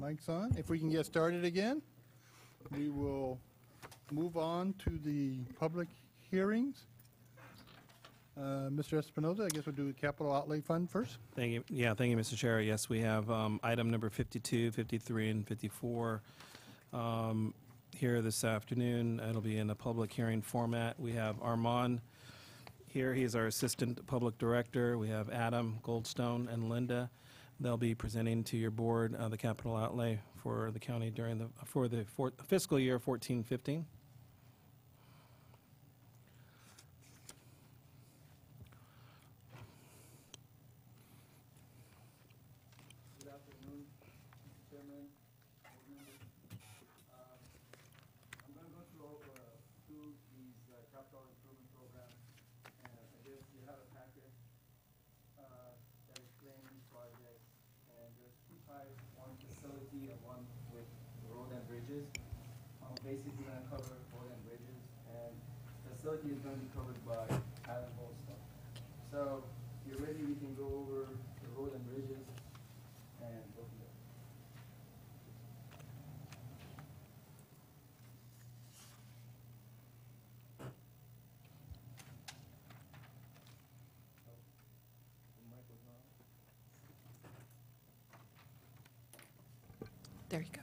Mic's on. If we can get started again, we will move on to the public hearings. Mr. Espinoza, I guess we'll do the capital outlay fund first. Thank you. Yeah, thank you, Mr. Chair. Yes, we have item number 52, 53, and 54 here this afternoon. It'll be in a public hearing format. We have Armand here. He is our Assistant Public Director. We have Adam Goldstone and Linda. They'll be presenting to your board the capital outlay for the county during the fiscal year 14-15. Good afternoon, Mr. Chairman, board members. I'm going to go through these capital improvement programs, and I guess you have a packet that explains these projects. And there's two types, one facility and one with road and bridges. I'm basically going to cover road and bridges, and facility is going to be covered by Adam Goldstone. So if you're ready, we can go over the road and bridges and go from there. There you go.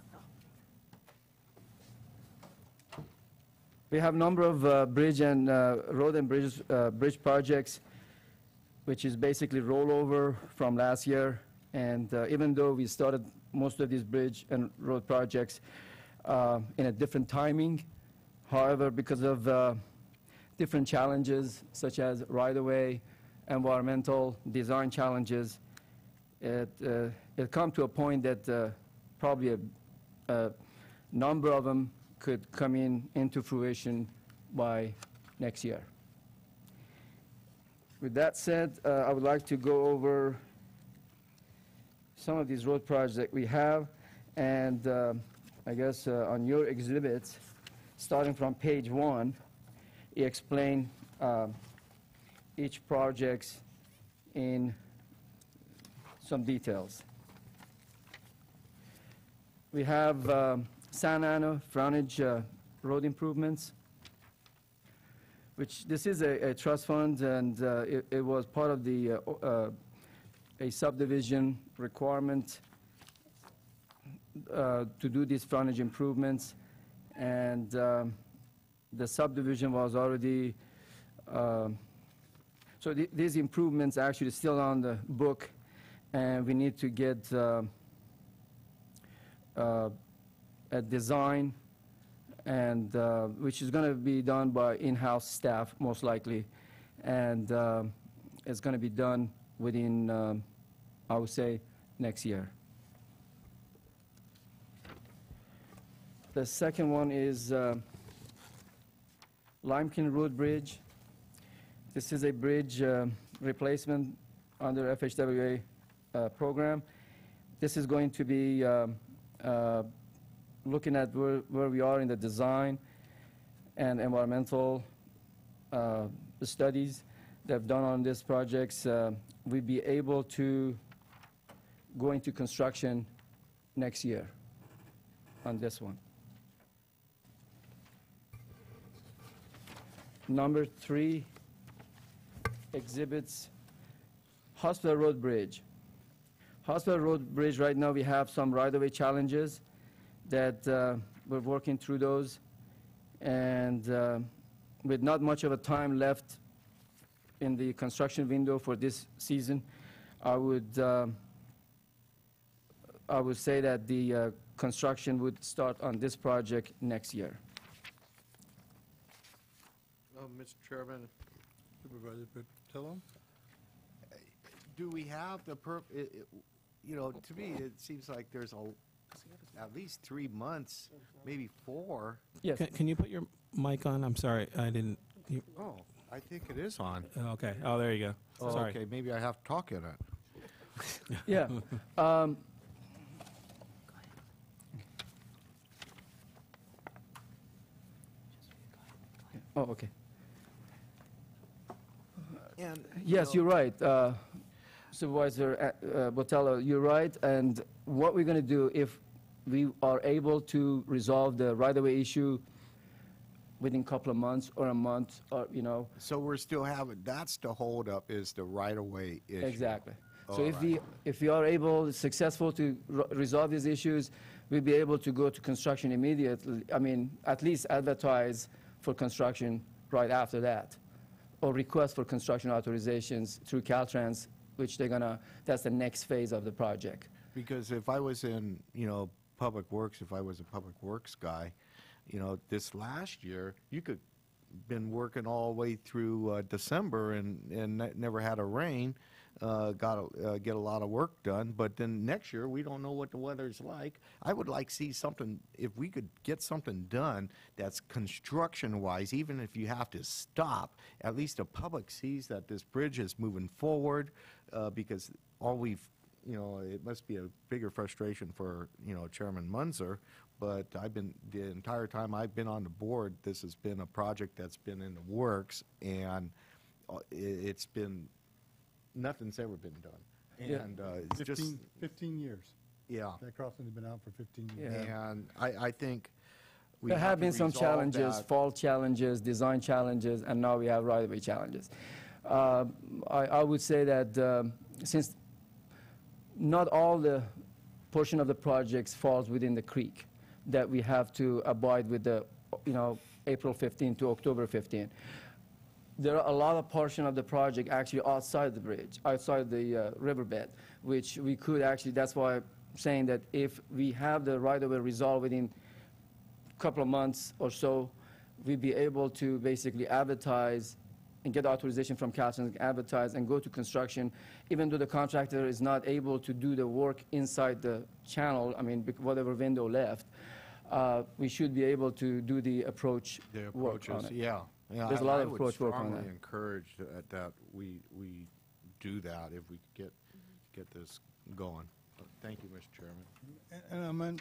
We have a number of bridge and road and bridge projects, which is basically rollover from last year. And even though we started most of these bridge and road projects in a different timing, however, because of different challenges such as right-of-way, environmental design challenges, it come to a point that probably a number of them could come into fruition by next year. With that said, I would like to go over some of these road projects that we have, and I guess on your exhibits, starting from page 1, you explain each project in some details. We have Santa Ana frontage road improvements, which this is a trust fund, and it was part of the a subdivision requirement to do these frontage improvements, and the subdivision was already so these improvements are actually still on the book, and we need to get a design, and which is going to be done by in-house staff most likely, and it's going to be done within I would say next year. The second one is Limekiln Road Bridge. This is a bridge replacement under FHWA program. This is going to be looking at where we are in the design and environmental studies that have done on these projects. We'll be able to go into construction next year on this one. Number 3 exhibits Hospital Road Bridge. Hospital Road Bridge, right now we have some right-of-way challenges that we're working through those, and with not much of a time left in the construction window for this season, I would say that the construction would start on this project next year. Mr. Chairman, Supervisor Patillo, do we have the you know, to me, it seems like there's at least 3 months, maybe 4. Yes. Can you put your mic on? I'm sorry, I didn't. Oh, I think it is on. Okay. Oh, there you go. Oh, Sorry. okay, maybe I have to talk in it. Yeah. Oh, okay. And Yes, you're right. Supervisor Botello, you're right. And what we're going to do, if we are able to resolve the right-of-way issue within a couple of months or a month, or, you know. So we're still having, that's the holdup, is the right-of-way issue. Exactly. So All right. if we are able, successful to resolve these issues, we'll be able to go to construction immediately. I mean, at least advertise for construction right after that, or request for construction authorizations through Caltrans, which that's the next phase of the project. Because if I was in, Public Works, if I was a Public Works guy, this last year, you could been working all the way through December and never had a rain, get a lot of work done. But then next year, we don't know what the weather's like. I would like to see something, if we could get something done that's construction-wise, even if you have to stop, at least the public sees that this bridge is moving forward, because all we've, it must be a bigger frustration for, Chairman Munzer, but the entire time I've been on the board, this has been a project that's been in the works, and it's been, nothing's ever been done. Yeah. And it's just, 15 years. yeah. That crossing has been out for 15 years. Yeah. And I think we There have to been some resolve challenges, that. fault challenges, design challenges, and now we have right-of-way challenges. I would say that since not all the portion of the projects falls within the creek, that we have to abide with the, April 15 to October 15. There are a lot of portion of the project actually outside the bridge, outside the riverbed, which we could actually, that's why I'm saying that if we have the right-of-way resolved within a couple of months or so, we'd be able to basically advertise and get authorization from Caltrans, advertise and go to construction, even though the contractor is not able to do the work inside the channel, whatever window left, we should be able to do the approach The work on approaches, it. yeah. Yeah, There's a lot of approach work on I would that. strongly encourage that we do that if we could get this going. Thank you, Mr. Chairman. And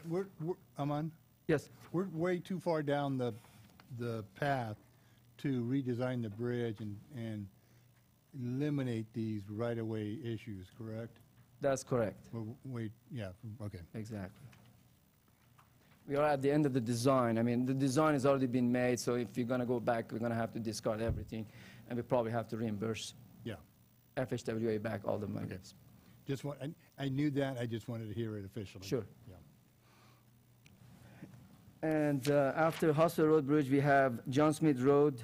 Aman, Yes, we're way too far down the path to redesign the bridge and eliminate these right-of-way issues, correct? that's correct, Yeah, okay. exactly. We are at the end of the design. The design has already been made, so if you're going to go back, we're going to have to discard everything, and we probably have to reimburse Yeah, FHWA back all the money. okay. I knew that, I just wanted to hear it officially. Sure. Yeah. And after Hospital Road Bridge, we have John Smith Road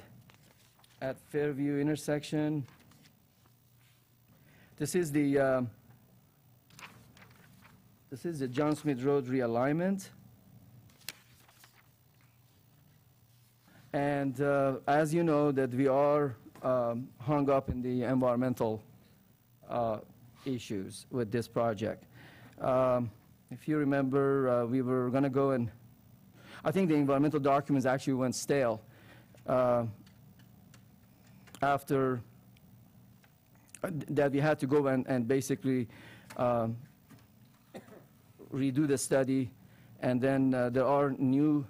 at Fairview intersection. This is the John Smith Road realignment. And as you know, that we are hung up in the environmental issues with this project. If you remember, we were going to go and I think the environmental documents actually went stale after that we had to go and basically redo the study, and then there are new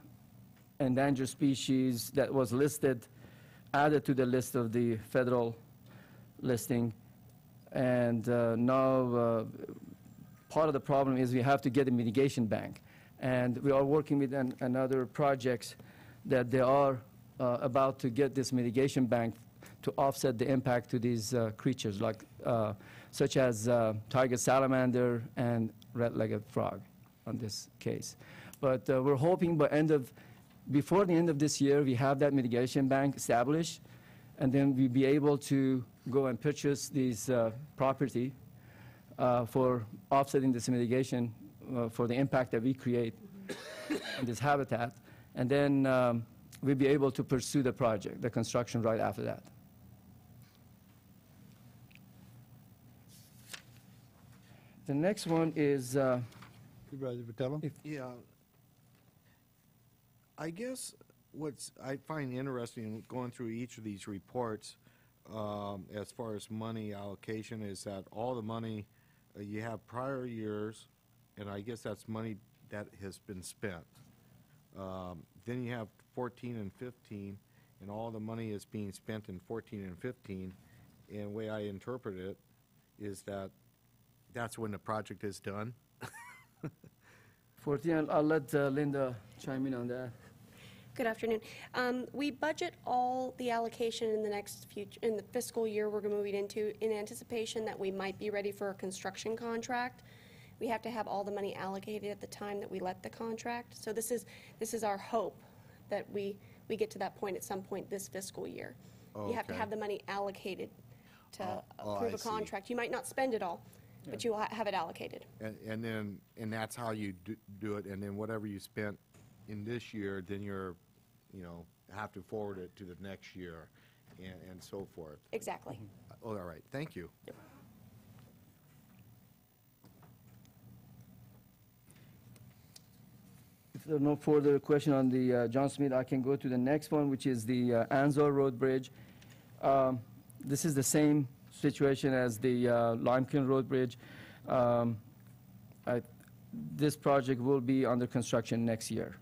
endangered species that was listed, added to the list of the federal listing, and now part of the problem is we have to get a mitigation bank. And we are working with another projects that they are about to get this mitigation bank to offset the impact to these creatures, like such as tiger salamander and red-legged frog on this case. But we're hoping before the end of this year, we have that mitigation bank established, and then we'll be able to go and purchase these property for offsetting this mitigation for the impact that we create in this habitat, and then we'll be able to pursue the project, the construction right after that. The next one is, Supervisor Vitello? Yeah. I guess I find interesting going through each of these reports, as far as money allocation, is that all the money, you have prior years, and I guess that's money that has been spent. Then you have 14 and 15, and all the money is being spent in 14 and 15. And the way I interpret it is that that's when the project is done. 14, I'll let Linda chime in on that. Good afternoon. We budget all the allocation in the in the fiscal year we're moving into in anticipation that we might be ready for a construction contract. We have to have all the money allocated at the time that we let the contract. So this is our hope that we get to that point at some point this fiscal year. You have to Okay. have the money allocated to Oh, approve I a see. contract. You might not spend it all, but you will have it allocated. And that's how you do it, and then whatever you spent in this year, then you're, have to forward it to the next year, and so forth. Exactly. Oh, all right, thank you. If there are no further question on the John Smith, I can go to the next one, which is the Anzor Road Bridge. This is the same situation as the Limekiln Road Bridge. This project will be under construction next year.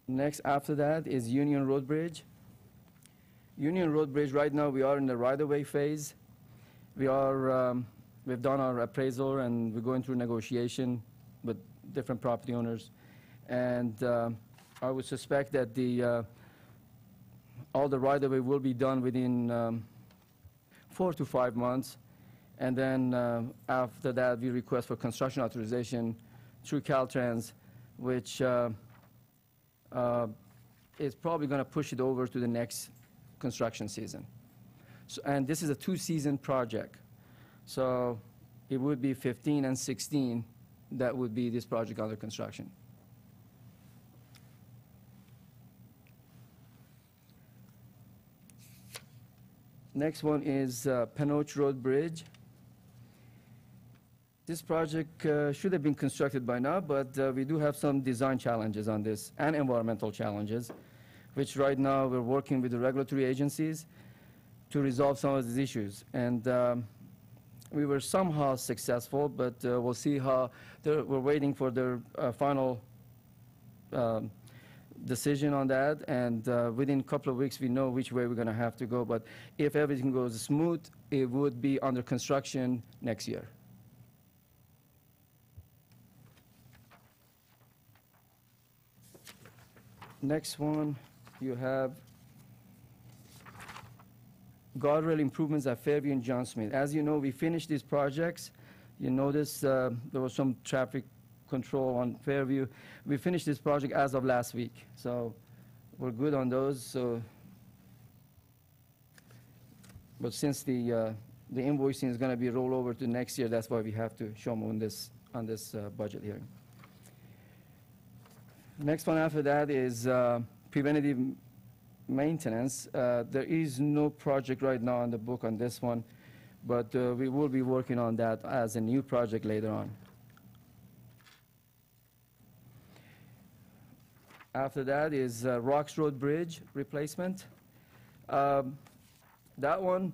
Next after that is Union Road Bridge. Union Road Bridge, right now, we are in the right-of-way phase. We've done our appraisal, and we're going through negotiation with different property owners. And I would suspect that all the right-of-way will be done within 4 to 5 months. And then after that, we request for construction authorization through Caltrans, which is probably going to push it over to the next construction season. And this is a 2-season project. So it would be 15 and 16 that would be this project under construction. Next one is Penoch Road Bridge. This project should have been constructed by now, but we do have some design challenges on this and environmental challenges, which right now we're working with the regulatory agencies to resolve some of these issues. And we were somehow successful, but we'll see how we're waiting for their final decision on that. And within a couple of weeks, we know which way we're going to have to go. But if everything goes smooth, it would be under construction next year. Next one, you have guardrail improvements at Fairview and John Smith. As you know, we finished these projects. You notice there was some traffic control on Fairview. We finished this project as of last week, so we're good on those. So, but since the invoicing is going to be rolled over to next year, that's why we have to show them on this budget hearing. Next one after that is preventative maintenance. There is no project right now on the book on this one, but we will be working on that as a new project later on. After that is Rocks Road Bridge replacement. That one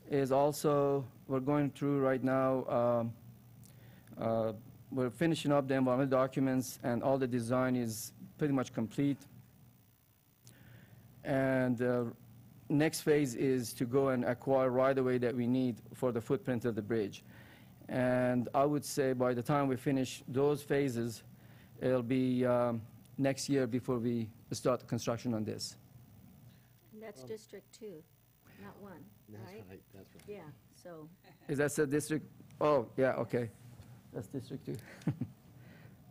is also, we're going through right now, we're finishing up the environmental documents, and all the design is pretty much complete. And next phase is to go and acquire right-of-way that we need for the footprint of the bridge. And I would say by the time we finish those phases, it'll be next year before we start the construction on this. And that's District 2, not 1, right? That's right. Yeah, so, Is that the district? Oh, yeah, okay. That's District 2.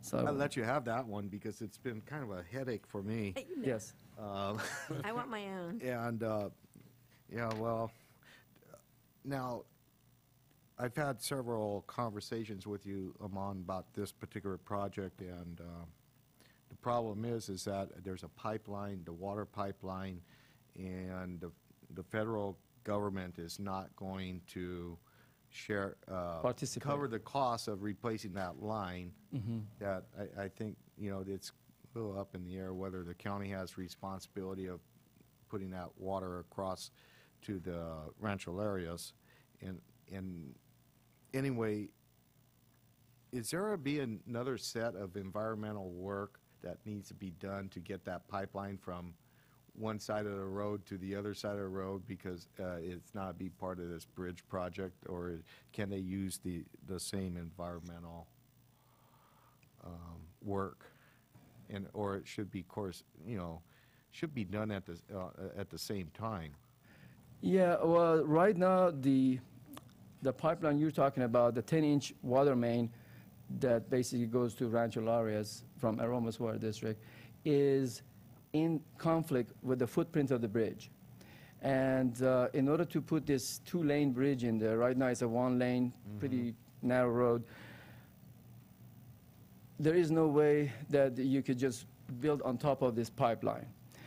So, I'll let you have that one because it's been kind of a headache for me. yes. I want my own. And, yeah, well, now, I've had several conversations with you, Aman, about this particular project, and the problem is that there's a pipeline, the water pipeline, and the federal government is not going to share, Participate. cover the cost of replacing that line. That I think, it's a little up in the air whether the county has responsibility of putting that water across to the Rancho areas. And anyway, is there be another set of environmental work that needs to be done to get that pipeline from one side of the road to the other side of the road because it's not be part of this bridge project, or can they use the same environmental work? And, or it should be, should be done at the same time. Yeah, well, right now, the pipeline you're talking about, the 10-inch water main that basically goes to Rancho Larias from Aromas Water District, is in conflict with the footprint of the bridge. And in order to put this 2-lane bridge in there, right now it's a 1-lane, pretty narrow road, there is no way that you could just build on top of this pipeline.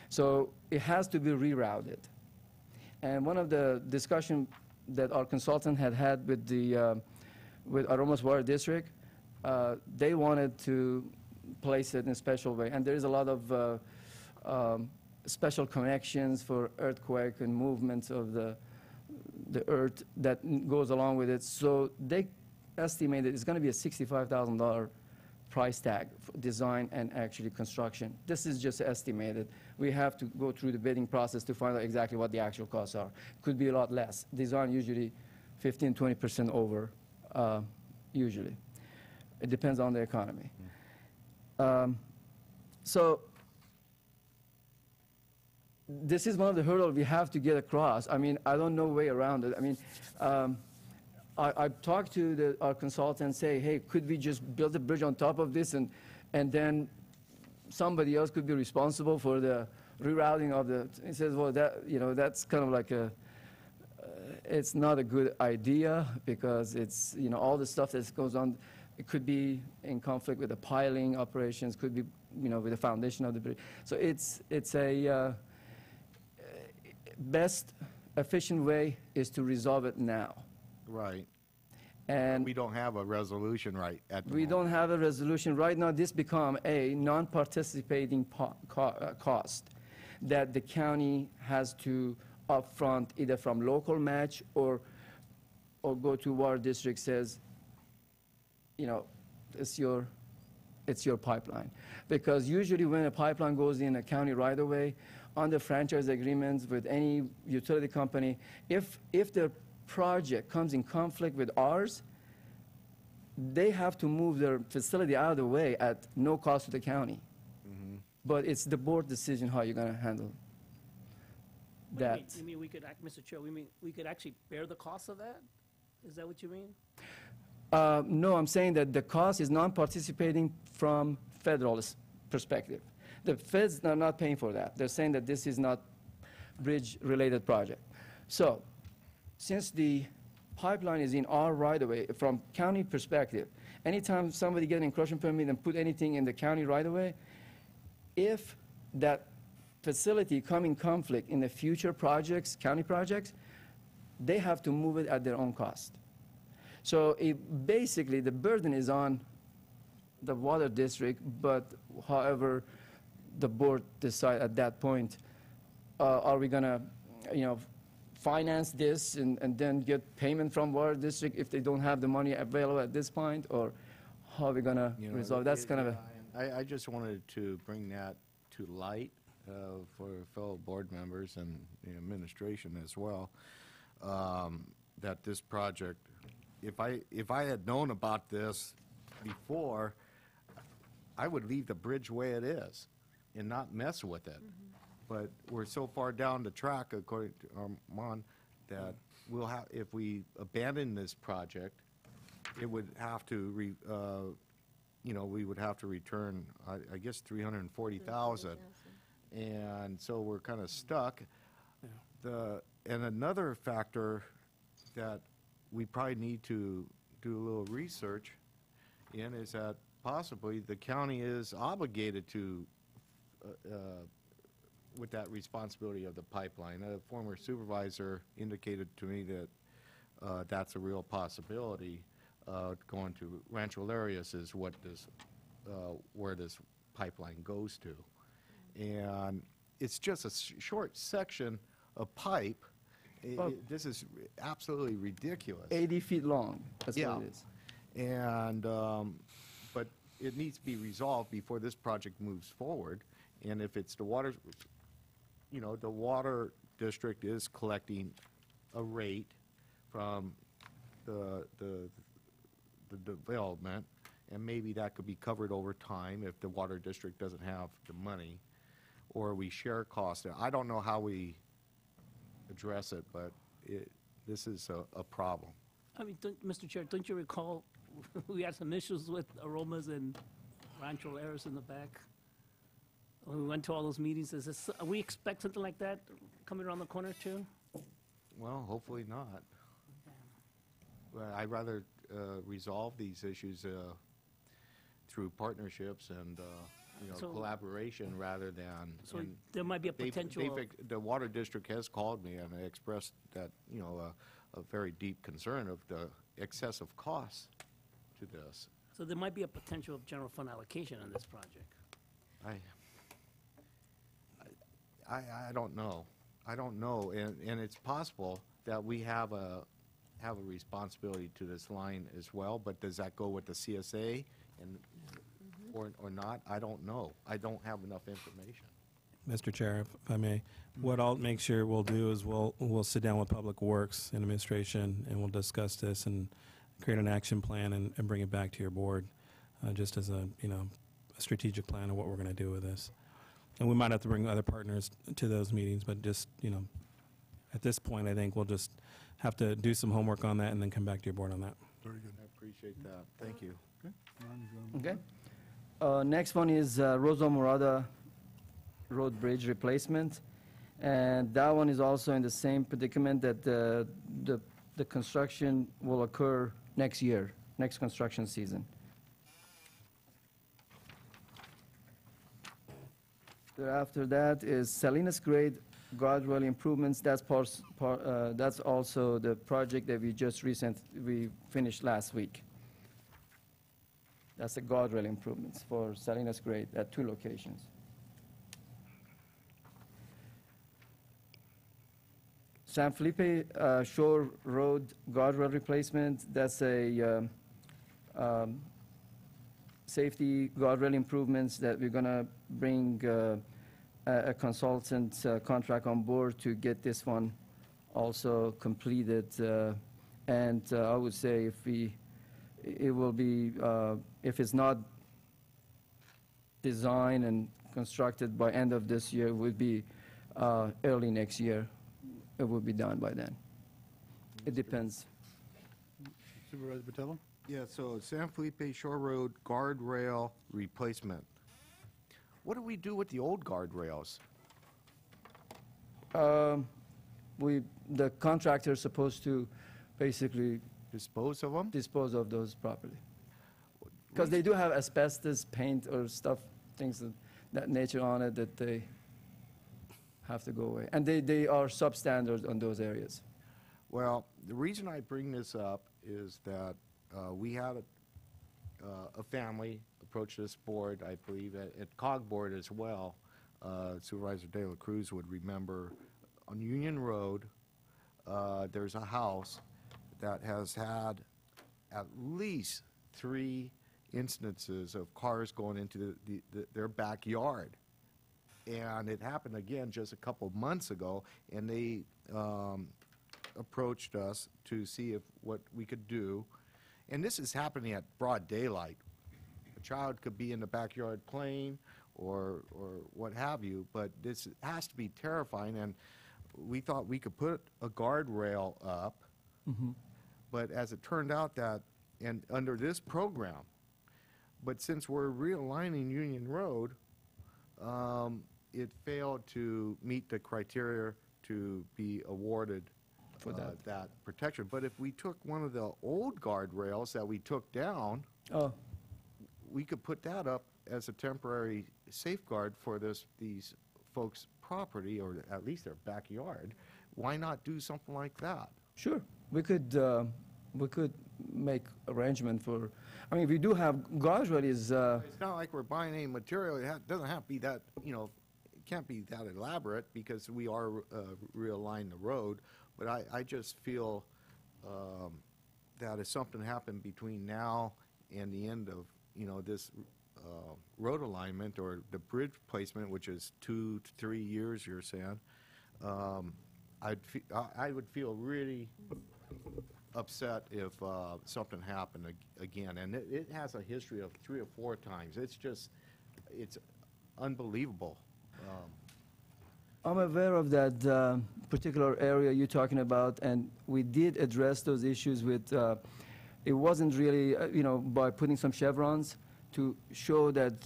So it has to be rerouted. And one of the discussion that our consultant had with the with Aromas Water District, they wanted to place it in a special way. And there is a lot of special connections for earthquake and movements of the earth that goes along with it. So they estimated it's going to be a $65,000 price tag for design and actually construction. This is just estimated. We have to go through the bidding process to find out exactly what the actual costs are. Could be a lot less. Design usually 15, 20% over, usually. It depends on the economy. So this is one of the hurdles we have to get across. I mean, I don't know way around it. I mean, I've talked to our consultant, say, hey, could we just build a bridge on top of this, and then somebody else could be responsible for the rerouting of the. He says, well, that's kind of like it's not a good idea because it's all the stuff that goes on. It could be in conflict with the piling operations. Could be with the foundation of the bridge. So it's a best efficient way is to resolve it now. Right. And we don't have a resolution right at the we moment. don't have a resolution right now. This become a non-participating cost that the county has to upfront, either from local match or go to water district, says, it's your pipeline. Because usually when a pipeline goes in a county right away, under franchise agreements with any utility company, if the project comes in conflict with ours, they have to move their facility out of the way at no cost to the county. But it's the board decision how you're going to handle that. You mean we could, Mr. Chair, we could actually bear the cost of that? Is that what you mean? No, I'm saying that the cost is non-participating from federal perspective. The feds are not paying for that. They're saying that this is not bridge-related project. So, since the pipeline is in our right-of-way, from county perspective, anytime somebody get an encroachment permit and put anything in the county right-of-way, if that facility come in conflict in the future projects, county projects, they have to move it at their own cost. So basically, the burden is on the water district, but however the board decide at that point, are we gonna, finance this and then get payment from water district if they don't have the money available at this point, or how are we gonna resolve? That's kind of a. I just wanted to bring that to light for fellow board members and the administration as well, that this project, if I had known about this before, I would leave the bridge way it is and not mess with it. But we're so far down the track, according to Armand, that we'll have, if we abandon this project, it would have to we would have to return, I guess, $340,000. And so we're kind of stuck. And another factor that we probably need to do a little research in is that possibly the county is obligated to, with that responsibility of the pipeline. A former supervisor indicated to me that that's a real possibility. Going to Rancho Larias is what this, where this pipeline goes to. And it's just a short section of pipe. This is absolutely ridiculous. 80 feet long, that's Yeah. what it is. And, but it needs to be resolved before this project moves forward. And if it's the water you know, the water district is collecting a rate from the development, and maybe that could be covered over time if the water district doesn't have the money, or we share costs. I don't know how we address it, but this is a problem. I mean, Mr. Chair, don't you recall, we had some issues with aromas and Rancho Lares in the back? When we went to all those meetings, we expect something like that coming around the corner too? Well, hopefully not. But I'd rather resolve these issues through partnerships and, you know, So- collaboration rather than. So and there might be a they've- potential of- The water district has called me and expressed that, you know, a very deep concern of the excessive costs to this. So there might be a potential of general fund allocation on this project. I don't know. I don't know, and it's possible that we have a responsibility to this line as well, but does that go with the CSA and, or not? I don't know. I don't have enough information. Mr. Chair, if I may, what I'll make sure we'll do is we'll sit down with Public Works and Administration, and we'll discuss this and create an action plan and bring it back to your board, just as a, you know, a strategic plan of what we're going to do with this. And we might have to bring other partners to those meetings, but just, you know, at this point, I think we'll just have to do some homework on that and then come back to your board on that. Very good. I appreciate that. Thank you. Okay. Ron, you wanna move Okay. Next one is Rosa Morada Road Bridge replacement. And that one is also in the same predicament that the construction will occur next year, next construction season. After that is Salinas Grade guardrail improvements. That's that's also the project that we finished last week. That's the guardrail improvements for Salinas Grade at 2 locations. San Felipe Shore Road guardrail replacement. That's a safety guardrail improvements that we're gonna bring a consultant contract on board to get this one also completed. And I would say it will be, if it's not designed and constructed by end of this year, it would be early next year. It will be done by then. It depends. Supervisor Patello? Yeah, so San Felipe Shore Road guardrail replacement. What do we do with the old guardrails? The contractor is supposed to basically Dispose of them? dispose of those properly. Because they do have asbestos, paint or stuff, things of that nature on it that they have to go away. And they are substandard on those areas. Well, the reason I bring this up is that we had a family approach this board, I believe, at COG board as well. Supervisor De La Cruz would remember, on Union Road, there's a house that has had at least 3 instances of cars going into their backyard. And it happened again just a couple months ago, and they approached us to see what we could do. And this is happening at broad daylight. A child could be in the backyard playing or what have you, but this has to be terrifying. And we thought we could put a guardrail up, but as it turned out that, and under this program, but since we're realigning Union Road, it failed to meet the criteria to be awarded For that. protection. But if we took one of the old guardrails that we took down, Oh, we could put that up as a temporary safeguard for these folks' property, or at least their backyard. Why not do something like that? sure. We could make arrangement for, I mean, we do have, guardrail is, It's not like we're buying any material. It doesn't have to be that, you know, it can't be that elaborate because we are realigning the road. But I just feel that if something happened between now and the end of, you know, this road alignment or the bridge placement, which is 2 to 3 years, you're saying, I would feel really upset if something happened again. And it has a history of 3 or 4 times. It's unbelievable. I'm aware of that particular area you're talking about, and we did address those issues with, it wasn't really, by putting some chevrons to show that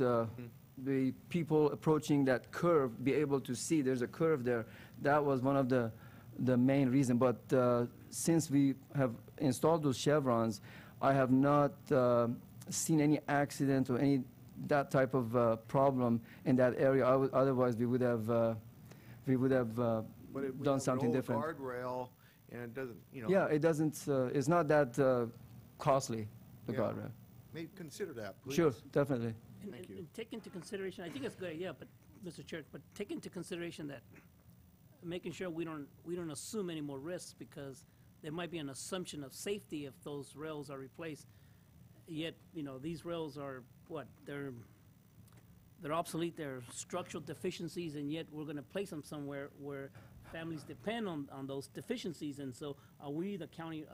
the people approaching that curve be able to see there's a curve there. That was one of the main reason. But since we have installed those chevrons, I have not seen any accident or any that type of problem in that area. Otherwise, we would have But we done have something an old different. guardrail, and it doesn't, Yeah, it doesn't. It's not that costly. The Yeah. guardrail. Maybe consider that, please. Sure, definitely. Thank you. And take into consideration, I think it's a good idea, but, Mr. Chair, but take into consideration that making sure we don't assume any more risks, because there might be an assumption of safety if those rails are replaced. Yet, these rails are, they're obsolete, they're structural deficiencies, and yet we're gonna place them somewhere where families depend on those deficiencies. And so are we, the county,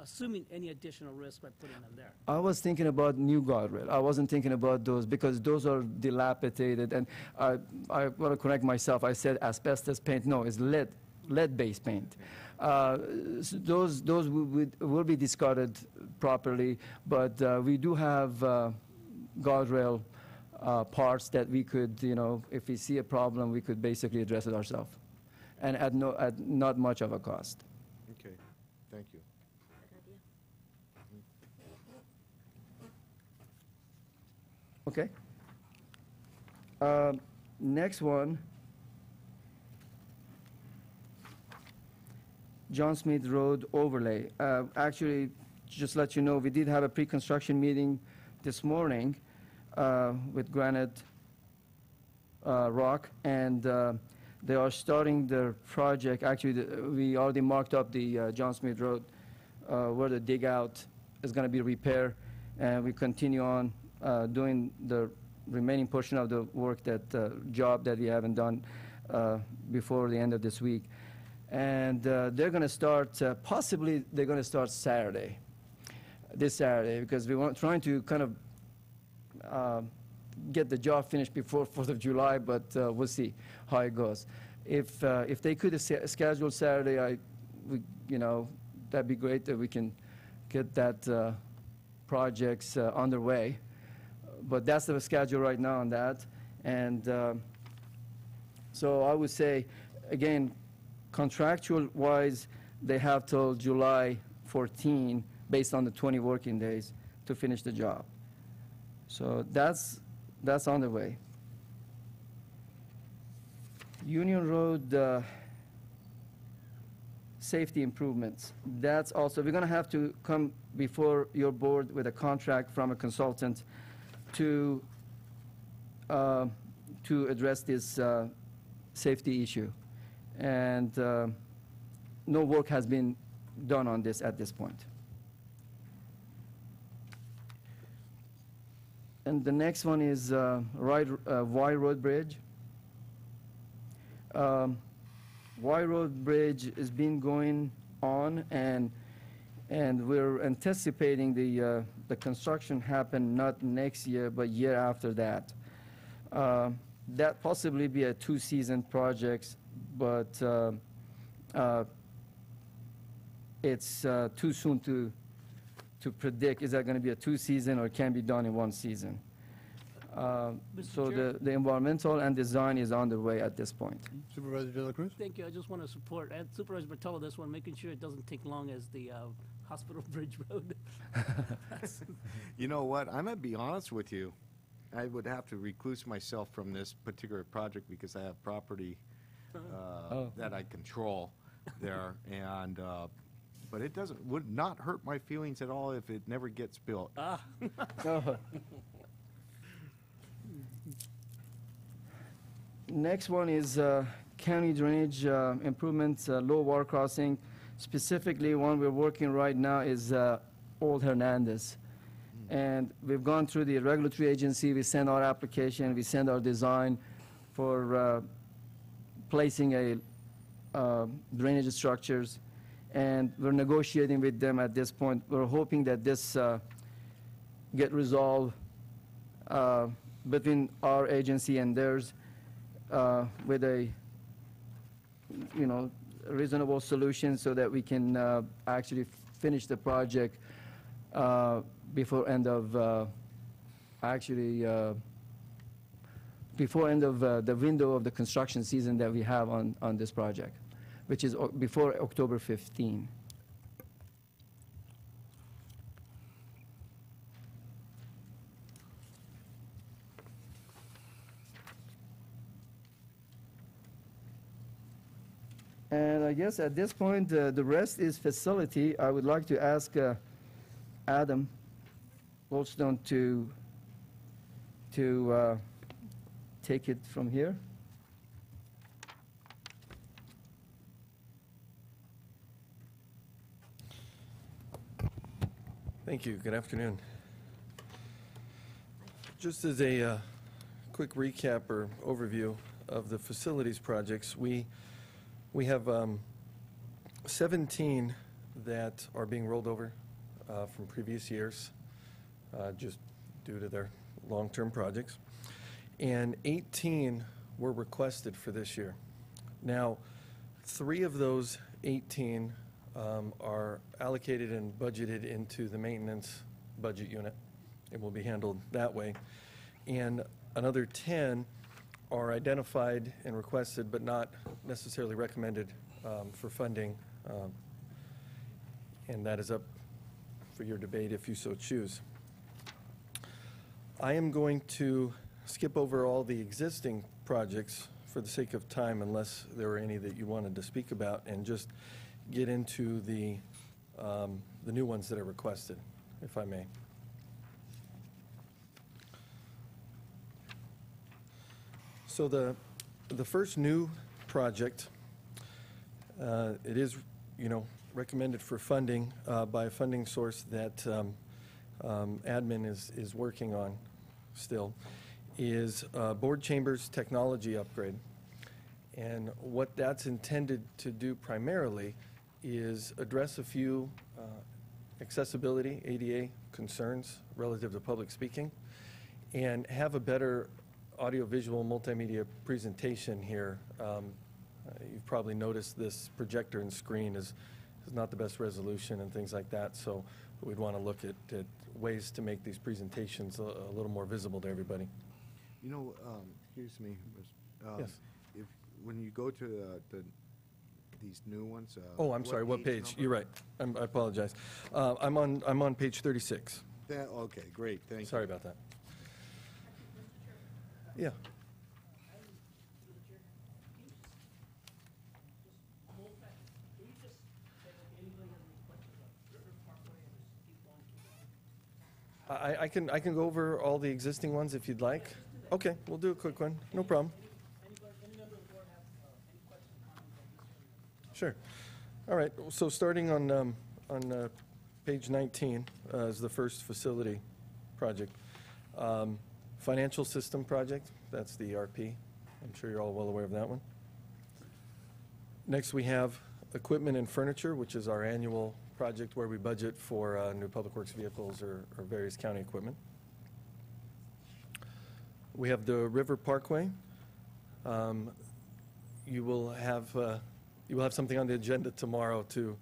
assuming any additional risk by putting them there? I was thinking about new guardrail. I wasn't thinking about those because those are dilapidated. And I want to correct myself. I said asbestos paint. No, it's lead-based paint. Those will be discarded properly. But we do have guardrail parts that we could, if we see a problem, we could basically address it ourselves, and at not much of a cost. Okay, thank you. Okay. Next one, John Smith Road overlay. Actually, just let you know, we did have a pre-construction meeting this morning with Granite Rock, and they are starting their project. Actually, we already marked up the John Smith Road where the dig out is going to be repaired, and we continue on doing the remaining portion of the work, that job that we haven't done before the end of this week. And they're going to start, possibly they're going to start this Saturday, because we want trying to kind of get the job finished before 4th of July, but we'll see how it goes. If they could schedule Saturday, that'd be great that we can get that projects underway. But that's the schedule right now on that. And so I would say, again, contractual-wise, they have till July 14, based on the 20 working days, to finish the job. So that's on the way. Union Road safety improvements. That's also, we're going to have to come before your board with a contract from a consultant to address this safety issue. And no work has been done on this at this point. And the next one is Y Road Bridge. Y Road Bridge has been going on, and we're anticipating the construction happen not next year, but year after that. That possibly be a 2-season project, but it's too soon to predict, is that going to be a 2-season or can be done in 1 season. So Chair? the environmental and design is on the way at this point. Supervisor De La Cruz? Thank you. I just want to support Supervisor Bertello this one, making sure it doesn't take long as the Hospital Bridge Road. You know what? I'm going to be honest with you. I would have to recluse myself from this particular project because I have property that I control there, and but it would not hurt my feelings at all if it never gets built. Next one is county drainage improvements, low water crossing. Specifically, one we're working right now is Old Hernandez. And we've gone through the regulatory agency, we sent our application, we sent our design for placing a drainage structures, and we're negotiating with them at this point. We're hoping that this get resolved between our agency and theirs with a, reasonable solution so that we can actually finish the project before end of the window of the construction season that we have on this project, which is before October 15. And I guess at this point, the rest is facility. I would like to ask Adam Goldstone to take it from here. Thank you. Good afternoon. Just as a quick recap or overview of the facilities projects, we have 17 that are being rolled over from previous years, just due to their long-term projects, and 18 were requested for this year. Now, 3 of those 18 are allocated and budgeted into the maintenance budget unit. It will be handled that way. And another 10 are identified and requested, but not necessarily recommended for funding, and that is up for your debate if you so choose. I am going to skip over all the existing projects for the sake of time, unless there are any that you wanted to speak about, and just get into the new ones that are requested, if I may. So the first new project, it is, recommended for funding by a funding source that admin is working on still, is board chambers technology upgrade. And what that's intended to do primarily is address a few accessibility, ADA concerns relative to public speaking, and have a better audiovisual multimedia presentation here. You've probably noticed this projector and screen is not the best resolution and things like that, so we'd want to look at ways to make these presentations a little more visible to everybody. Excuse me, Yes. When you go to these new ones. Oh, I'm sorry, what page? number? You're right. I apologize. I'm on page 36. Okay, great, thank you. Sorry about that. Yeah. I can go over all the existing ones if you'd like. Okay, we'll do a quick one. No problem. Sure. All right. So starting on page 19 is the first facility project. Financial system project. That's the ERP. I'm sure you're all well aware of that one. Next, we have equipment and furniture, which is our annual project where we budget for new public works vehicles or various county equipment. We have the River Parkway. You will have something on the agenda tomorrow to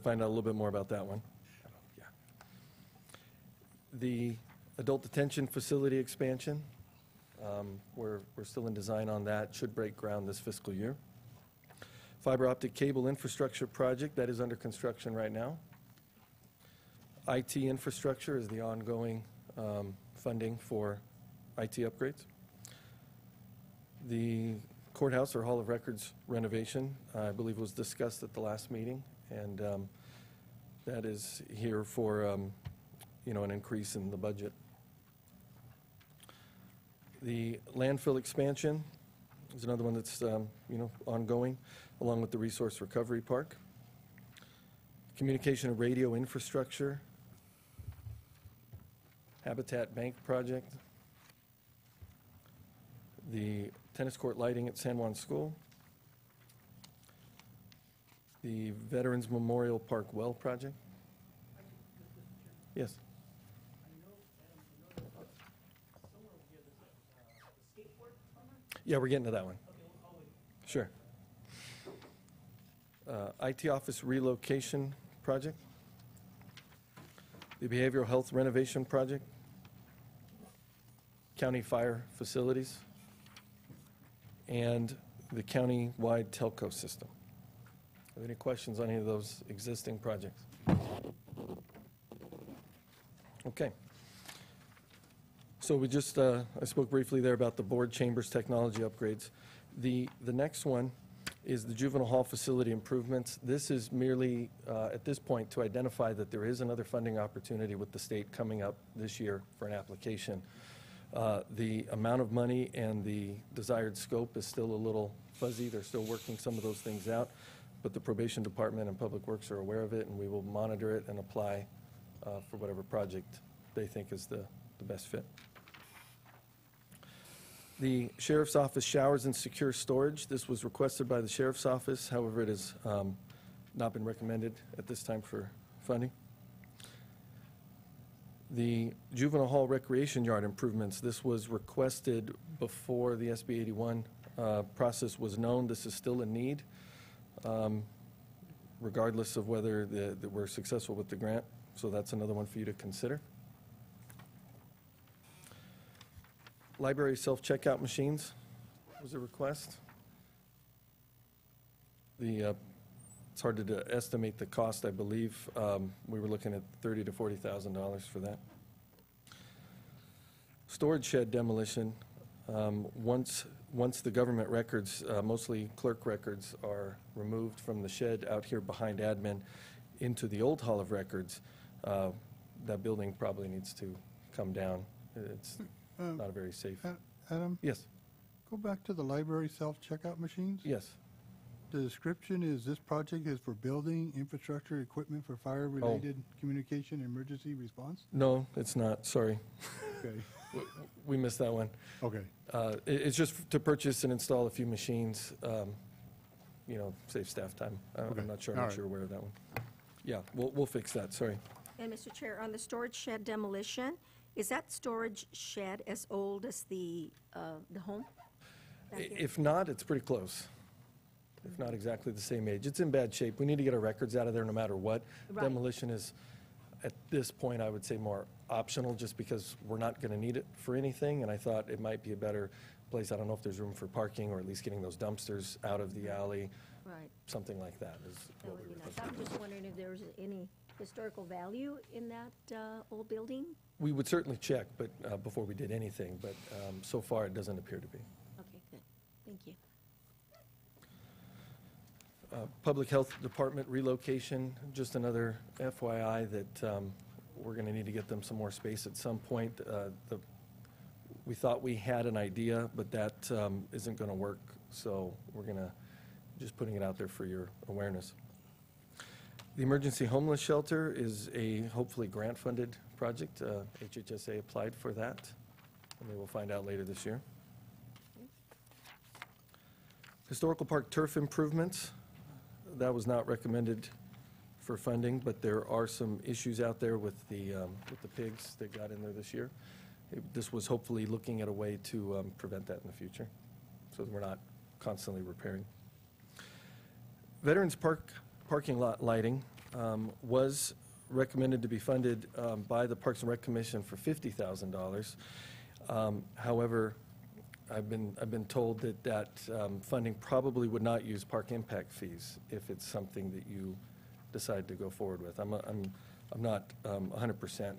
find out a little bit more about that one. Yeah. The adult detention facility expansion. We're still in design on that. Should break ground this fiscal year. Fiber optic cable infrastructure project that is under construction right now. IT infrastructure is the ongoing funding for IT upgrades. The courthouse or Hall of Records renovation, I believe, was discussed at the last meeting, and that is here for an increase in the budget. The landfill expansion is another one that's ongoing, along with the resource recovery park. Communication and radio infrastructure. Habitat Bank project, the tennis court lighting at San Juan School, the Veterans Memorial Park well project. Yes. Yeah, we're getting to that one. Sure. IT office relocation project, the behavioral health renovation project, county fire facilities, and the county-wide telco system. Are there any questions on any of those existing projects? Okay. So we just, I spoke briefly there about the board chambers technology upgrades. The next one is the juvenile hall facility improvements. This is merely, at this point, to identify that there is another funding opportunity with the state coming up this year for an application. The amount of money and the desired scope is still a little fuzzy. They're still working some of those things out, but the probation department and public works are aware of it, and we will monitor it and apply for whatever project they think is the best fit. The sheriff's office showers and secure storage. This was requested by the sheriff's office. However, it has not been recommended at this time for funding. The juvenile hall recreation yard improvements. This was requested before the SB 81 process was known. This is still a need, regardless of whether that we're successful with the grant. So that's another one for you to consider. Library self-checkout machines was a request. It's hard to estimate the cost, I believe. We were looking at $30,000 to $40,000 for that. Storage shed demolition. Once the government records, mostly clerk records, are removed from the shed out here behind admin into the old hall of records, that building probably needs to come down. It's not a very safe. Adam, Yes, go back to the library self-checkout machines. yes. The description is this project is for building, infrastructure, equipment for fire-related communication, emergency response? No, it's not, sorry. Okay, We missed that one. okay. It's just to purchase and install a few machines, save staff time. Okay, I'm not sure, all I'm not right. sure aware of that one. Yeah, we'll fix that, sorry. And Mr. Chair, on the storage shed demolition, is that storage shed as old as the home? back there? If not, it's pretty close. If not exactly the same age. It's in bad shape. We need to get our records out of there no matter what. Right. Demolition is, at this point, I would say more optional, just because we're not going to need it for anything, and I thought it might be a better place. I don't know if there's room for parking, or at least getting those dumpsters out of the alley, Right. something like that is That what would we be were nice. thinking. I'm just wondering if there's any historical value in that old building? We would certainly check, but before we did anything, but so far it doesn't appear to be. Okay, good. Thank you. Public Health Department relocation, just another FYI that we're going to need to get them some more space at some point. We thought we had an idea, but that isn't going to work, so we're going to, just putting it out there for your awareness. The Emergency Homeless Shelter is a hopefully grant-funded project. HHSA applied for that, and we will find out later this year. Historical Park turf improvements. That was not recommended for funding, but there are some issues out there with the pigs that got in there this year. This was hopefully looking at a way to prevent that in the future, so that we're not constantly repairing. Veterans parking lot lighting was recommended to be funded by the Parks and Rec Commission for $50,000. However, I've been told that funding probably would not use park impact fees if it's something that you decide to go forward with. I'm not 100%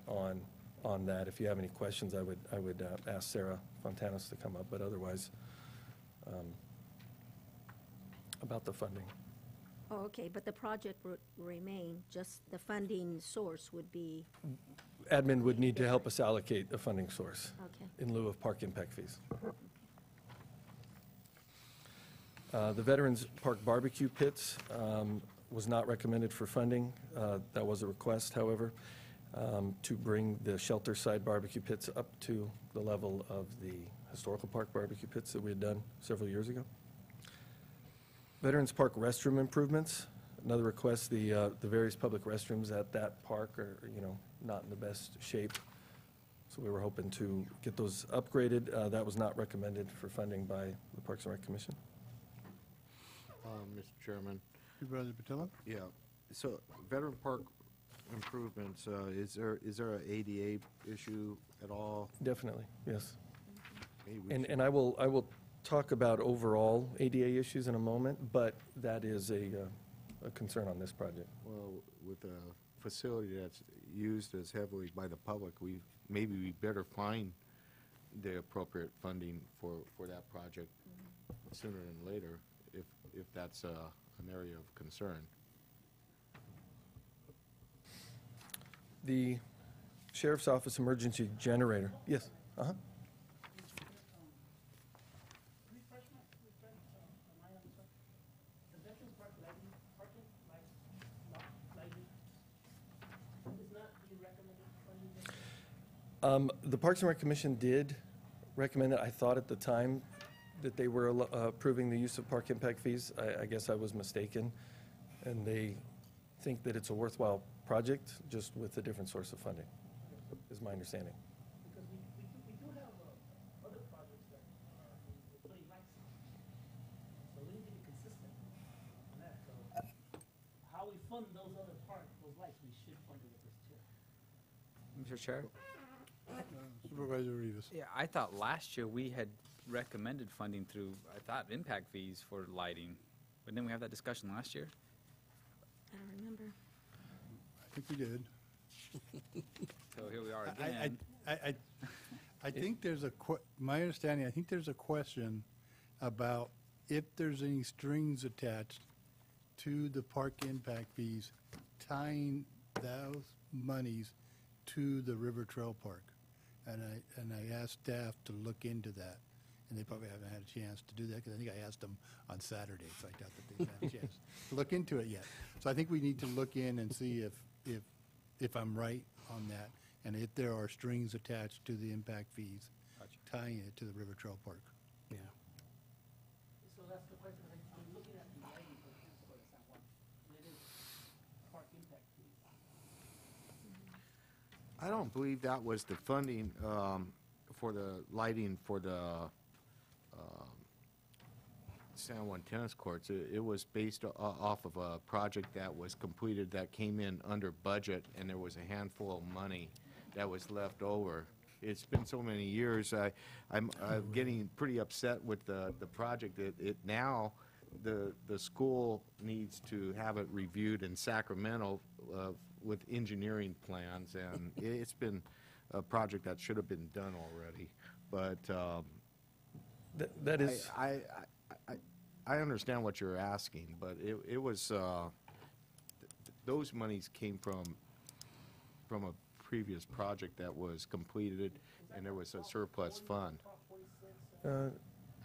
on that. If you have any questions, I would ask Sarah Fontanes to come up, but otherwise, about the funding. Oh, okay, but the project would remain, just the funding source would be, Admin would need to help us allocate a funding source okay. in lieu of park impact fees. The Veterans Park barbecue pits was not recommended for funding. That was a request, however. to bring the shelter-side barbecue pits up to the level of the historical park barbecue pits that we had done several years ago. Veterans Park restroom improvements, another request. The various public restrooms at that park are, not in the best shape. So we were hoping to get those upgraded. That was not recommended for funding by the Parks and Rec Commission. Mr. Chairman, Supervisor Patillo? yeah, so Veteran Park improvements, is there an ADA issue at all? Definitely, yes. Maybe we should- And I will talk about overall ADA issues in a moment, but that is a concern on this project. Well, with a facility that's used as heavily by the public, maybe we better find the appropriate funding for that project sooner than later, if that's an area of concern. The Sheriff's Office emergency generator, yes, uh-huh. The Parks and Rec Commission did recommend it. I thought at the time that they were approving the use of park impact fees. I guess I was mistaken, and they think that it's a worthwhile project, just with a different source of funding, is my understanding. Because we do have other projects that we're putting lights on. So we need to be consistent on that. So how we fund those other parks, those lights, we should fund it with this too. Mr. Chair? Supervisor Rivas? Yeah, I thought last year we had recommended funding through, I thought, impact fees for lighting. But didn't we have that discussion last year? I don't remember. I think we did. So here we are I, again. I think there's my understanding, I think there's a question about if there's any strings attached to the park impact fees, tying those monies to the River Trail Park. And I asked staff to look into that, and they probably haven't had a chance to do that, because I think I asked them on Saturday, so I doubt that they've had a chance to look into it yet. So I think we need to look in and see if I'm right on that, and if there are strings attached to the impact fees, tying it to the River Trail Park. Yeah. So that's the question, I'm looking at the lighting for this for San Juan. It is park impact fees. I don't believe that was the funding for the lighting for the San Juan tennis courts. It was based off of a project that was completed that came in under budget, and there was a handful of money that was left over. It's been so many years. I'm getting pretty upset with the project. Now the school needs to have it reviewed in Sacramento with engineering plans, and it's been a project that should have been done already. But That is, I understand what you're asking, but it was those monies came from a previous project that was completed, and there was a surplus fund.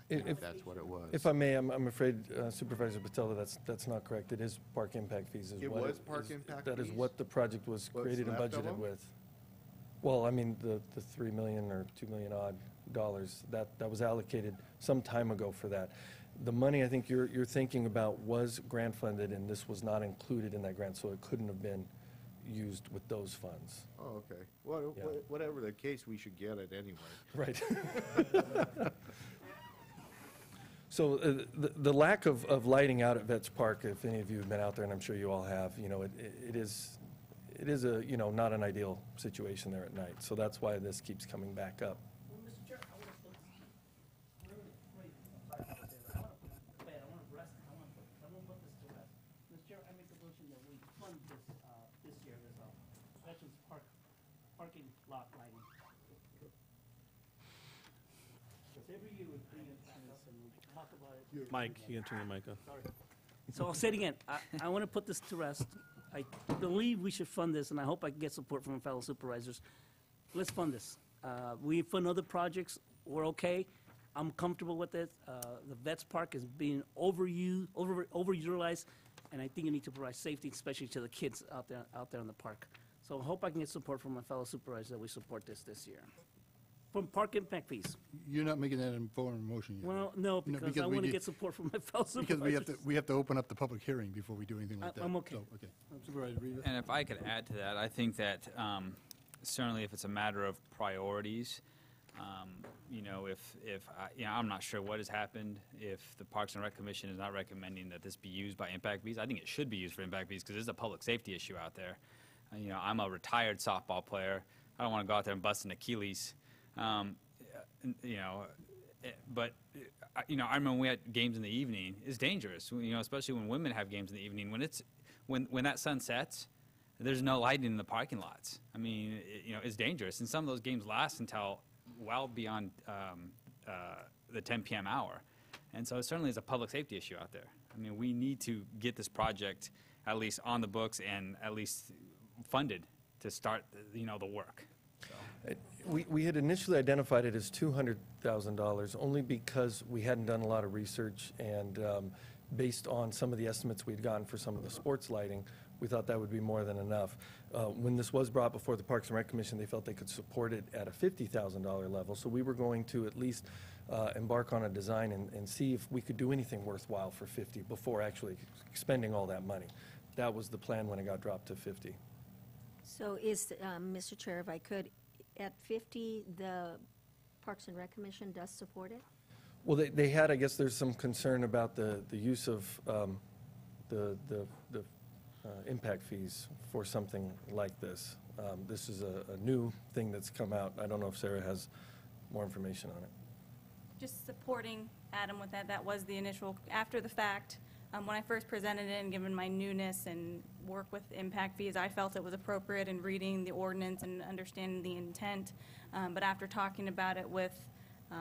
If that's what it was. if I may, I'm afraid Supervisor Patella, that's not correct. It is park impact fees. It was park impact That is fees? what the project was What's created and left of budgeted them? with. Well, I mean, the $3 million or $2 million odd dollars, that was allocated some time ago for that. The money I think you're thinking about was grant funded, and this was not included in that grant, so it couldn't have been used with those funds. Oh, okay. Well, Yeah. whatever the case, we should get it anyway. Right. So the lack of lighting out at Vets Park, if any of you have been out there, and I'm sure you all have, it is a, not an ideal situation there at night. So that's why this keeps coming back up. Well, Mr. Chair, I want to put this, I want to rest, I want to put this to rest. Mr. Chair, I make a motion that we fund this year, this Veterans parking lot lighting. Because every year we bring it to this and we talk about it. Mike, you can turn your mic on. Sorry. So I'll say it again. I want to put this to rest. I believe we should fund this, and I hope I can get support from fellow supervisors. Let's fund this. We fund other projects. We're okay. I'm comfortable with it. The Vets Park is being overutilized, and I think you need to provide safety, especially to the kids out there in the park. So I hope I can get support from my fellow supervisors that we support this year. From park impact fees. You're not making that informed motion yet. Well, no, because because I we want to did- get support from my fellow Because supervisors. we have to open up the public hearing before we do anything like that. I'm okay. So, okay. Supervisor Rivas? And if I could add to that, I think that certainly if it's a matter of priorities, you know, I'm not sure what has happened. If the Parks and Rec Commission is not recommending that this be used by impact fees, I think it should be used for impact fees because it's a public safety issue out there. You know, I'm a retired softball player. I don't want to go out there and bust an Achilles. You know, but you know, I remember when we had games in the evening. It's dangerous. You know, especially when women have games in the evening. When that sun sets, there's no lighting in the parking lots. I mean, you know, it's dangerous. And some of those games last until well beyond the 10 p.m. hour. And so it certainly is a public safety issue out there. I mean, we need to get this project at least on the books and at least funded to start, you know, the work. So. We had initially identified it as $200,000 only because we hadn't done a lot of research, and based on some of the estimates we'd gotten for some of the sports lighting, we thought that would be more than enough. When this was brought before the Parks and Rec Commission, they felt they could support it at a $50,000 level, so we were going to at least embark on a design and see if we could do anything worthwhile for 50 before actually expending all that money. That was the plan when it got dropped to 50. So is, Mr. Chair, if I could, at 50, the Parks and Rec Commission does support it? Well, they had, I guess there's some concern about the use of the impact fees for something like this. This is a new thing that's come out. I don't know if Sarah has more information on it. Just supporting Adam with that. That was the initial, after the fact. When I first presented it and given my newness and work with impact fees, I felt it was appropriate in reading the ordinance and understanding the intent. But after talking about it with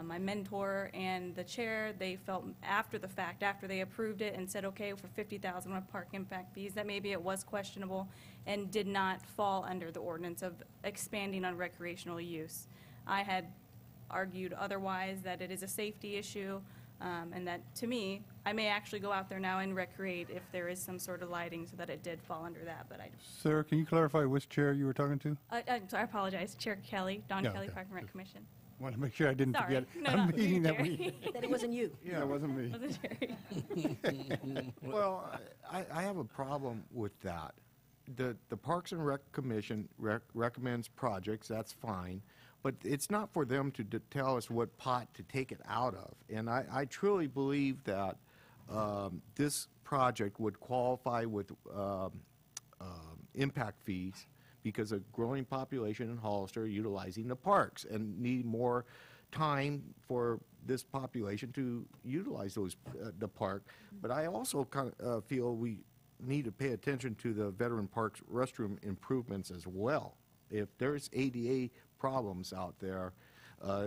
my mentor and the chair, they felt after the fact, after they approved it and said, okay, for $50,000 with park impact fees, that maybe it was questionable and did not fall under the ordinance of expanding on recreational use. I had argued otherwise, that it is a safety issue, and that, to me, I may actually go out there now and recreate if there is some sort of lighting, so that it did fall under that, but Sarah, can you clarify which chair you were talking to? I'm sorry, I apologize, Chair Kelly, Don Yeah, Kelly, okay. Park and Rec Commission. Want to make sure I didn't Sorry. forget No, a not you, meeting that Jerry. we, That it wasn't you? yeah, it wasn't me. Wasn't Jerry. Well, I have a problem with that. The Parks and Rec Commission recommends projects, that's fine, but it's not for them to tell us what pot to take it out of. And I truly believe that this project would qualify with impact fees because of growing population in Hollister utilizing the parks and need more time for this population to utilize the park. But I also kind of feel we need to pay attention to the veteran parks restroom improvements as well. If there's ADA problems out there,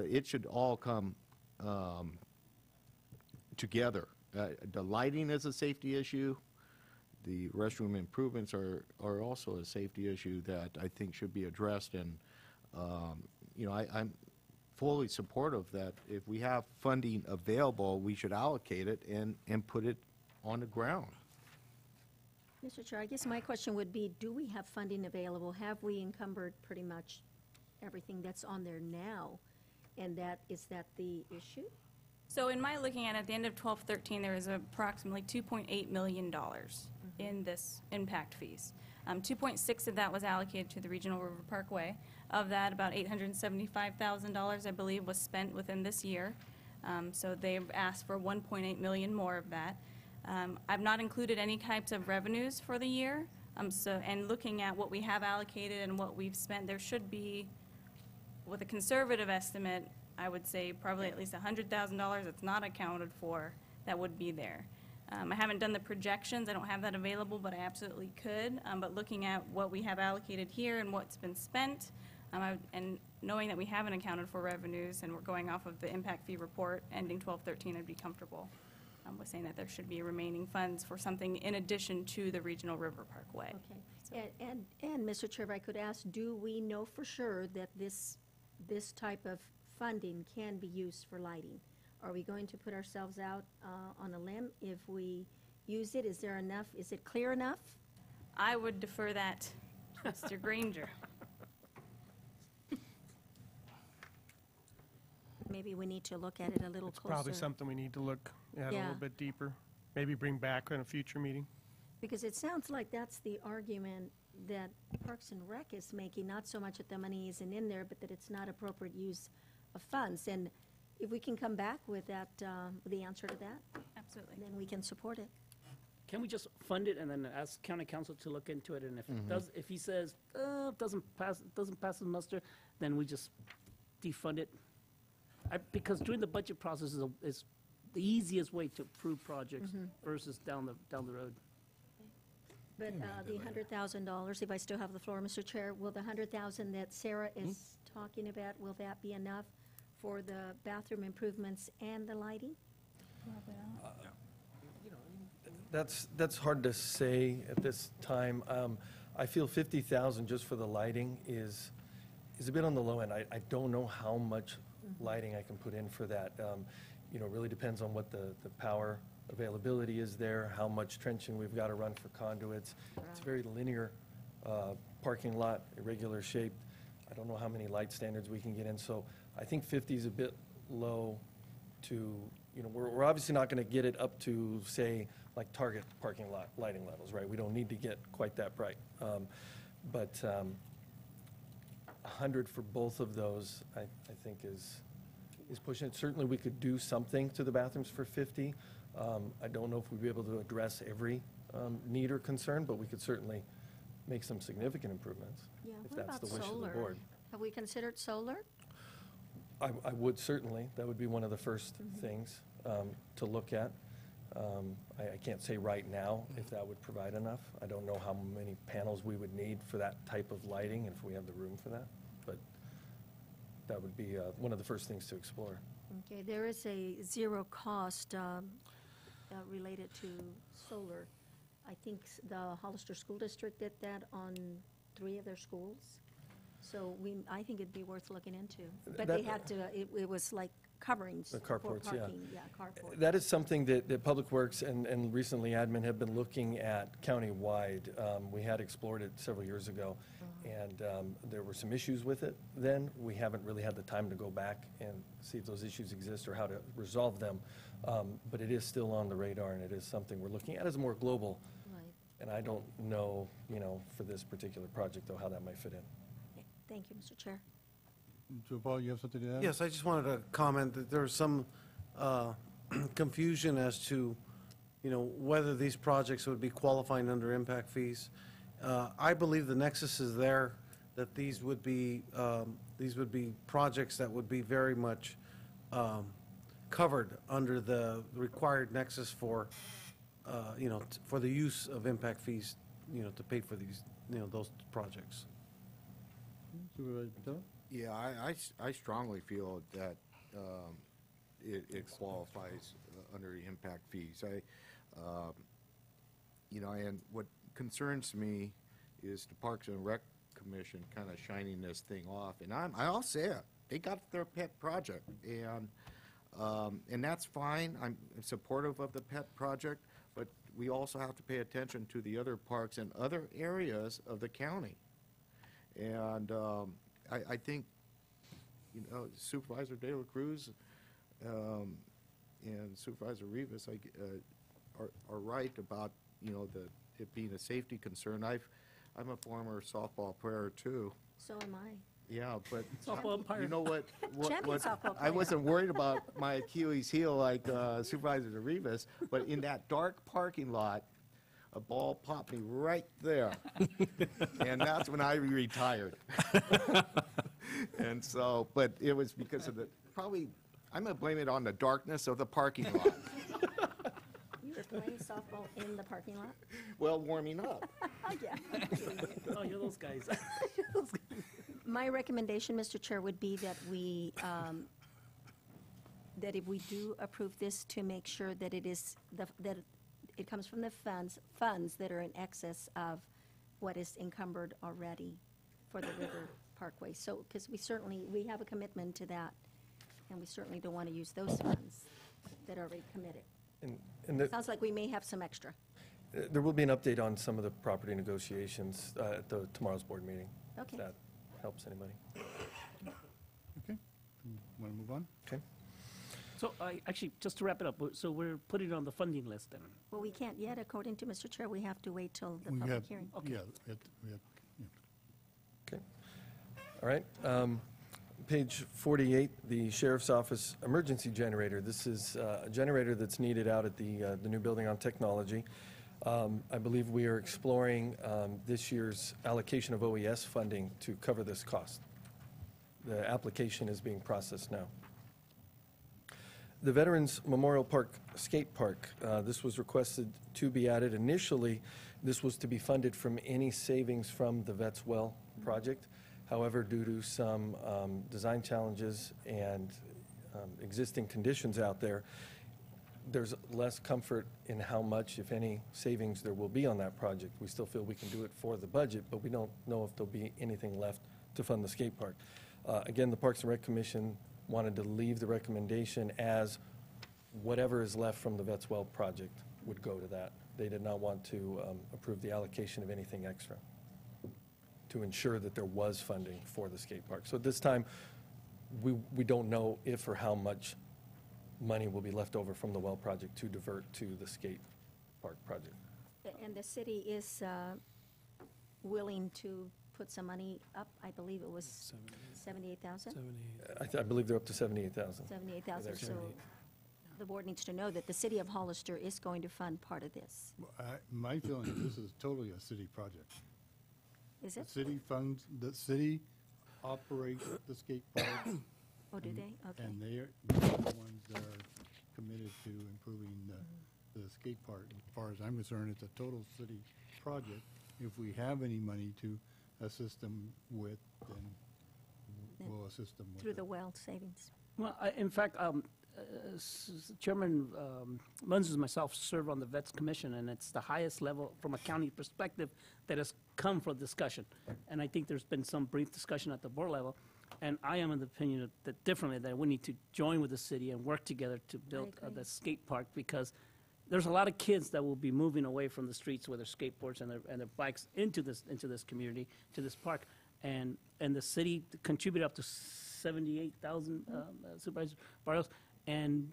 it should all come together. The lighting is a safety issue. The restroom improvements are also a safety issue that I think should be addressed. And, you know, I'm fully supportive that if we have funding available, we should allocate it and put it on the ground. Mr. Chair, I guess my question would be, do we have funding available? Have we encumbered pretty much everything that's on there now? And is that the issue? So in my looking at it, at the end of 12-13, there is approximately $2.8 million in this impact fees. 2.6 of that was allocated to the Regional River Parkway. Of that, about $875,000, I believe, was spent within this year. So they've asked for 1.8 million more of that. I've not included any types of revenues for the year. And looking at what we have allocated and what we've spent, there should be, with a conservative estimate, I would say probably at least $100,000 that's not accounted for that would be there. I haven't done the projections. I don't have that available, but I absolutely could. But looking at what we have allocated here and what's been spent, and knowing that we haven't accounted for revenues and we're going off of the impact fee report ending 12/13, I'd be comfortable with saying that there should be remaining funds for something in addition to the Regional River Parkway. Okay. And Mr. Chair, if I could ask, do we know for sure that this type of funding can be used for lighting? Are we going to put ourselves out on a limb if we use it? Is there enough? Is it clear enough? I would defer that Mr. Granger. Maybe we need to look at it a little It's closer. probably something we need to look at a Yeah. little bit deeper. Maybe bring back in a future meeting. Because it sounds like that's the argument that Parks and Rec is making, not so much that the money isn't in there, but that it's not appropriate use of funds. And if we can come back with that, with the answer to that, Absolutely. then we can support it. Can we just fund it and then ask county council to look into it? And if it does, if he says, doesn't pass the muster, then we just defund it? Because during the budget process is the easiest way to approve projects versus down the road. But the $100,000, if I still have the floor, Mr. Chair, will the $100,000 that Sarah is talking about, will that be enough for the bathroom improvements and the lighting? That's hard to say at this time. I feel 50,000 just for the lighting is a bit on the low end. I don't know how much lighting I can put in for that. It really depends on what the power availability is there, how much trenching we've got to run for conduits. It's a very linear parking lot, irregular shaped. I don't know how many light standards we can get in, so I think 50 is a bit low to, we're obviously not going to get it up to, say, like Target parking lot lighting levels, right? We don't need to get quite that bright. But 100 for both of those, I think is pushing it. Certainly, we could do something to the bathrooms for 50. I don't know if we'd be able to address every need or concern, but we could certainly make some significant improvements, Yeah, if what that's about the wish of the solar? board. Have we considered solar? I would certainly. That would be one of the first things to look at. I can't say right now if that would provide enough. I don't know how many panels we would need for that type of lighting, and if we have the room for that. But that would be one of the first things to explore. Okay, there is a zero cost related to solar. I think the Hollister School District did that on 3 of their schools. So I think it'd be worth looking into. But they had to, it was like coverings. The for carports, yeah. parking. Yeah, carport. That is something that Public Works and recently admin have been looking at countywide. We had explored it several years ago, and there were some issues with it then. We haven't really had the time to go back and see if those issues exist or how to resolve them. But it is still on the radar, and it is something we're looking at as more global. Right. And I don't know, for this particular project, though, how that might fit in. Okay, thank you, Mr. Chair. So Paul, you have something to add? Yes, I just wanted to comment that there's some confusion as to, whether these projects would be qualifying under impact fees. I believe the nexus is there, that these would be projects that would be very much covered under the required nexus for, for the use of impact fees, to pay for these, those projects. Supervisor Patel? Yeah, I strongly feel that it qualifies under the impact fees. And what concerns me is the Parks and Rec Commission kind of shining this thing off. And I'll say it, they got their pet project, and that's fine. I'm supportive of the pet project, but we also have to pay attention to the other parks and other areas of the county. And I think, Supervisor De La Cruz and Supervisor Rivas are right about, it being a safety concern. I'm a former softball player, too. So am I. Yeah, but Softball umpire. you know what? Champion softball I player. wasn't worried about my Achilles heel like Supervisor Rivas, but in that dark parking lot, a ball popped me right there. And that's when I retired. And so, but it was because of I'm going to blame it on the darkness of the parking lot. You were playing softball in the parking lot? Well, warming up. Yeah. Oh, you're those guys. My recommendation, Mr. Chair, would be that we, that if we do approve this, to make sure that it is, that it comes from the funds that are in excess of what is encumbered already for the River Parkway. So, because we have a commitment to that, and we certainly don't want to use those funds that are already committed. And Sounds like we may have some extra. There will be an update on some of the property negotiations at tomorrow's board meeting. Okay. If that helps anybody. Okay, want to move on? Okay. So actually, just to wrap it up, so we're putting it on the funding list then? Well, we can't yet, according to Mr. Chair, we have to wait till the We public have- hearing. Yeah, we have, Okay. All right. Page 48, the Sheriff's Office Emergency Generator. This is a generator that's needed out at the new building on Technology. I believe we are exploring this year's allocation of OES funding to cover this cost. The application is being processed now. The Veterans Memorial Park Skate Park, this was requested to be added. Initially, this was to be funded from any savings from the Vets Well project. However, due to some design challenges and existing conditions out there, there's less comfort in how much, if any, savings there will be on that project. We still feel we can do it for the budget, but we don't know if there'll be anything left to fund the skate park. Again, the Parks and Rec Commission wanted to leave the recommendation as whatever is left from the Vets Well project would go to that. They did not want to approve the allocation of anything extra to ensure that there was funding for the skate park. So at this time, we don't know if or how much money will be left over from the well project to divert to the skate park project. And the city is willing to put some money up. I believe it was 78,000? I believe they're up to 78,000. 78,000, There. so the board needs to know that the city of Hollister is going to fund part of this. my feeling is this is totally a city project. Is The it? city funds, the city operates the skate park, Oh, do they? Okay. and they're the ones that are committed to improving the skate park. As far as I'm concerned, it's a total city project. If we have any money to assist them with, then we'll assist them with it. Through the well savings. Well, in fact, Chairman Munz and myself serve on the Vets Commission, and it's the highest level from a county perspective that has come for discussion. And I think there's been some brief discussion at the board level, and I am of the opinion that differently, that we need to join with the city and work together to build agree. the skate park, because there's a lot of kids that will be moving away from the streets with their skateboards and their bikes into this community, to this park. And the city contributed up to 78,000 Supervisor Barrios. And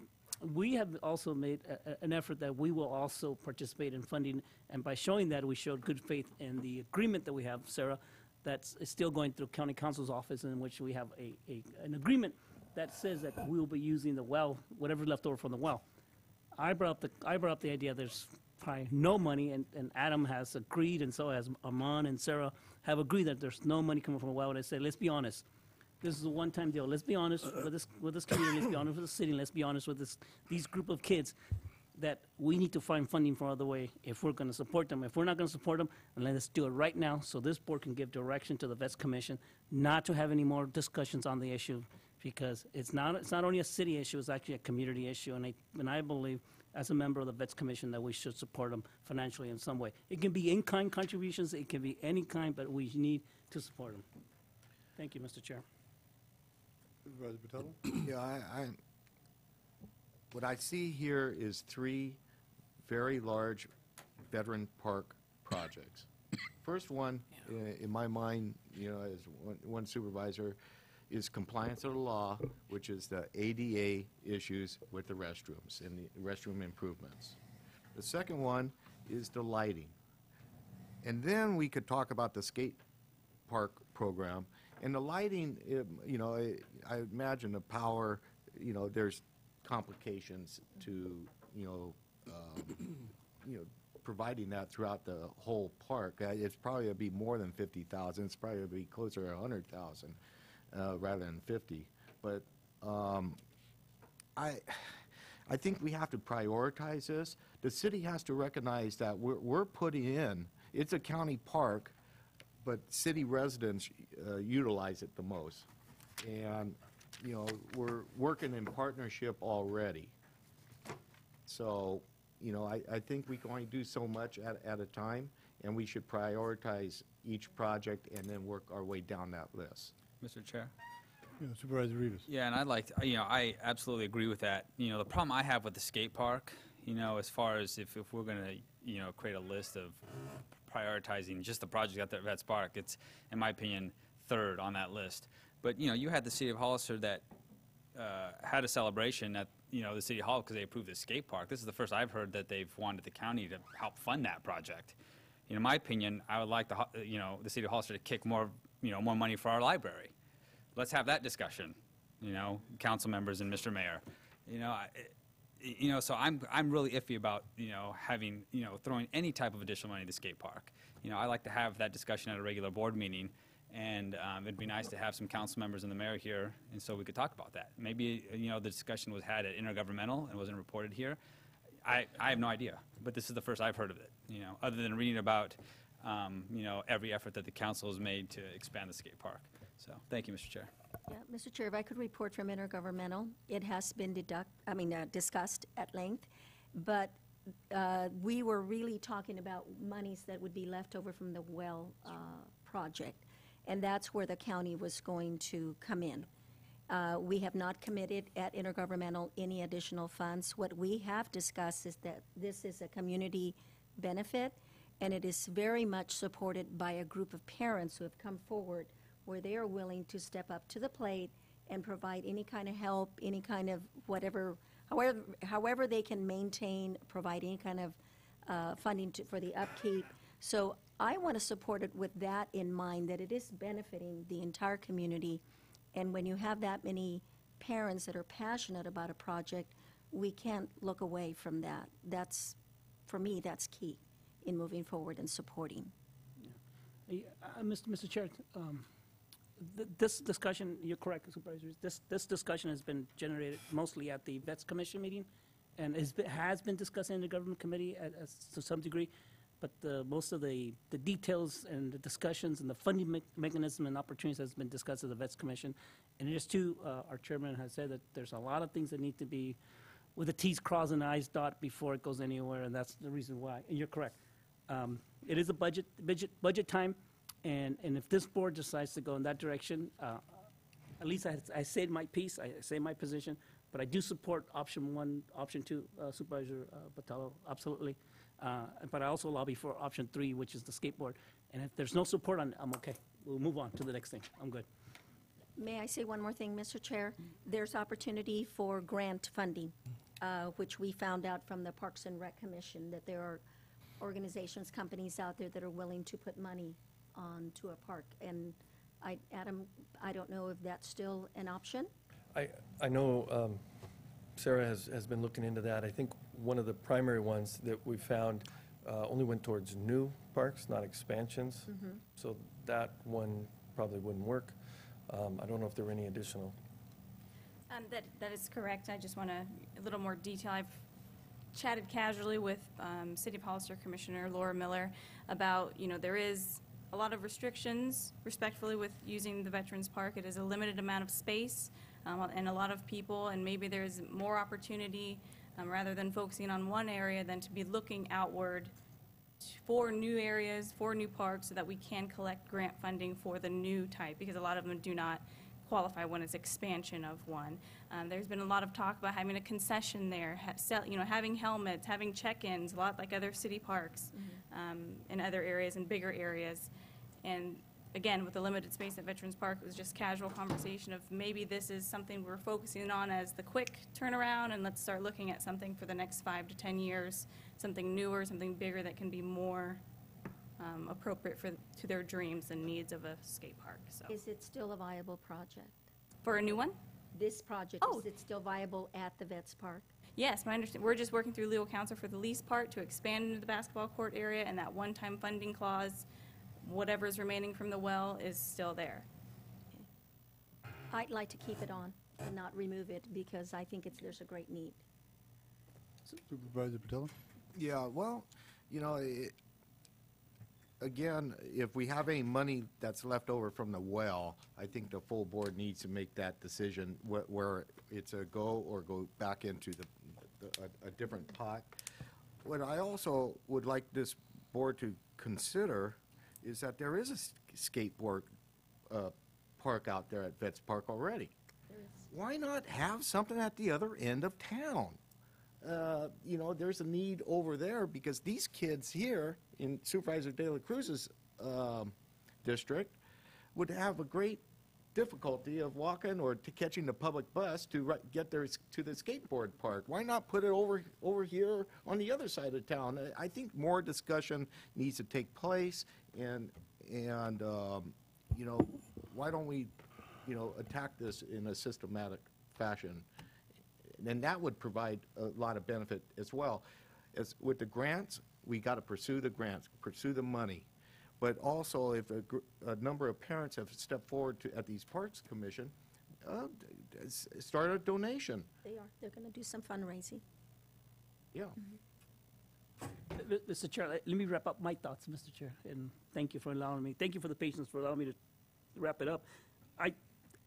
we have also made an effort that we will also participate in funding. And by showing that, we showed good faith in the agreement that we have, Sarah, that's still going through County Council's office, in which we have an agreement that says that we will be using the well, whatever's left over from the well. I brought up the idea there's probably no money, and Adam has agreed, and so has Armand and Sarah have agreed that there's no money coming from the well. And I said, let's be honest. This is a one-time deal. Let's be honest with this community. Let's be honest with the city. Let's be honest with these group of kids, that we need to find funding for other way if we're going to support them. If we're not going to support them, then let's do it right now, so this board can give direction to the Vets Commission not to have any more discussions on the issue, because it's not only a city issue, it's actually a community issue. And I believe, as a member of the Vets Commission, that we should support them financially in some way. It can be in-kind contributions. It can be any kind, but we need to support them. Thank you, Mr. Chair. Supervisor Botello? Yeah, what I see here is three very large veteran park projects. First one, in my mind, as one supervisor, is compliance of the law, which is the ADA issues with the restrooms and the restroom improvements. The second one is the lighting. And then we could talk about the skate park program. And the lighting, I imagine the power, there's complications to, providing that throughout the whole park. It's probably going to be more than 50,000. It's probably going to be closer to 100,000 rather than 50. But I think we have to prioritize this. The city has to recognize that we're putting in, it's a county park, but city residents utilize it the most. And, we're working in partnership already. So, I think we can only do so much at a time, and we should prioritize each project and then work our way down that list. Mr. Chair? Yeah, Supervisor Rivas. Yeah, and I'd like to, I absolutely agree with that. The problem I have with the skate park, as far as if we're going to create a list of prioritizing just the project out there at Vets Park. It's, in my opinion, third on that list. But, you had the city of Hollister that had a celebration at, the city hall because they approved the skate park. This is the first I've heard that they've wanted the county to help fund that project. In my opinion, I would like the city of Hollister to kick more money for our library. Let's have that discussion, council members and Mr. Mayor. So I'm really iffy about, having, throwing any type of additional money to the skate park. I like to have that discussion at a regular board meeting, and it'd be nice to have some council members and the mayor here, and so we could talk about that. Maybe, the discussion was had at intergovernmental and wasn't reported here. I have no idea, but this is the first I've heard of it, other than reading about, every effort that the council has made to expand the skate park. So, thank you, Mr. Chair. Yeah, Mr. Chair, if I could report from intergovernmental, it has been discussed at length, but we were really talking about monies that would be left over from the well project, and that's where the county was going to come in. We have not committed at intergovernmental any additional funds. What we have discussed is that this is a community benefit, and it is very much supported by a group of parents who have come forward where they are willing to step up to the plate and provide any kind of help, any kind of whatever, however they can maintain, provide any kind of funding for the upkeep. So I want to support it with that in mind, that it is benefiting the entire community. And when you have that many parents that are passionate about a project, we can't look away from that. That's, for me, that's key in moving forward and supporting. Mr. Chair, this discussion, you're correct, Supervisors, this discussion has been generated mostly at the Vets Commission meeting, and has been discussed in the government committee to some degree, but most of the details and the discussions and the funding mechanism and opportunities has been discussed at the Vets Commission. And it is too, our chairman has said that there's a lot of things that need to be with the T's crossed and the I's dotted before it goes anywhere, and that's the reason why. And you're correct. It is a budget time. And if this board decides to go in that direction, at least I said my piece, I say my position, but I do support option 1, option 2, Supervisor Botello, absolutely. But I also lobby for option 3, which is the skateboard. And if there's no support, I'm okay. We'll move on to the next thing. I'm good. May I say one more thing, Mr. Chair? There's opportunity for grant funding, which we found out from the Parks and Rec Commission, that there are organizations, companies out there that are willing to put money onto a park. And Adam, I don't know if that's still an option? I know Sarah has been looking into that. I think one of the primary ones that we found only went towards new parks, not expansions. So that one probably wouldn't work. I don't know if there were any additional. That is correct. I just want a little more detail. I've chatted casually with City of Hollister Commissioner Laura Miller about, there is a lot of restrictions, respectfully, with using the Veterans Park. It is a limited amount of space and a lot of people, and maybe there's more opportunity rather than focusing on one area than to be looking outward for new areas, for new parks, so that we can collect grant funding for the new type, because a lot of them do not qualify when it's expansion of one. There's been a lot of talk about having a concession there, having helmets, having check-ins, a lot like other city parks in other areas and bigger areas. And again, with the limited space at Veterans Park, it was just casual conversation of maybe this is something we're focusing on as the quick turnaround, and let's start looking at something for the next 5 to 10 years, something newer, something bigger that can be more appropriate to their dreams and needs of a skate park. So, Is it still a viable project? for a new one? This project, Oh. is it still viable at the Vets Park? Yes, my understanding, we're just working through legal counsel for the lease part to expand into the basketball court area, and that one-time funding clause, whatever's remaining from the well is still there. I'd like to keep it on and not remove it, because I think there's a great need. Supervisor Patel? Yeah, well, again, if we have any money that's left over from the well, I think the full board needs to make that decision where it's a go or go back into a different pot. What I also would like this board to consider is that there is a skateboard park out there at Vets Park already. Why not have something at the other end of town? you know, there's a need over there because these kids here in Supervisor De La Cruz's district would have a great difficulty of walking or to catching the public bus to get there to the skateboard park. Why not put it over here on the other side of town? I think more discussion needs to take place, and you know, why don't we, you know, attack this in a systematic fashion? And that would provide a lot of benefit as well. As with the grants, we got to pursue the grants, pursue the money. But also, if a number of parents have stepped forward at these Parks Commission, start a donation. They are. They're going to do some fundraising. Yeah. Mr. Chair, let me wrap up my thoughts, Mr. Chair, and thank you for allowing me, thank you for the patience for allowing me to wrap it up.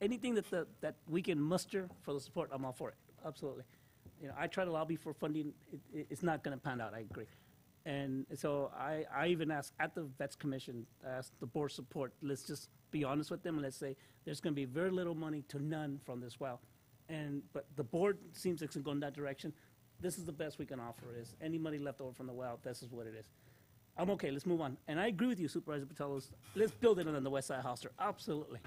Anything that we can muster for the support, I'm all for it, absolutely. You know, I try to lobby for funding, it's not going to pan out, I agree. And so I even asked at the Vets Commission, asked the board support, let's just be honest with them, and let's say there's going to be very little money to none from this well. But the board seems like it's going in that direction. This is the best we can offer is any money left over from the well, this is what it is. I'm okay, let's move on. And I agree with you, Supervisor Patelos, let's build it on the west side house there, absolutely.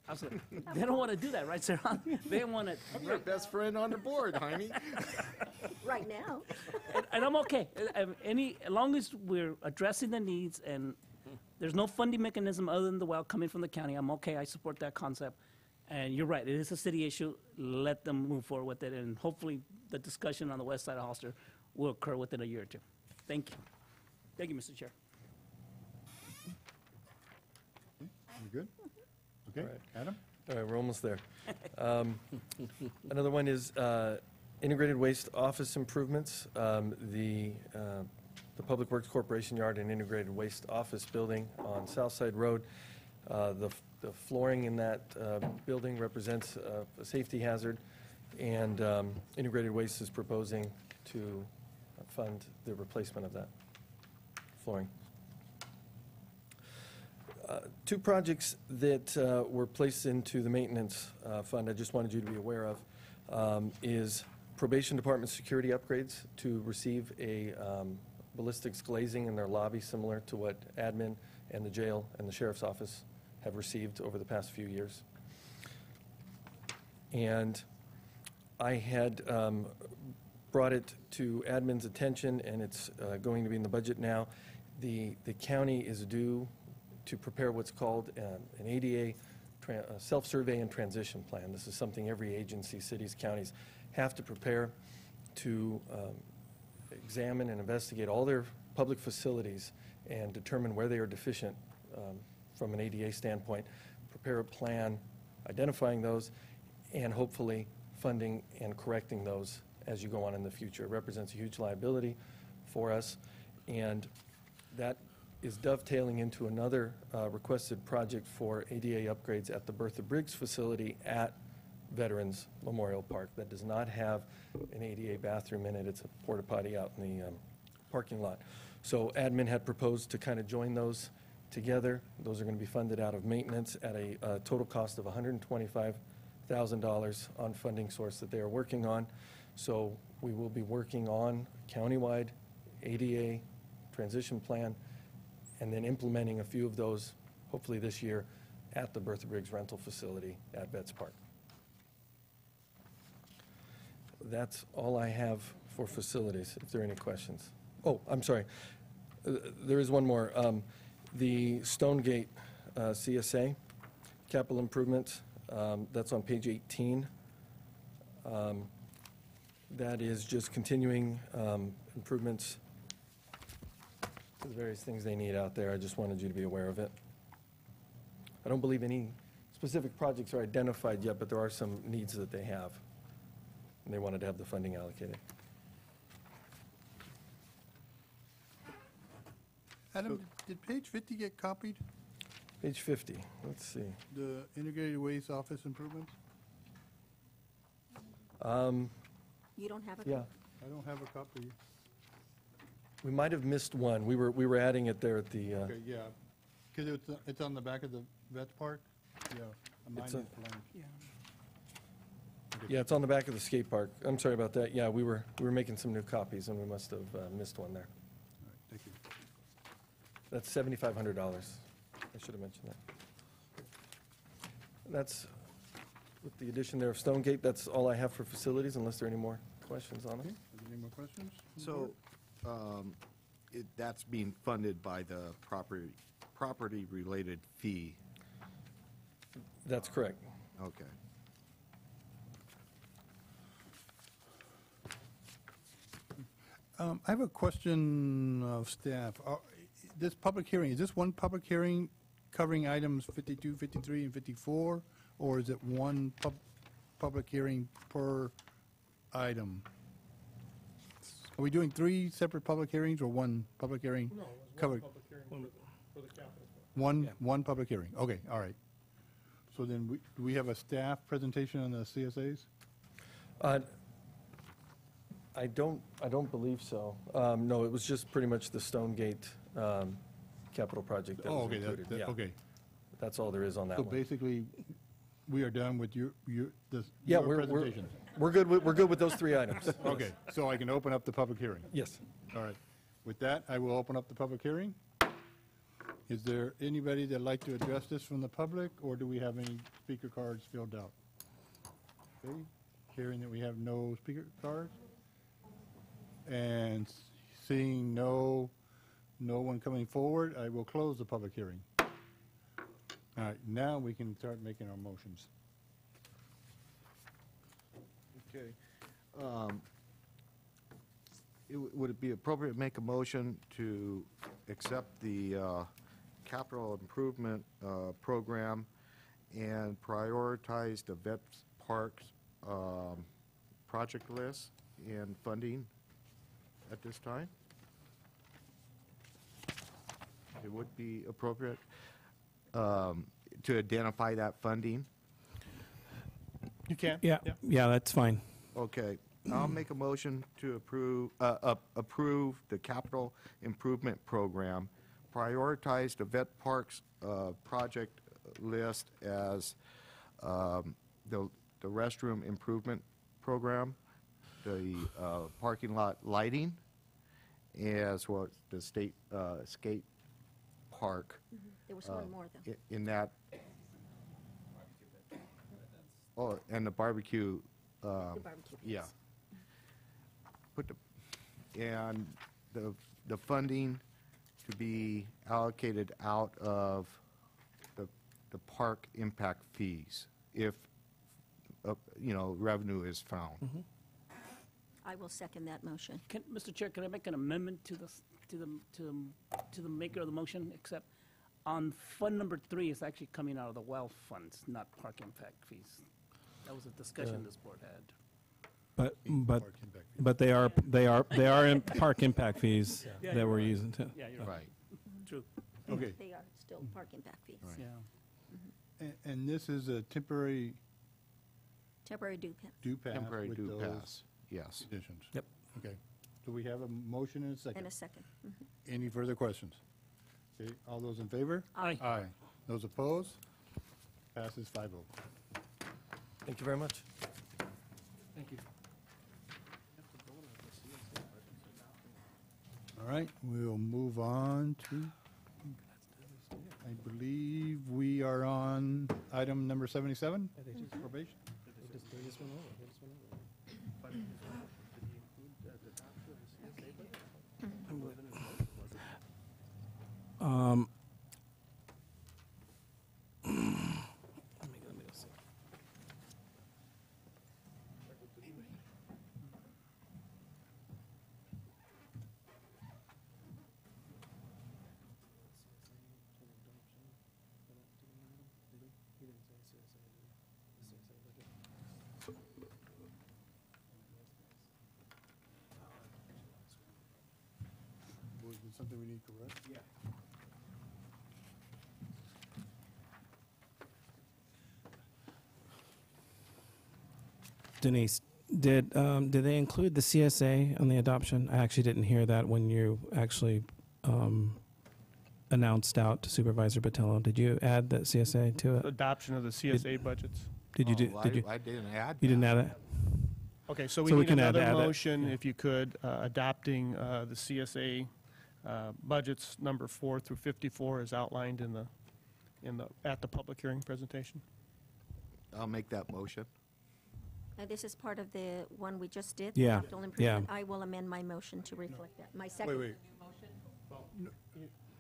Absolutely. They don't want to do that, right, Sarah? They want to. I'm your best friend on the board, Jaime. Right now. And I'm okay. As long as we're addressing the needs and there's no funding mechanism other than the well coming from the county, I'm okay. I support that concept. And you're right, it is a city issue. Let them move forward with it, and hopefully the discussion on the west side of Hollister will occur within a year or two. Thank you. Thank you, Mr. Chair. You good? Okay, All right. Adam? All right, we're almost there. Another one is integrated waste office improvements. The Public Works Corporation yard and integrated waste office building on Southside Road. The flooring in that building represents a safety hazard, and integrated waste is proposing to fund the replacement of that flooring. Two projects that were placed into the maintenance fund I just wanted you to be aware of is probation department security upgrades to receive a ballistics glazing in their lobby similar to what admin and the jail and the sheriff's office have received over the past few years. And I had brought it to admin's attention, and it's going to be in the budget now. The county is due to prepare what's called an ADA self-survey and transition plan. This is something every agency, cities, counties have to prepare to examine and investigate all their public facilities and determine where they are deficient from an ADA standpoint, prepare a plan identifying those, and hopefully funding and correcting those as you go on in the future. It represents a huge liability for us, and that is dovetailing into another requested project for ADA upgrades at the Bertha Briggs facility at Veterans Memorial Park that does not have an ADA bathroom in it. It's a porta potty out in the parking lot. So admin had proposed to kind of join those together. Those are going to be funded out of maintenance at a total cost of $125,000 on funding source that they are working on. So we will be working on countywide ADA transition plan and then implementing a few of those, hopefully this year, at the Bertha Briggs rental facility at Vets Park. That's all I have for facilities, if there are any questions. Oh, I'm sorry. There is one more. The Stonegate CSA, capital improvements, that's on page 18. That is just continuing improvements to the various things they need out there. I just wanted you to be aware of it. I don't believe any specific projects are identified yet, but there are some needs that they have, and they wanted to have the funding allocated. Adam, did page 50 get copied? Page 50, let's see. The integrated waste office improvements? You don't have a Yeah, I don't have a copy. we might have missed one. We were adding it there at the, Okay, yeah, because it's on the back of the Vets Park? Yeah, mine is It's a- blank. Yeah, it's on the back of the skate park. I'm sorry about that. Yeah, we were making some new copies, and we must have missed one there. All right, thank you. That's $7,500. I should have mentioned that. That's, with the addition there of Stonegate, that's all I have for facilities, unless there are any more questions on Okay, it. are there any more questions? from the So, board? that's being funded by the property-related fee. That's correct. Okay. I have a question of staff. This public hearing, is this one public hearing covering items 52, 53, and 54? Or is it one public hearing per item? Are we doing 3 separate public hearings or one public hearing? No, it was one public hearing for the capital. One public hearing, okay, all right. So then, do we have a staff presentation on the CSAs? I don't believe so. No, it was just pretty much the Stonegate capital project that Oh, was okay, included. Yeah, okay. that's all there is on that So one. basically, we are done with your Yeah, presentation? we're good with those 3 items. Okay, so I can open up the public hearing? Yes. All right. With that, I will open up the public hearing. Is there anybody that'd like to address this from the public, or do we have any speaker cards filled out? Okay, hearing that we have no speaker cards, and seeing no one coming forward, I will close the public hearing. All right, now we can start making our motions. Okay. Would it be appropriate to make a motion to accept the capital improvement program and prioritize the vet parks project list and funding at this time? It would be appropriate to identify that funding. You can? Yeah, yeah, that's fine. Okay, I'll make a motion to approve the capital improvement program, prioritize the vet parks project list as the restroom improvement program, the parking lot lighting, as well as the state skate park. There was one more, though. In that, oh, and the barbecue. The barbecue Yeah. pits. And the funding to be allocated out of the park impact fees if, revenue is found. I will second that motion. Mr. Chair, can I make an amendment to the maker of the motion, except on fund number 3, it's actually coming out of the well funds, not park impact fees. That was a discussion this board had. But Park impact fee. but they are in park impact fees Yeah, that you're we're right. using too. Yeah, you're right. Right. True. Okay, They are still park impact fees. Right. Yeah. and this is a temporary Temporary due pass. due pass Temporary with due those pass, yes. additions? Yep. Okay, so we have a motion and a second. And a second. Any further questions? Okay, all those in favor? Aye. Aye. Those opposed? Passes 5-0. Thank you very much. Thank you. All right, we'll move on to, I believe we are on item number 77, probation. Let me go see. Was there something we need to correct? Yeah. Denise, did they include the CSA on the adoption? I actually didn't hear that when you actually announced out to Supervisor Botello. Did you add that CSA to it? Adoption of the CSA budgets. Did you do, Oh, did you? I didn't add You didn't that. add that? Okay, so we So we need can another add it. motion, if you could, adopting the CSA budgets number 4 through 54 as outlined at the public hearing presentation. I'll make that motion. This is part of the one we just did? Yeah, Capital yeah. improvement. I will amend my motion to reflect that. My second. Wait.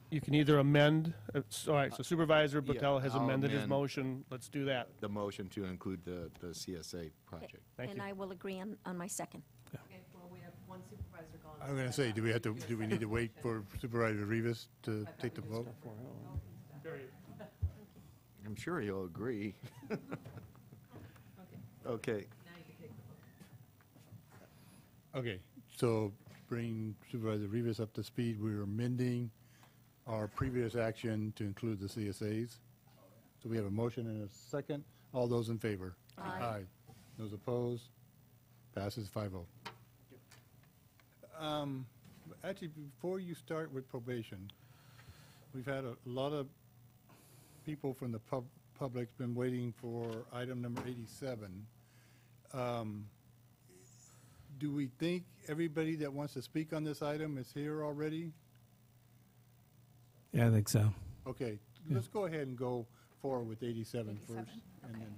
You can either amend, all right, so Supervisor Yeah, Botel has I'll amended his amend. motion. Let's do that. The motion to include the CSA project. Thank And you. I will agree on my second. I'm going to say, do we need to wait for Supervisor Rivas to take the vote? I'm sure he'll agree. Okay. Okay, so bring Supervisor Rivas up to speed. We're amending our previous action to include the CSAs. So we have a motion and a second. All those in favor? Aye. Those opposed? Passes 5-0. Actually, before you start with probation, we've had a lot of people from the public's been waiting for item number 87. Do we think everybody that wants to speak on this item is here already? Yeah, I think so. Okay, let's go ahead and go forward with 87 first. And then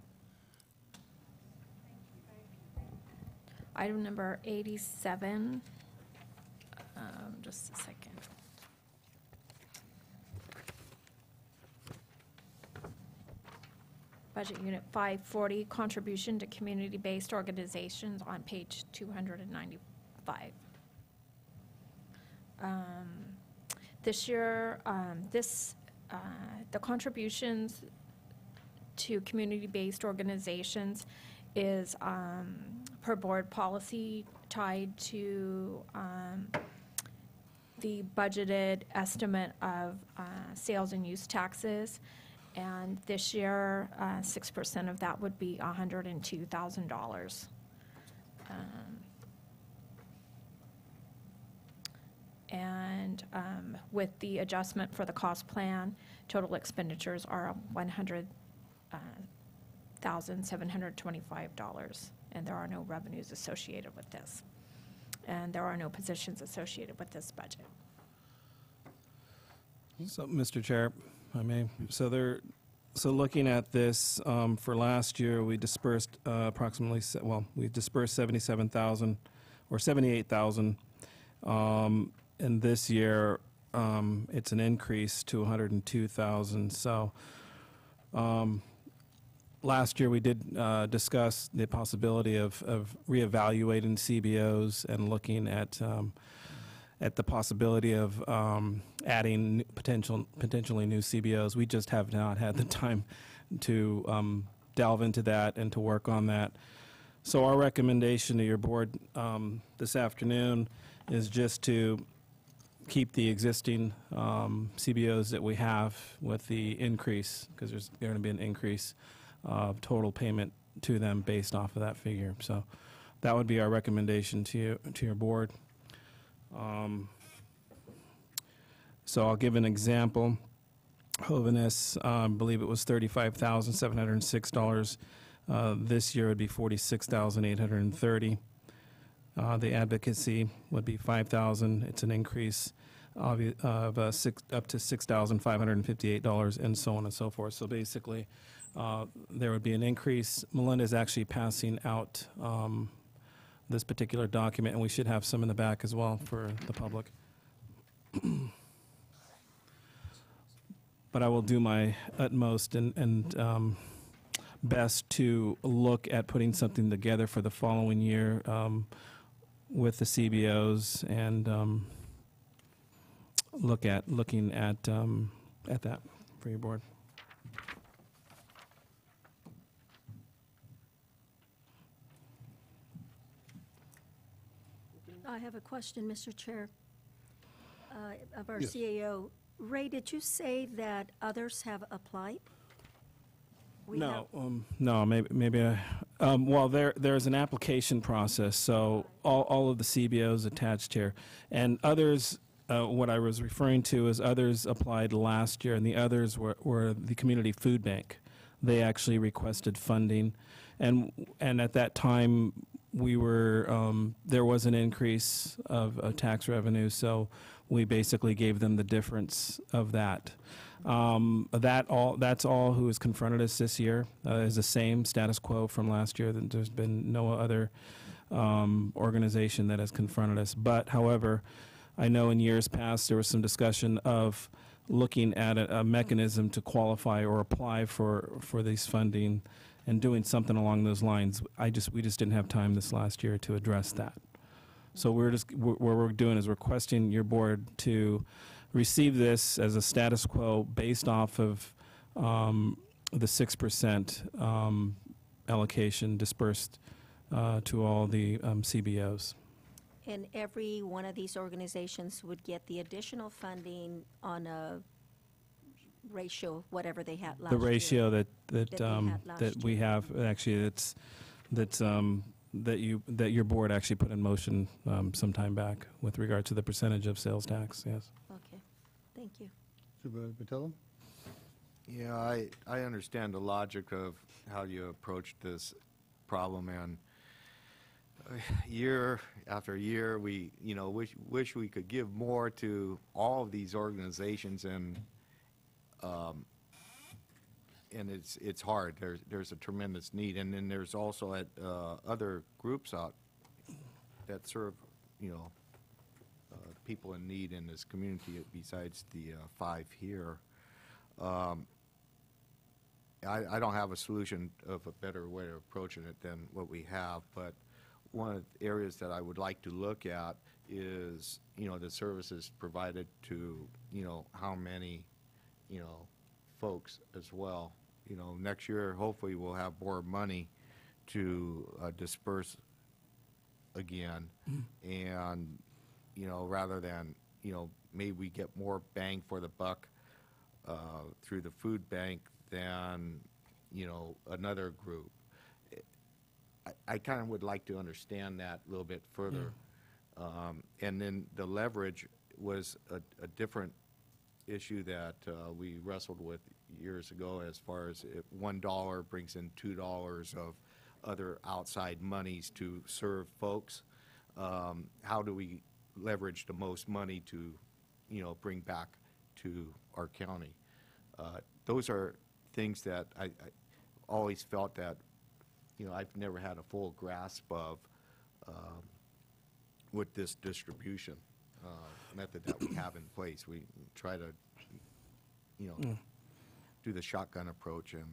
Item number 87. Just a second. Budget Unit 540, contribution to community-based organizations on page 295. This year, the contributions to community-based organizations is per board policy tied to the budgeted estimate of sales and use taxes. And this year, 6% of that would be $102,000. And with the adjustment for the cost plan, total expenditures are $100,725, and there are no revenues associated with this. And there are no positions associated with this budget. So, Mr. Chair, I may, so looking at this, for last year, we dispersed approximately, we dispersed 77,000 or 78,000. And this year, it's an increase to 102,000. So, last year, we did discuss the possibility of reevaluating CBOs and looking at the possibility of adding potentially new CBOs. We just have not had the time to delve into that and to work on that. So our recommendation to your board this afternoon is just to keep the existing CBOs that we have with the increase, because there's going to be an increase of total payment to them based off of that figure. So that would be our recommendation to your board. So I'll give an example. Hoviness, I believe it was $35,706. This year would be $46,830. The advocacy would be $5,000. It's an increase of up to $6,558, and so on and so forth. So basically, there would be an increase. Melinda is actually passing out this particular document, and we should have some in the back as well for the public. But I will do my utmost and best to look at putting something together for the following year with the CBOs and looking at that for your board. I have a question, Mr. Chair, of our Yes. CAO. Ray, did you say that others have applied? We have- No, maybe. Well, there's an application process, so all of the CBOs attached here, and others. What I was referring to is others applied last year, and the others were the community food bank they actually requested funding. And at that time, we were, there was an increase of tax revenue, so we basically gave them the difference of that. That's all who has confronted us this year, is the same status quo from last year. That there's been no other organization that has confronted us. But however, I know in years past there was some discussion of looking at a mechanism to qualify or apply for these funding and doing something along those lines. We just didn't have time this last year to address that. So what we're doing is requesting your board to receive this as a status quo based off of the 6% allocation dispersed to all the CBOs. And every one of these organizations would get the additional funding on a ratio, whatever they had last year. The ratio that they had last we year. have, actually, that your board actually put in motion some time back with regard to the percentage of sales tax, yes. Okay, thank you. Supervisor Patello? Yeah, I understand the logic of how you approach this problem, and year after year, we, wish we could give more to all of these organizations, and it's hard. There's a tremendous need, and then there's also other groups out that serve, people in need in this community besides the 5 here. I don't have a solution of a better way of approaching it than what we have, but one of the areas that I would like to look at is, the services provided to, how many, folks as well. Next year, hopefully we'll have more money to disperse again. And, rather than, maybe we get more bang for the buck through the food bank than, another group. I kind of would like to understand that a little bit further. And then the leverage was a different issue that we wrestled with years ago, as far as if $1 brings in $2 of other outside monies to serve folks. How do we leverage the most money to, bring back to our county? Those are things that I always felt that, I've never had a full grasp of with this distribution method that we have in place. We try to, do the shotgun approach. And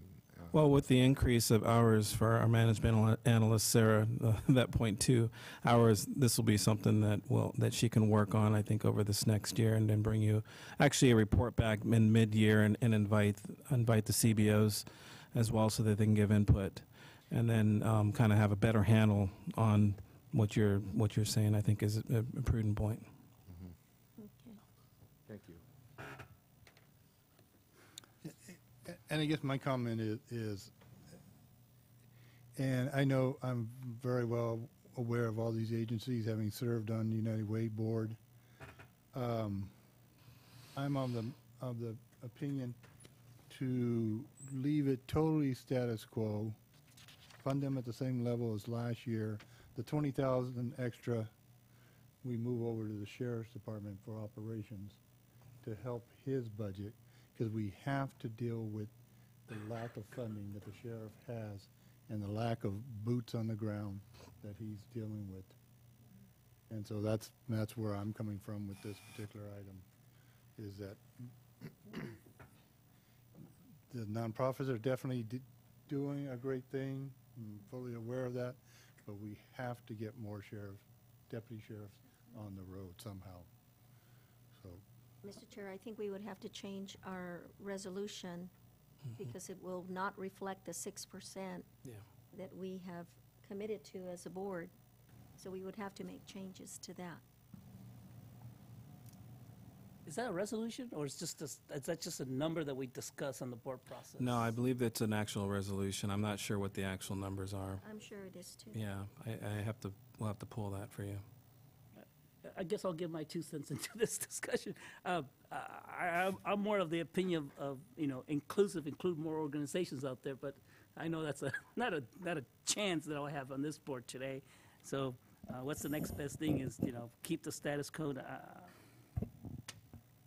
Well, with the increase of hours for our management analyst, Sarah, that 0.2 hours, this will be something that she can work on, I think, over this next year, and then bring you actually a report back in mid-year and invite the CBOs as well, so that they can give input, and then kind of have a better handle on what you're saying. I think is a prudent point. thank you. And I guess my comment is, and I know I'm very well aware of all these agencies, having served on the United Way Board. I'm of the opinion to leave it totally status quo, fund them at the same level as last year. The 20,000 extra, we move over to the Sheriff's Department for operations to help his budget, because we have to deal with the lack of funding that the sheriff has and the lack of boots on the ground that he's dealing with. And so that's where I'm coming from with this particular item, is that the nonprofits are definitely doing a great thing. I'm fully aware of that, but we have to get more deputy sheriffs on the road somehow. So, Mr. Chair, I think we would have to change our resolution because it will not reflect the 6% that we have committed to as a board. So we would have to make changes to that. Is that a resolution, or is that just a number that we discuss on the board process? No, I believe that's an actual resolution. I'm not sure what the actual numbers are. I'm sure it is too. Yeah, we'll have to pull that for you. I guess I'll give my 2 cents into this discussion. I'm more of the opinion of, include more organizations out there, but I know that's not a chance that I'll have on this board today. So what's the next best thing is, keep the status quo.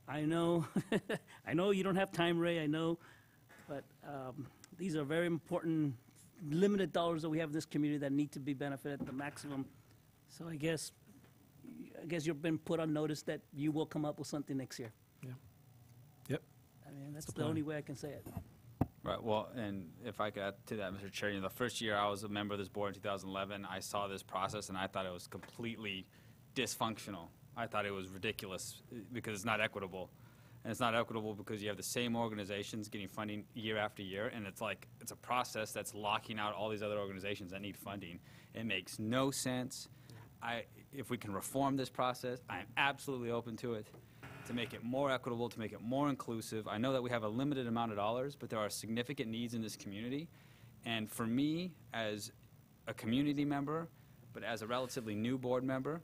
I know, I know you don't have time, Ray, I know, but these are very important, limited dollars that we have in this community that need to be benefited at the maximum. So I guess you've been put on notice that you will come up with something next year. Yeah. Yep. I mean, that's the the plan. only way I can say it. Right, well, and if I could add to that, Mr. Chair, the first year I was a member of this board in 2011, I saw this process and I thought it was completely dysfunctional. I thought it was ridiculous because it's not equitable. And it's not equitable because you have the same organizations getting funding year after year, and it's a process that's locking out all these other organizations that need funding. It makes no sense. If we can reform this process, I'm absolutely open to it, to make it more equitable, to make it more inclusive. I know that we have a limited amount of dollars, but there are significant needs in this community. And for me, as a community member, but as a relatively new board member,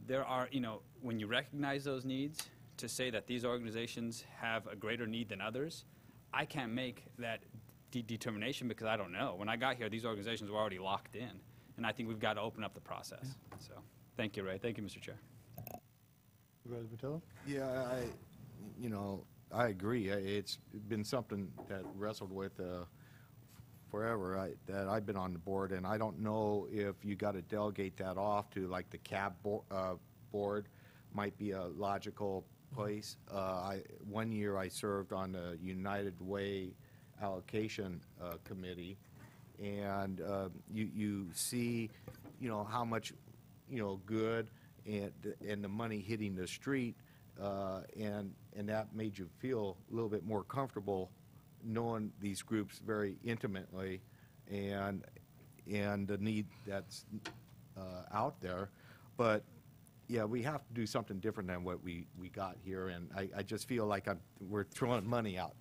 there are, when you recognize those needs, to say that these organizations have a greater need than others, I can't make that determination because I don't know. When I got here, these organizations were already locked in, and I think we've got to open up the process. So, thank you, Ray. Thank you, Mr. Chair. Supervisor Patillo? Yeah, I agree. It's been something that wrestled with forever, that I've been on the board, and I don't know if you got to delegate that off to like the CAB board might be a logical place. One year I served on the United Way allocation committee, and you see, how much, good and the money hitting the street, and that made you feel a little bit more comfortable knowing these groups very intimately, and the need that's out there. But yeah, we have to do something different than what we got here, and I just feel like we're throwing money out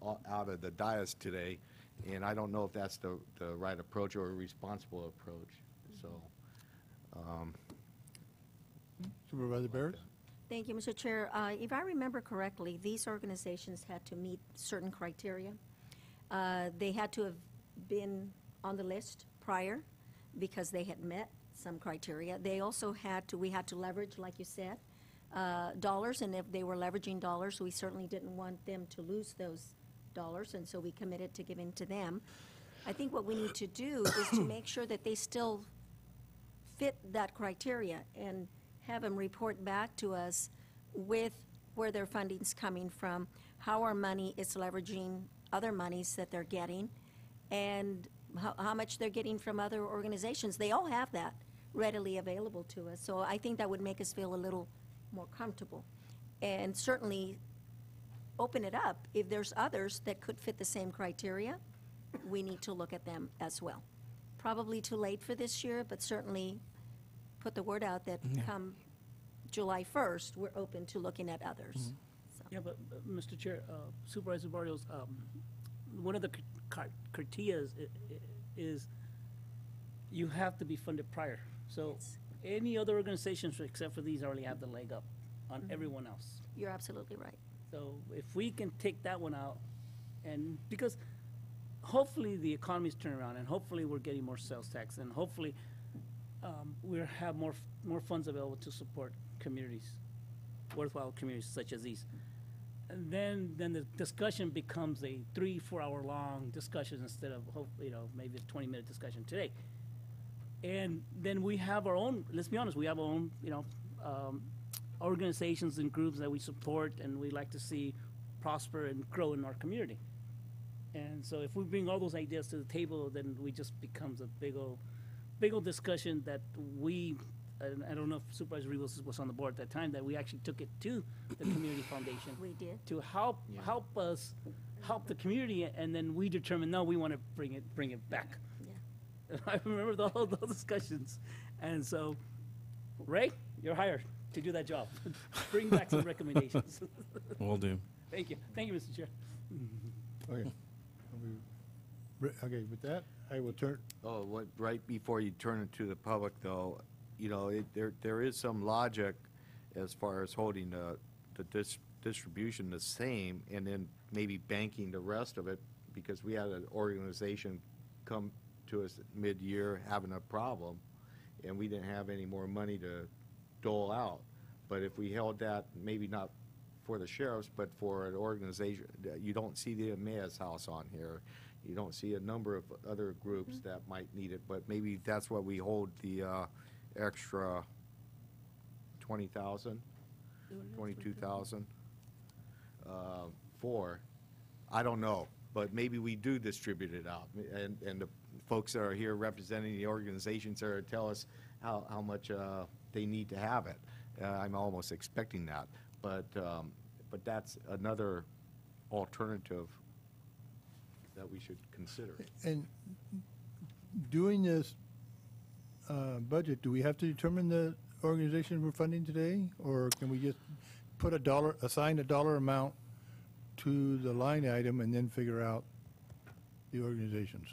of the dais today, and I don't know if that's the right approach or a responsible approach. So, Supervisor Barrett? Thank you, Mr. Chair. If I remember correctly, these organizations had to meet certain criteria. They had to have been on the list prior because they had met some criteria. They also we had to leverage, like you said, dollars, and if they were leveraging dollars, we certainly didn't want them to lose those dollars, and so we committed to giving to them. I think what we need to do is to make sure that they still fit that criteria and have them report back to us with where their funding's coming from, how our money is leveraging other monies that they're getting, and how much they're getting from other organizations. They all have that readily available to us. So I think that would make us feel a little more comfortable. And certainly open it up. If there's others that could fit the same criteria, we need to look at them as well. Probably too late for this year, but certainly put the word out that come July 1st, we're open to looking at others. So. Yeah, but Mr. Chair, Supervisor Barrios, one of the criteria is you have to be funded prior. So any other organizations except for these already have the leg up on everyone else. You're absolutely right. So if we can take that one out, and because hopefully the economy's turning around, and hopefully we're getting more sales tax, and hopefully we'll have more funds available to support communities, worthwhile communities such as these. And then the discussion becomes a 3-4 hour long discussion instead of maybe a 20-minute discussion today. And then we have our own, let's be honest, we have our own organizations and groups that we support and we like to see prosper and grow in our community. And so if we bring all those ideas to the table, then we just becomes a big old discussion that I don't know if Supervisor Rivas was on the board at that time, that we actually took it to the Community Foundation. We did. To help us, help the community, and then we determined, no, we want to bring it back. Yeah. I remember all those discussions. And so, Ray, you're hired to do that job. Bring back some recommendations. Will do. Thank you. Thank you, Mr. Chair. Okay. Okay, with that, I will turn, right before you turn it to the public, though, you know, there is some logic as far as holding the distribution the same and then maybe banking the rest of it, because we had an organization come to us mid-year having a problem, and we didn't have any more money to dole out. But if we held that, maybe not for the sheriffs, but for an organization, you don't see the Emmaus House on here. You don't see a number of other groups that might need it, but maybe that's what we hold the extra 20,000, 22,000 for. I don't know, but maybe we do distribute it out, and the folks that are here representing the organizations are tell us how much they need to have it. I'm almost expecting that, but that's another alternative that we should consider. And doing this budget, do we have to determine the organization we're funding today, or can we just put assign a dollar amount to the line item and then figure out the organizations?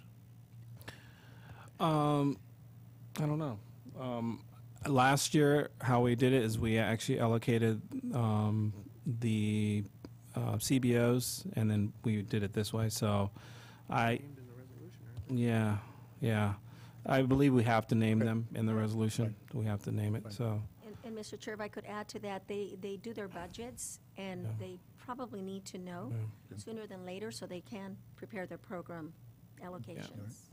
I don't know. Last year, how we did it is we actually allocated the CBOs, and then we did it this way. So, yeah. I believe we have to name them in the resolution. We have to name it. So. And Mr. Chair, if I could add to that, they do their budgets, and they probably need to know sooner than later so they can prepare their program allocations.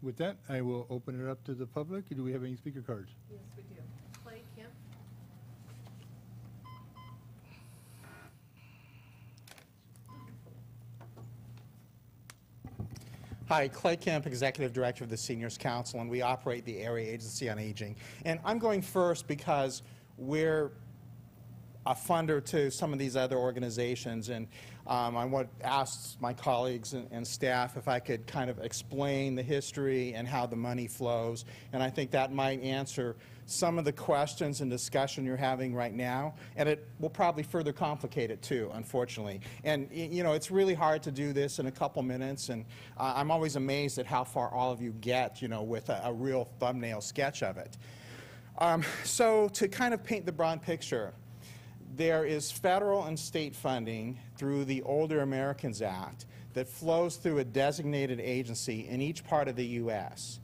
With that, I will open it up to the public. Do we have any speaker cards? Yes, we do. Clay Kemp. Hi, Clay Kemp, Executive Director of the Seniors Council, and we operate the Area Agency on Aging. And I'm going first because we're a funder to some of these other organizations, and I want to ask my colleagues and staff if I could kind of explain the history and how the money flows, and I think that might answer some of the questions and discussion you're having right now, and it will probably further complicate it too, unfortunately. And you know, it's really hard to do this in a couple minutes, and I'm always amazed at how far all of you get, you know, with a real thumbnail sketch of it. So to kind of paint the broad picture, there is federal and state funding through the Older Americans Act that flows through a designated agency in each part of the U.S.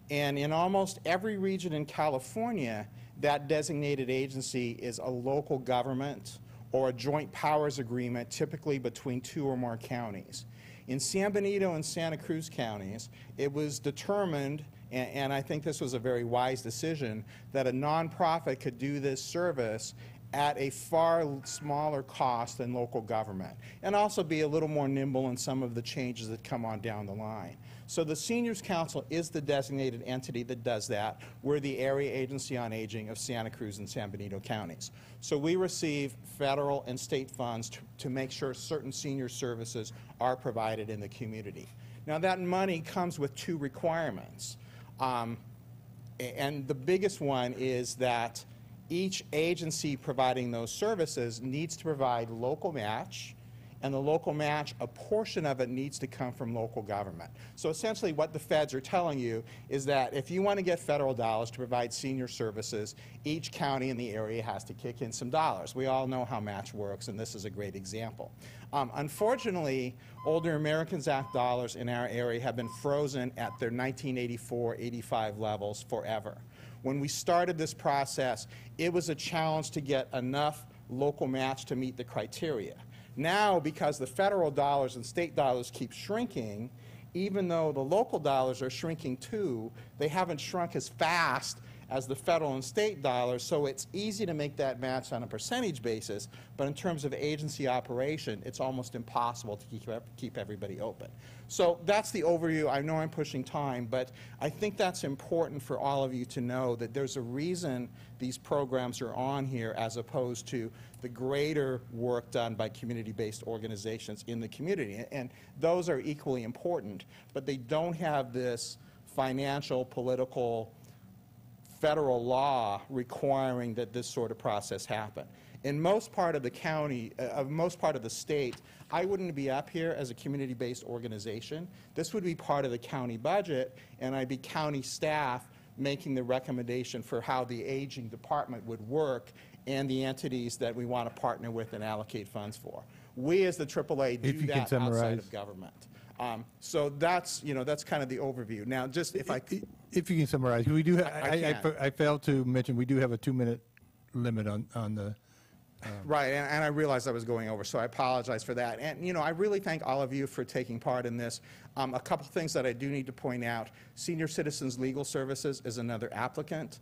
And in almost every region in California, that designated agency is a local government or a joint powers agreement, typically between 2 or more counties. In San Benito and Santa Cruz counties, it was determined, and I think this was a very wise decision, that a nonprofit could do this service at a far smaller cost than local government, and also be a little more nimble in some of the changes that come on down the line. So the Seniors Council is the designated entity that does that. We're the Area Agency on Aging of Santa Cruz and San Benito counties. So we receive federal and state funds to make sure certain senior services are provided in the community. Now that money comes with 2 requirements. And the biggest one is that each agency providing those services needs to provide local match, and the local match, a portion of it needs to come from local government. So essentially what the feds are telling you is that if you want to get federal dollars to provide senior services, each county in the area has to kick in some dollars. We all know how match works, and this is a great example. Unfortunately, Older Americans Act dollars in our area have been frozen at their 1984-85 levels forever. When we started this process, it was a challenge to get enough local match to meet the criteria. Now, because the federal dollars and state dollars keep shrinking, even though the local dollars are shrinking too, they haven't shrunk as fast as the federal and state dollars, so it's easy to make that match on a percentage basis, but in terms of agency operation, it's almost impossible to keep everybody open. So that's the overview. I know I'm pushing time, but I think that's important for all of you to know that there's a reason these programs are on here as opposed to the greater work done by community-based organizations in the community. And those are equally important, but they don't have this financial, political, federal law requiring that this sort of process happen. In most part of the county, most part of the state, I wouldn't be up here as a community-based organization. This would be part of the county budget, and I'd be county staff making the recommendation for how the aging department would work and the entities that we want to partner with and allocate funds for. We, as the AAA, do If you can that outside summarize. of government. So that's, that's kind of the overview. Now, just if I could. If you can summarize, we do, I can. I failed to mention, we do have a 2-minute limit on the, Right, and I realized I was going over, so I apologize for that. And, I really thank all of you for taking part in this. A couple things that I do need to point out. Senior Citizens Legal Services is another applicant.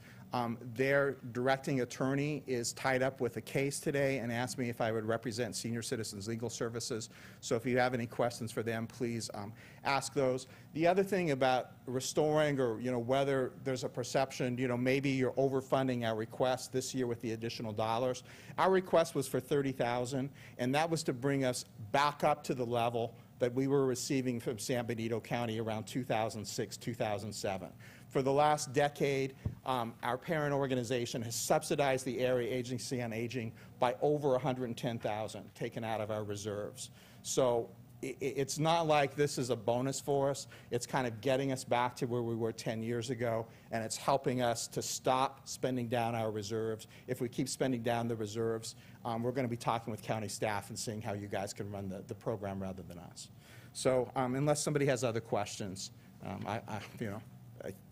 Their directing attorney is tied up with a case today and asked me if I would represent Senior Citizens Legal Services. So if you have any questions for them, please ask those. The other thing about restoring or, whether there's a perception, maybe you're overfunding our request this year with the additional dollars. Our request was for $30,000, and that was to bring us back up to the level that we were receiving from San Benito County around 2006, 2007. For the last decade, our parent organization has subsidized the Area Agency on Aging by over $110,000 taken out of our reserves. So it's not like this is a bonus for us. It's kind of getting us back to where we were 10 years ago, and it's helping us to stop spending down our reserves. If we keep spending down the reserves, we're going to be talking with county staff and seeing how you guys can run the program rather than us. So unless somebody has other questions, I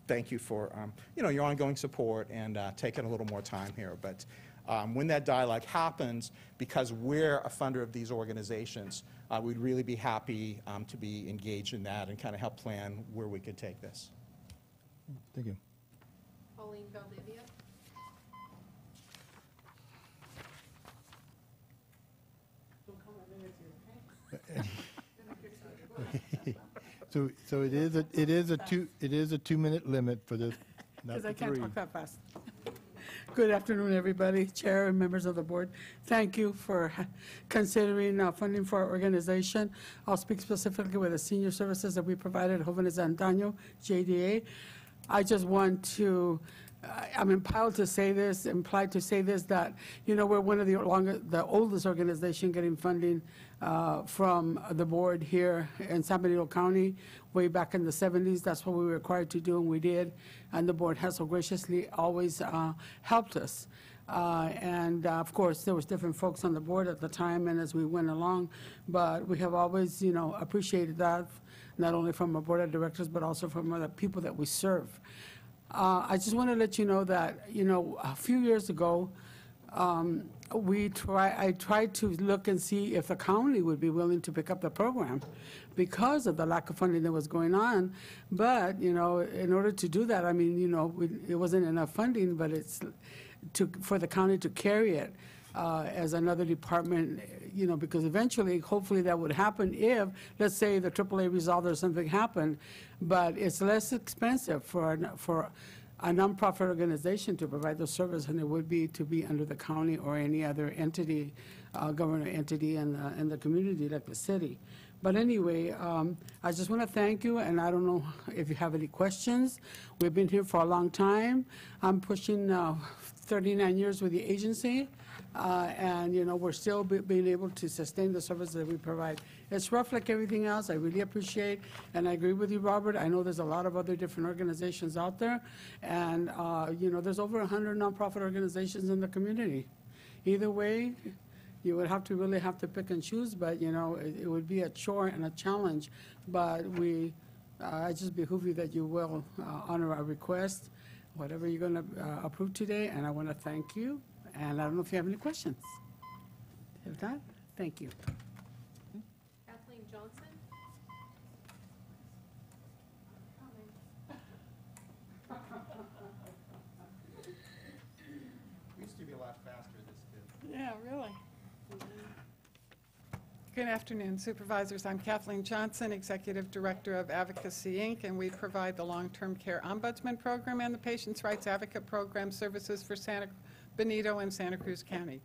thank you for your ongoing support and taking a little more time here. But when that dialogue happens, because we're a funder of these organizations, we'd really be happy to be engaged in that and kind of help plan where we could take this. thank you. Pauline Valdivia. So it is a 2-minute limit for this, not Because the I can't 3. talk that fast. Good afternoon, everybody, Chair and members of the board. Thank you for considering funding for our organization. I'll speak specifically with the senior services that we provided, Jóvenes de Antaño, JDA. I just want to, I'm implied to say this, that, we're one of the oldest organization getting funding from the board here in San Benito County way back in the 70s. That's what we were required to do, and we did. And the board has so graciously always helped us. And of course, there was different folks on the board at the time and as we went along, but we have always, appreciated that, not only from our board of directors, but also from other people that we serve. I just want to let you know that, a few years ago, I tried to look and see if the county would be willing to pick up the program because of the lack of funding that was going on. But, in order to do that, it wasn't enough funding, but it's for the county to carry it as another department, because eventually, hopefully that would happen if, let's say, the AAA resolved or something happened, but it's less expensive for a nonprofit organization to provide the service than it would be to be under the county or any other entity, government entity in the community like the city. But anyway, I just want to thank you, and I don't know if you have any questions. We've been here for a long time. I'm pushing 39 years with the agency, and we're still being able to sustain the service that we provide. It's rough like everything else. I really appreciate, and I agree with you, Robert. I know there's a lot of other different organizations out there, and there's over 100 nonprofit organizations in the community. Either way, you would really have to pick and choose, but it would be a chore and a challenge. But I just behoove you that you will honor our request, whatever you're going to approve today, and I want to thank you. And I don't know if you have any questions. If not, thank you. Kathleen Johnson. We used to be a lot faster this Yeah, really. Good afternoon, supervisors. I'm Kathleen Johnson, Executive Director of Advocacy, Inc., and we provide the Long-Term Care Ombudsman Program and the Patients' Rights Advocate Program services for San Benito and Santa Cruz County.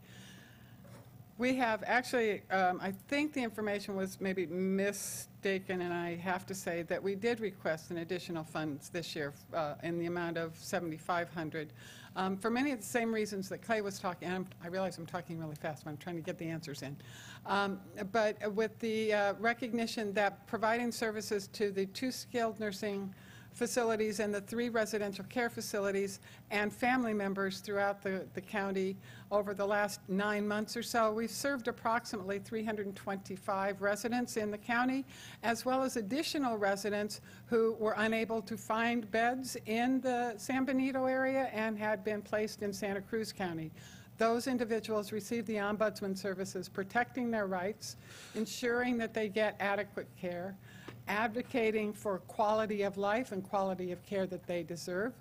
We have actually, I think the information was maybe mistaken, and I have to say that we did request an additional funds this year in the amount of $7,500 for many of the same reasons that Clay was talking. And I realize I'm talking really fast, but I'm trying to get the answers in. But with the recognition that providing services to the 2 skilled nursing facilities and the 3 residential care facilities and family members throughout the county over the last 9 months or so. We've served approximately 325 residents in the county, as well as additional residents who were unable to find beds in the San Benito area and had been placed in Santa Cruz County. Those individuals receive the ombudsman services, protecting their rights, ensuring that they get adequate care, advocating for quality of life and quality of care that they deserve.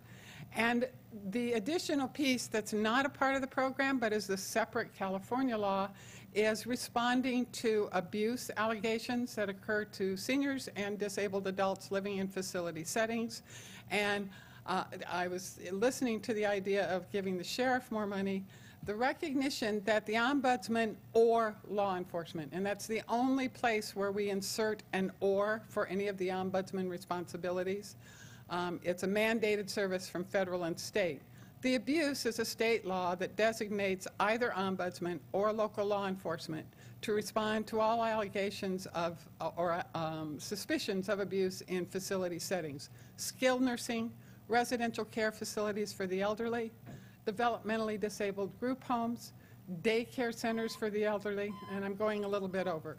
And the additional piece that's not a part of the program but is the separate California law is responding to abuse allegations that occur to seniors and disabled adults living in facility settings. And I was listening to the idea of giving the sheriff more money. The recognition that the ombudsman or law enforcement, and that's the only place where we insert an or for any of the ombudsman responsibilities. It's a mandated service from federal and state. The abuse is a state law that designates either ombudsman or local law enforcement to respond to all allegations of or suspicions of abuse in facility settings. Skilled nursing, residential care facilities for the elderly, developmentally disabled group homes, daycare centers for the elderly, and I'm going a little bit over.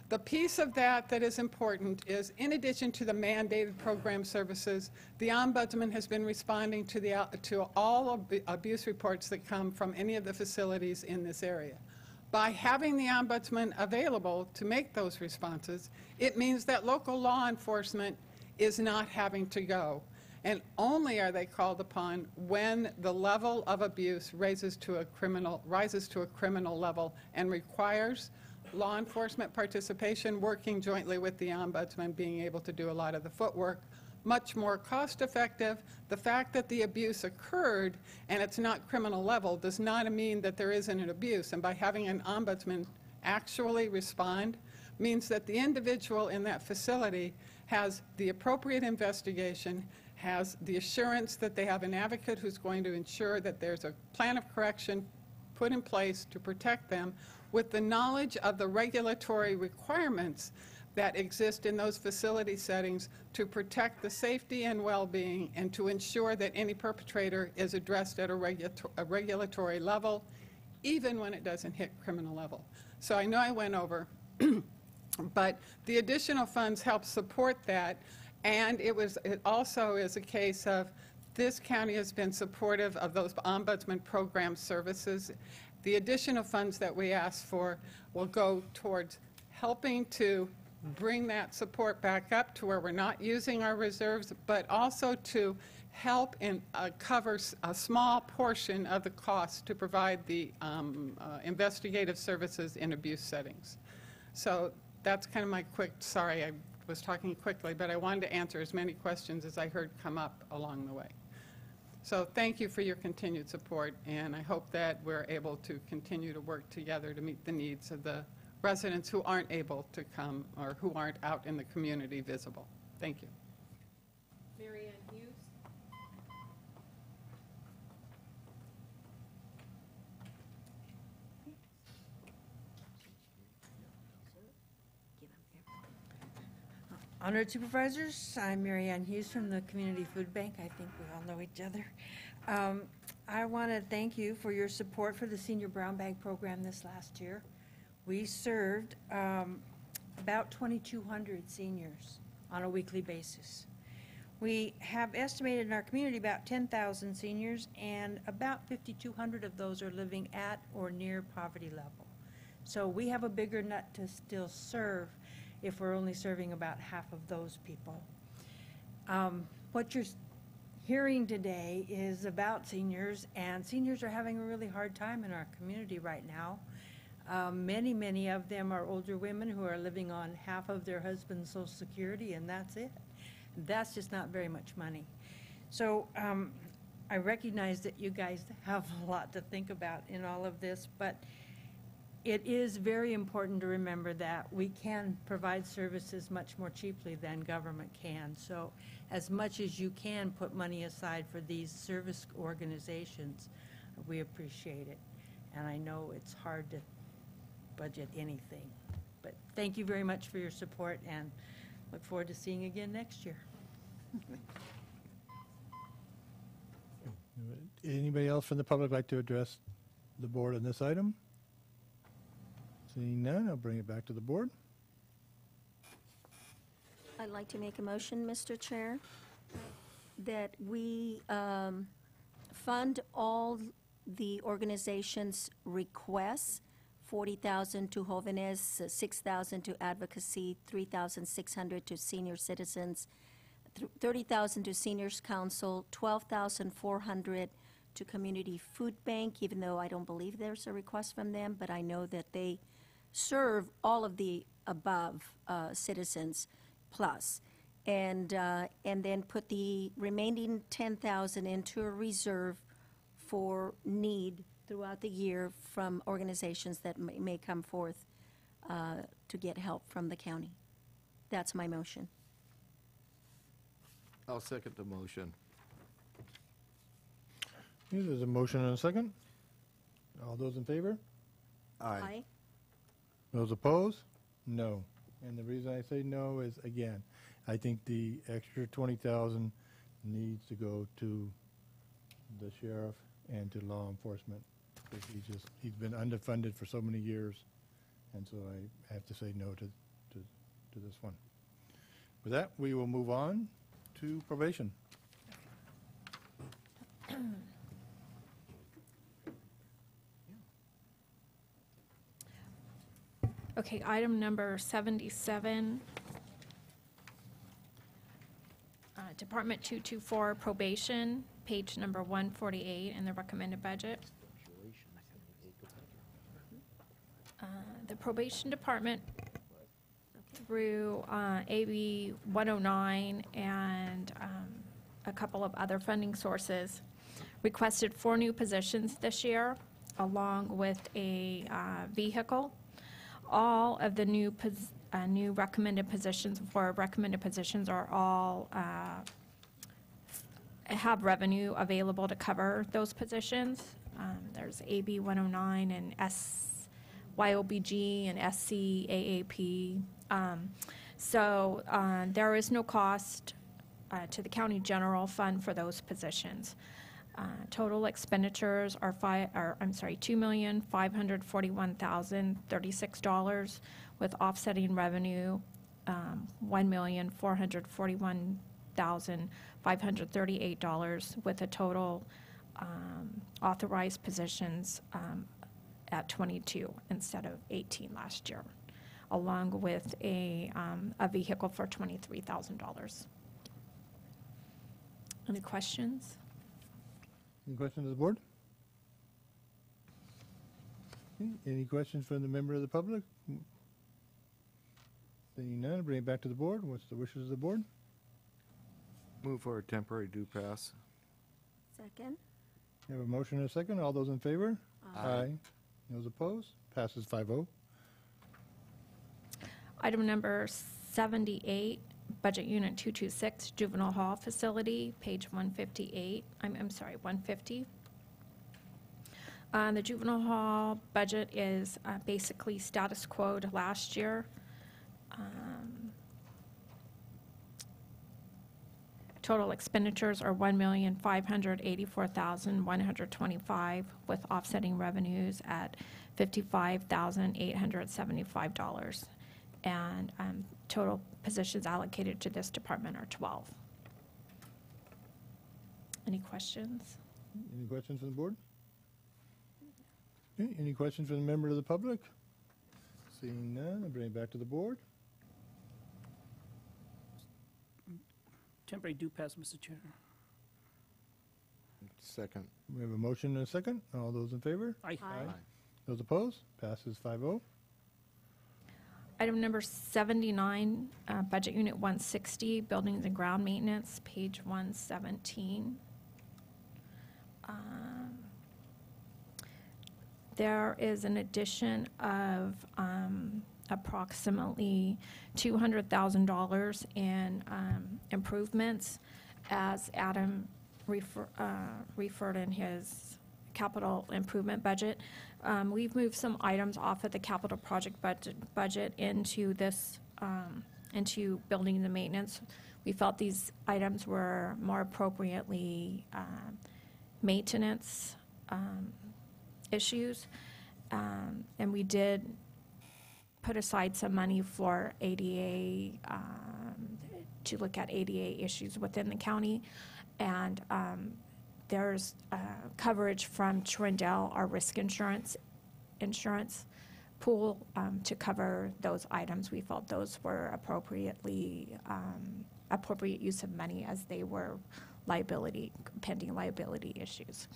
The piece of that is important is, in addition to the mandated program services, the ombudsman has been responding to all abuse reports that come from any of the facilities in this area. By having the ombudsman available to make those responses, it means that local law enforcement is not having to go. And only are they called upon when the level of abuse rises to a criminal level and requires law enforcement participation, working jointly with the ombudsman, being able to do a lot of the footwork, much more cost effective. The fact that the abuse occurred and it's not criminal level does not mean that there isn't an abuse. And by having an ombudsman actually respond means that the individual in that facility has the appropriate investigation, has the assurance that they have an advocate who's going to ensure that there's a plan of correction put in place to protect them, with the knowledge of the regulatory requirements that exist in those facility settings to protect the safety and well-being and to ensure that any perpetrator is addressed at a regulatory level, even when it doesn't hit criminal level. So I know I went over, but the additional funds help support that. And it also is a case of this county has been supportive of those ombudsman program services. The additional funds that we ask for will go towards helping to bring that support back up to where we're not using our reserves, but also to help in cover a small portion of the cost to provide the investigative services in abuse settings. So that's kind of my quick, sorry, I was talking quickly, but I wanted to answer as many questions as I heard come up along the way. So thank you for your continued support, and I hope that we're able to continue to work together to meet the needs of the residents who aren't able to come or who aren't out in the community visible. Thank you. Mary Ann Hughes. Honored Supervisors, I'm Mary Ann Hughes from the Community Food Bank. I think we all know each other. I want to thank you for your support for the Senior Brown Bag Program this last year. We served about 2,200 seniors on a weekly basis. We have estimated in our community about 10,000 seniors, and about 5,200 of those are living at or near poverty level. So we have a bigger nut to still serve if we're only serving about half of those people. What you're hearing today is about seniors, and seniors are having a really hard time in our community right now. Many of them are older women who are living on half of their husband's Social Security, and that's it. That's just not very much money. So I recognize that you guys have a lot to think about in all of this, but it is very important to remember that we can provide services much more cheaply than government can. So as much as you can put money aside for these service organizations, we appreciate it. And I know it's hard to budget anything. But thank you very much for your support, and look forward to seeing you again next year. Anybody else from the public like to address the board on this item? Seeing none, I'll bring it back to the board. I'd like to make a motion, Mr. Chair, that we fund all the organization's requests, 40,000 to Jóvenes, 6,000 to advocacy, 3,600 to senior citizens, 30,000 to seniors council, 12,400 to community food bank, even though I don't believe there's a request from them, but I know that they serve all of the above citizens plus. And then put the remaining 10,000 into a reserve for need throughout the year from organizations that may come forth to get help from the county. That's my motion. I'll second the motion. Okay, there's a motion and a second. All those in favor? Aye. Those opposed? No. And the reason I say no is, again, I think the extra 20,000 needs to go to the sheriff and to law enforcement. Because he's been underfunded for so many years, and so I have to say no to this one. With that, we will move on to probation. Okay, item number 77. Department 224 probation, page number 148 in the recommended budget. The probation department through AB 109 and a couple of other funding sources requested 4 new positions this year, along with a vehicle. All of the new recommended positions, 4 recommended positions, are all have revenue available to cover those positions. There's AB 109 and SYOBG and SCAAP. So there is no cost to the county general fund for those positions. Total expenditures are $2,541,036, with offsetting revenue $1,441,538, with a total authorized positions at 22 instead of 18 last year, along with a vehicle for $23,000. Any questions? Any questions of the board? Okay, any questions from the member of the public? Seeing none, bring it back to the board. What's the wishes of the board? Move for a temporary due pass. Second? We have a motion and a second. All those in favor? Aye. Those opposed? Passes 5-0. Item number 78, Budget Unit 226, Juvenile Hall Facility, page 158. I'm sorry, 150. The juvenile hall budget is basically status quo to last year. Total expenditures are $1,584,125, with offsetting revenues at $55,875. And total positions allocated to this department are 12. Any questions? Any questions from the board? Okay, any questions from the member of the public? Seeing none, I'll bring it back to the board. Temporary due pass, Mr. Chair. Second. We have a motion and a second. All those in favor? Aye. Those opposed? Passes 5-0. Item number 79, Budget Unit 160, Buildings and Ground Maintenance, page 117. There is an addition of approximately $200,000 in improvements, as Adam referred in his capital improvement budget. We've moved some items off of the capital project budget into this, into building and maintenance. We felt these items were more appropriately maintenance issues. And we did put aside some money for ADA, to look at ADA issues within the county. And there's coverage from Trindle, our risk insurance pool, to cover those items. We felt those were appropriate use of money as they were pending liability issues.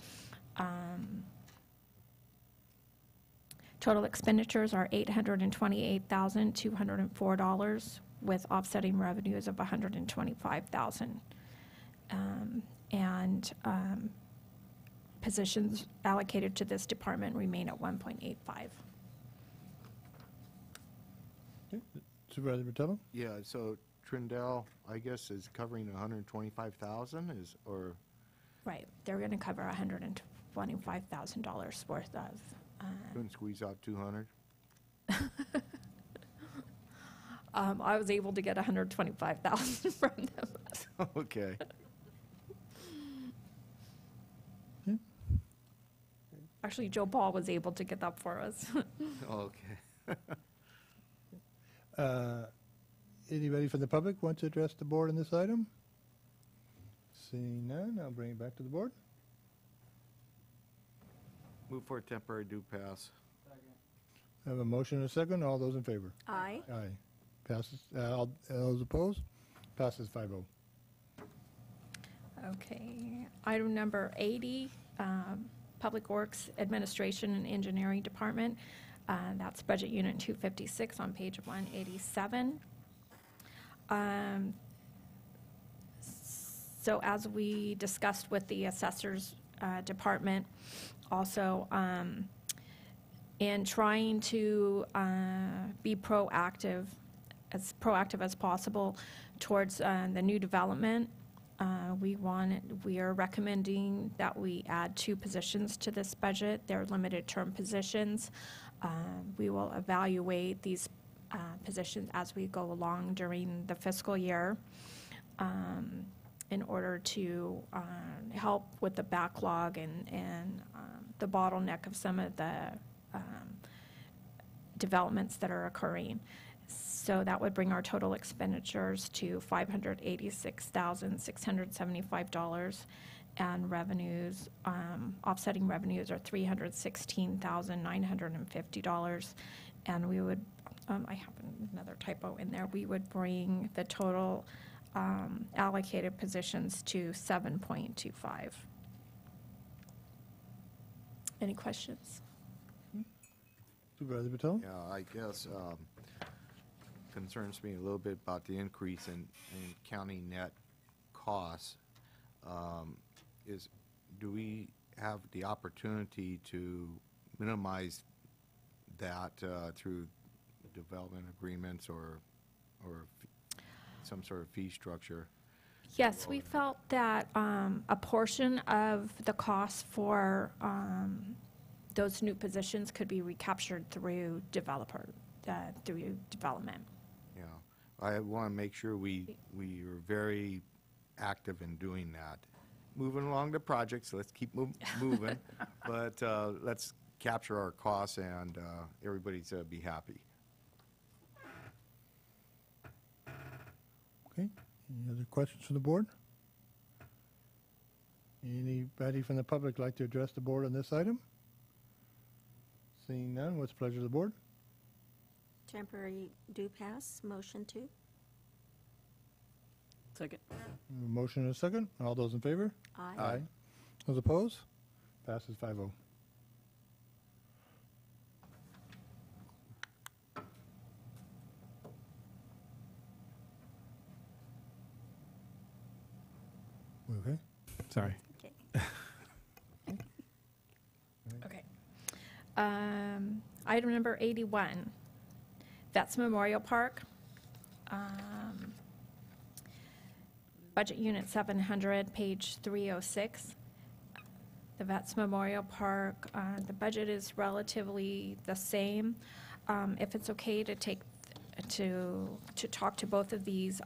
Total expenditures are $828,204 with offsetting revenues of $125,000. And positions allocated to this department remain at 1.85. Supervisor Botello? Yeah, so Trindle, I guess, is covering 125,000 or? Right, they're going to cover $125,000 worth of. Couldn't squeeze out 200? I was able to get $125,000 from them. Okay. Actually, Joe Paul was able to get that for us. Okay. Anybody from the public want to address the board on this item? Seeing none, I'll bring it back to the board. Move for a temporary due pass. I have a motion and a second. All those in favor? Aye. Aye. Passes. All those opposed? Passes 5-0. Okay. Item number 80, Public Works Administration and Engineering Department. That's Budget Unit 256 on page 187. So as we discussed with the Assessors Department, also in trying to be proactive as possible towards the new development, we are recommending that we add 2 positions to this budget. They're limited term positions. We will evaluate these positions as we go along during the fiscal year in order to help with the backlog and the bottleneck of some of the developments that are occurring. So that would bring our total expenditures to $586,675, and revenues, offsetting revenues are $316,950. And we would, I have another typo in there, we would bring the total allocated positions to 7.25. Any questions? Supervisor Patel? Yeah, I guess concerns me a little bit about the increase in county net costs. Do we have the opportunity to minimize that through development agreements or some sort of fee structure? Yes, we felt that a portion of the cost for those new positions could be recaptured through development. Yeah, I want to make sure we are very active in doing that. Moving along the projects, let's keep moving, but let's capture our costs and everybody's be happy. Okay. Any other questions from the board? Anybody from the public like to address the board on this item? Seeing none, what's the pleasure of the board? Temporary due pass, motion to. Second. Motion and a second. All those in favor? Aye. Aye. Those opposed? Passes 5-0. Okay. Sorry. Okay. Item number 81, Vets Memorial Park. Budget Unit 700, page 306. The Vets Memorial Park, the budget is relatively the same. If it's okay to take to talk to both of these.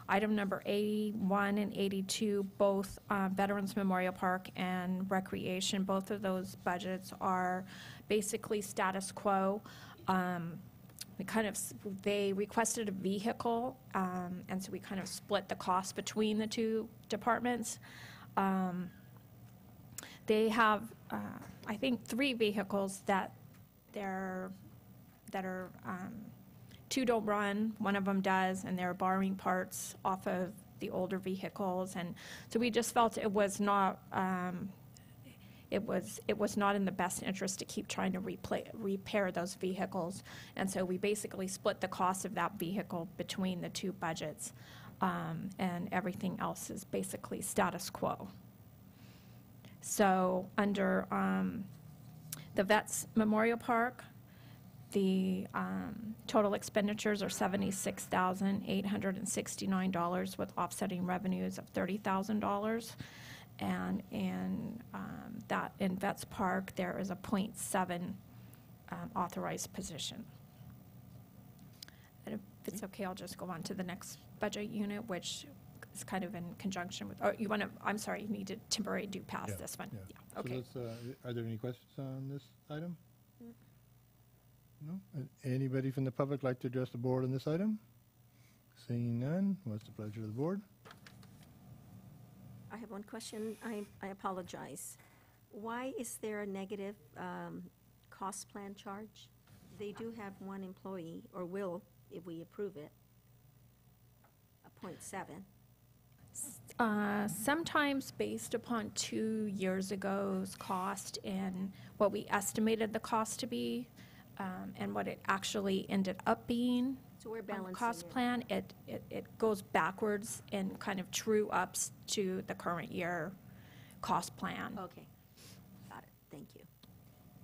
Item number 81 and 82, both Veterans Memorial Park and Recreation, both of those budgets are basically status quo. They requested a vehicle, and so we kind of split the cost between the two departments. They have, I think, 3 vehicles that are, two don't run, one of them does, and they're borrowing parts off of the older vehicles. And so we just felt it was not, it was not in the best interest to keep trying to repair those vehicles. And so we basically split the cost of that vehicle between the two budgets, and everything else is basically status quo. So under the Vets Memorial Park, the total expenditures are $76,869 with offsetting revenues of $30,000. And in Vets Park, there is a .7 authorized position. And if it's okay, I'll just go on to the next budget unit, which is kind of in conjunction with, oh, you want to, I'm sorry, you need to temporary do pass this one. Yeah. Yeah, okay. So are there any questions on this item? No? Anybody from the public like to address the board on this item? Seeing none, what's the pleasure of the board? I have one question. I apologize. Why is there a negative cost plan charge? They do have one employee, or will if we approve it, a .7. Sometimes based upon 2 years ago's cost and what we estimated the cost to be, and what it actually ended up being. So we're on the balancing cost it. plan, it goes backwards and kind of true ups to the current year cost plan. Okay, got it, thank you.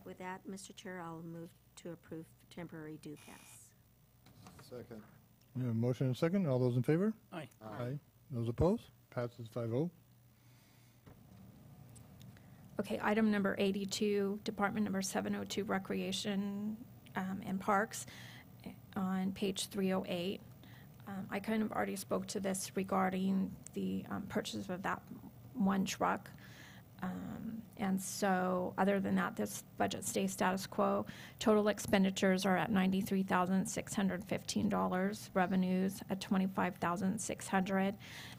With that, Mr. Chair, I'll move to approve temporary due pass. Second. We have a motion and a second. All those in favor? Aye. Aye. Those opposed? Passes 5-0. Okay, item number 82, Department number 702, Recreation and Parks, on page 308. I kind of already spoke to this regarding the purchase of that one truck. And so, other than that, this budget stays status quo. Total expenditures are at $93,615, revenues at $25,600,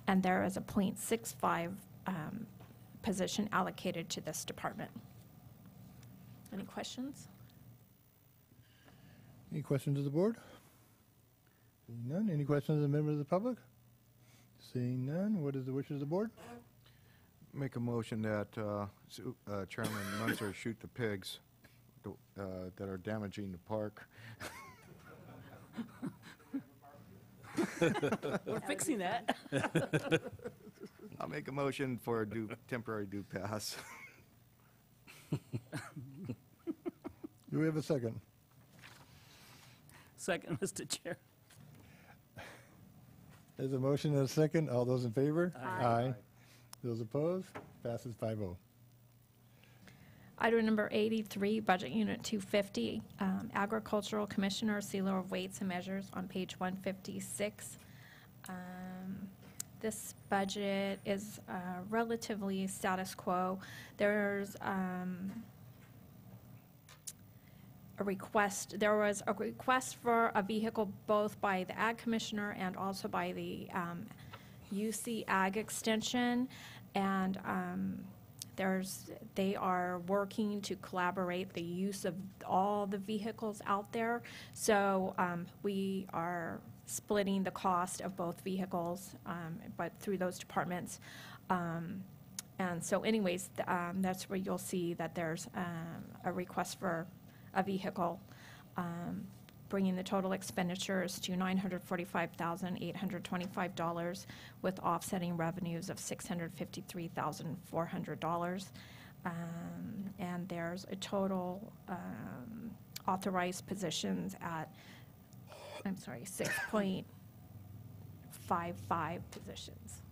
and there is a .65 position allocated to this department. Any questions? Any questions of the board? Seeing none. Any questions of the members of the public? Seeing none, what is the wishes of the board? Make a motion that Chairman Munzer shoot the pigs that are damaging the park. We're fixing that. I'll make a motion for a temporary due pass. Do we have a second? Second, Mr. Chair. There's a motion and a second. All those in favor? Aye. Those opposed? Passes 5-0. Item number 83, Budget Unit 250, Agricultural Commissioner, Sealer of Weights and Measures on page 156. This budget is relatively status quo. There's a request, there was a request for a vehicle both by the Ag Commissioner and also by the UC Ag Extension, and they are working to collaborate the use of all the vehicles out there. So we are splitting the cost of both vehicles, but through those departments. And so anyways, that's where you'll see that there's a request for a vehicle, bringing the total expenditures to $945,825 with offsetting revenues of $653,400. And there's a total authorized positions at, 6.55 positions.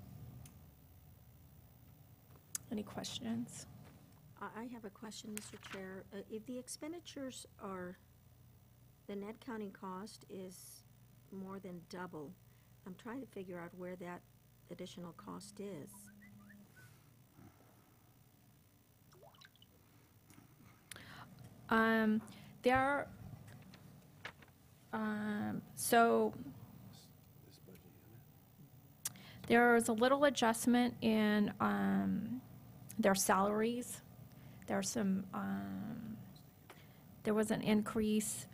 Any questions? I have a question, Mr. Chair. If the expenditures are, the net counting cost is more than double. I'm trying to figure out where that additional cost is. There, so there's a little adjustment in their salaries. There's some, there was an increase,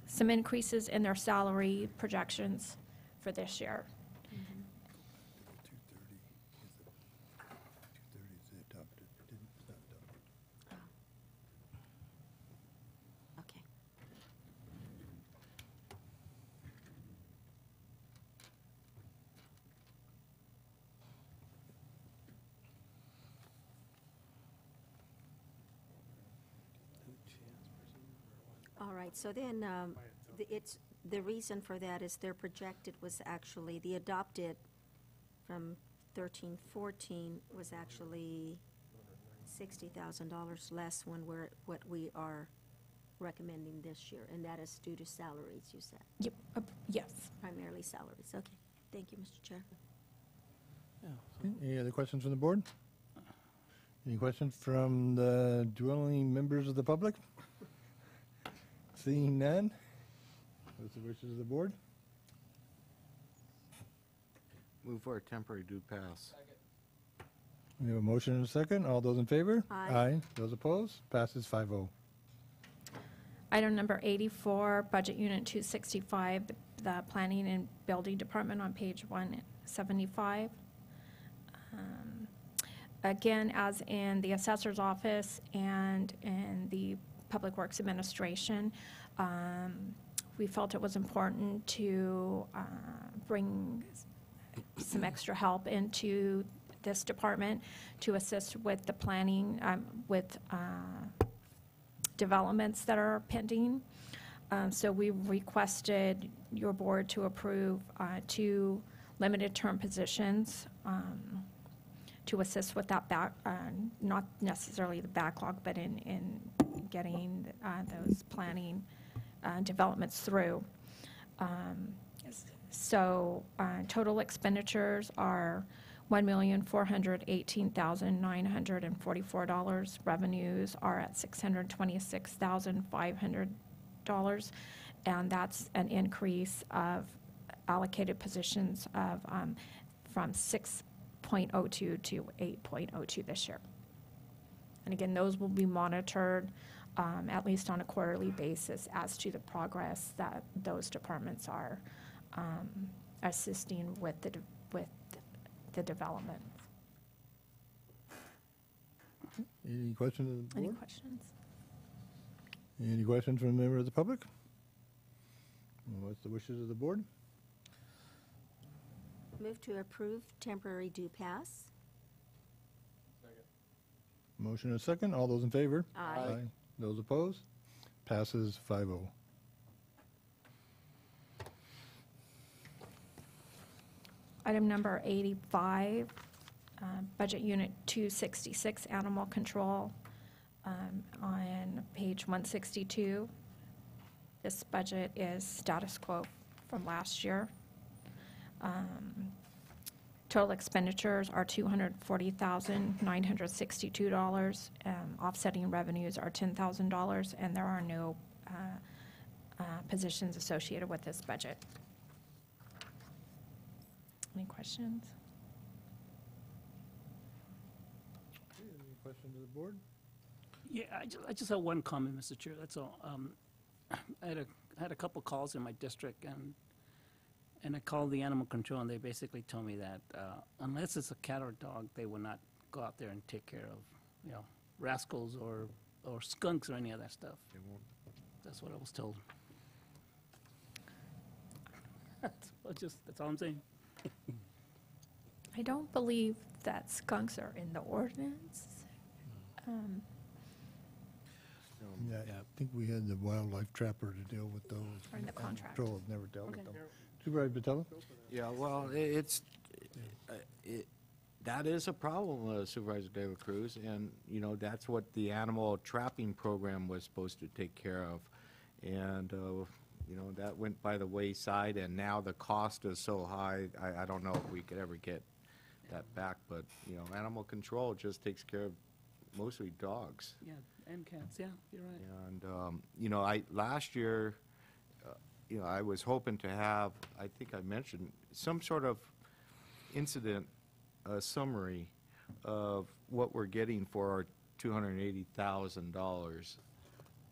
some increases in their salary projections for this year. Okay. All right, so then, the reason for that is their projected was actually, the adopted from 13-14 was actually $60,000 less when what we are recommending this year, and that is due to salaries, you said? Yep, yes. Primarily salaries, okay. Thank you, Mr. Chair. Any other questions from the board? Any questions from the dwelling members of the public? Seeing none, what's the wishes of the board? Move for a temporary due pass. We have a motion and a second. All those in favor? Aye. Those opposed? Passes 5-0. Item number 84, Budget Unit 265, the Planning and Building Department on page 175. Again, as in the Assessor's Office and in the Public Works Administration, we felt it was important to bring some extra help into this department to assist with the planning, with developments that are pending. So we requested your board to approve 2 limited-term positions to assist with that not necessarily the backlog, but in getting those planning developments through. So total expenditures are $1,418,944. Revenues are at $626,500, and that's an increase of allocated positions of from 6.02 to 8.02 this year. And again, those will be monitored at least on a quarterly basis as to the progress that those departments are assisting with the development. Any questions of the board? Any questions? Any questions from a member of the public? What's the wishes of the board? Move to approve temporary due pass. Motion and a second. All those in favor? Aye. Those opposed? Passes 5-0. Item number 85, Budget Unit 266, Animal Control, on page 162. This budget is status quo from last year. Total expenditures are $240,962. Offsetting revenues are $10,000, and there are no positions associated with this budget. Any questions? Any questions of the board? Yeah, I just have one comment, Mr. Chair, that's all. I had a couple calls in my district, and I called the animal control, and they basically told me that unless it's a cat or dog, they will not go out there and take care of, rascals or skunks or any of that stuff. They won't. That's what I was told. That's all I'm saying. I don't believe that skunks are in the ordinance. Yeah, I think we had the wildlife trapper to deal with those. Or in the Animal contract. Control has never dealt with Okay. them. Supervisor Patella? Yeah, well, that is a problem, Supervisor De La Cruz, and, that's what the animal trapping program was supposed to take care of. And you know, that went by the wayside, and now the cost is so high, I don't know if we could ever get that back, but, you know, animal control just takes care of mostly dogs. Yeah, and cats, yeah, you're right. And, you know, last year, you know, I was hoping to have, I think I mentioned, some sort of incident summary of what we're getting for our $280,000.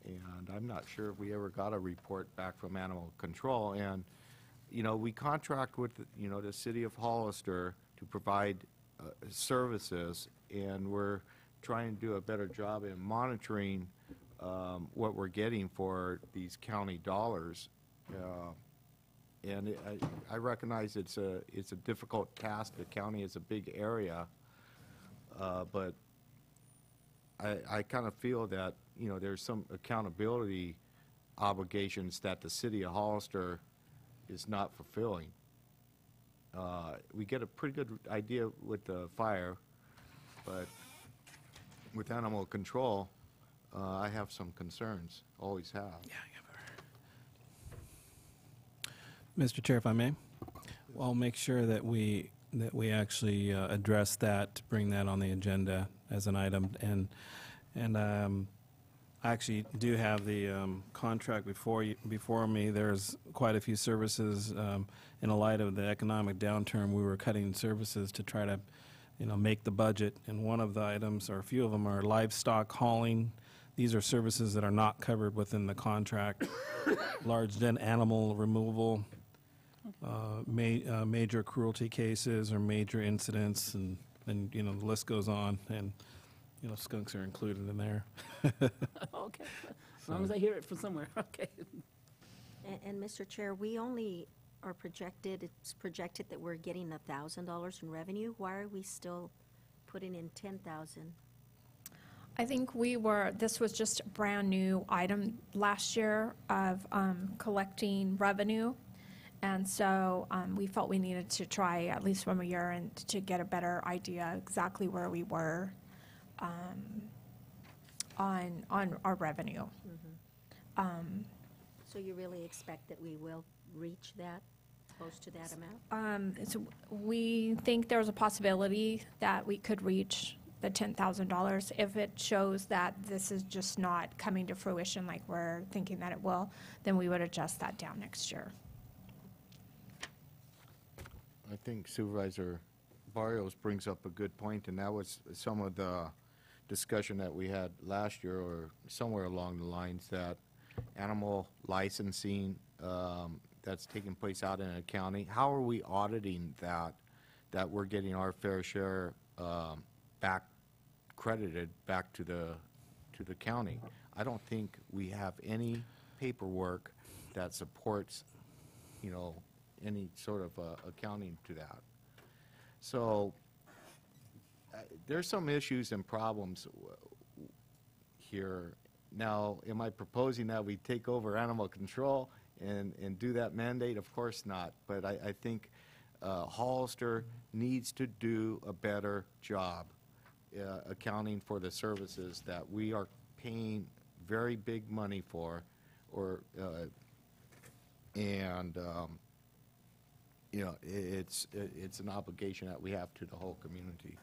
And I'm not sure if we ever got a report back from animal control. And, you know, we contract with, you know, the city of Hollister to provide services, and we're trying to do a better job in monitoring what we're getting for these county dollars. And I recognize it's a difficult task. The county is a big area, but I kind of feel that, you know, there's some accountability obligations that the city of Hollister is not fulfilling. We get a pretty good idea with the fire, but with animal control, I have some concerns, always have. Yeah, Mr. Chair, if I may, I'll make sure that we actually address that, bring that on the agenda as an item, and I actually do have the contract before me. There's quite a few services. In the light of the economic downturn, we were cutting services to try to, you know, make the budget. And one of the items, or a few of them, are livestock hauling. These are services that are not covered within the contract. Large den animal removal, major cruelty cases or major incidents, and you know, the list goes on. And you know, skunks are included in there. Okay, as long as I hear it from somewhere, okay. And Mr. Chair, we only are it's projected that we're getting $1,000 in revenue. Why are we still putting in 10,000? I think this was just a brand-new item last year of collecting revenue. And so we felt we needed to try at least 1 year and to get a better idea exactly where we were on our revenue. So you really expect that we will reach that, close to that amount? So we think there's a possibility that we could reach the $10,000 if it shows that this is just not coming to fruition like we're thinking that it will. Then we would adjust that down next year. I think Supervisor Barrios brings up a good point, and that was some of the discussion that we had last year, or somewhere along the lines, that animal licensing that's taking place out in a county, how are we auditing that we're getting our fair share back credited back to the county? I don't think we have any paperwork that supports, you know, any sort of accounting to that. So there's some issues and problems here. Now, am I proposing that we take over animal control and do that mandate? Of course not. But I think Hollister needs to do a better job accounting for the services that we are paying very big money for, and you know, it's an obligation that we have to the whole community.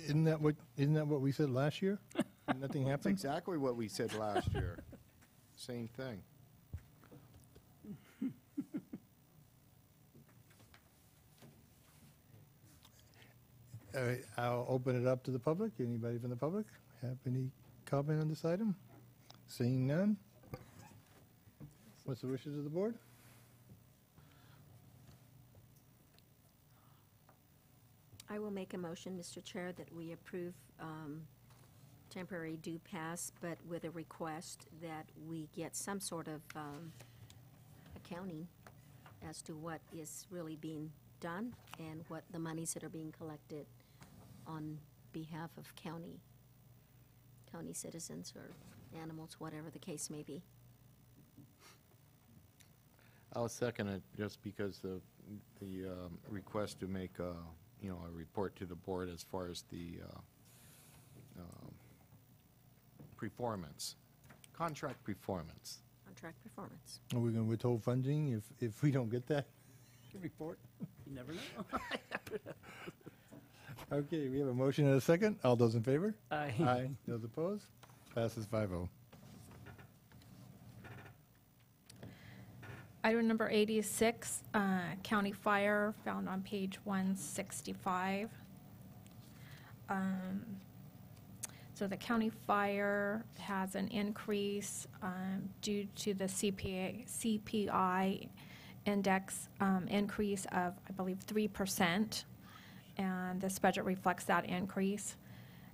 Isn't that what we said last year? Nothing That's happened? exactly what we said last year. Same thing. All right, I'll open it up to the public. Anybody from the public have any comment on this item? Seeing none? What's the wishes of the board? I will make a motion, Mr. Chair, that we approve temporary due pass, but with a request that we get some sort of accounting as to what is really being done and what the monies that are being collected on behalf of county citizens or animals, whatever the case may be. I'll second it, just because the request to make a report to the board as far as the performance, contract performance. Contract performance. Are we going to withhold funding if we don't get that report? You never know. Okay, we have a motion and a second. All those in favor? Aye. Aye. Those opposed? Passes 5-0. Item number 86, county fire, found on page 165. So the county fire has an increase due to the CPI index increase of, I believe, 3%, and this budget reflects that increase.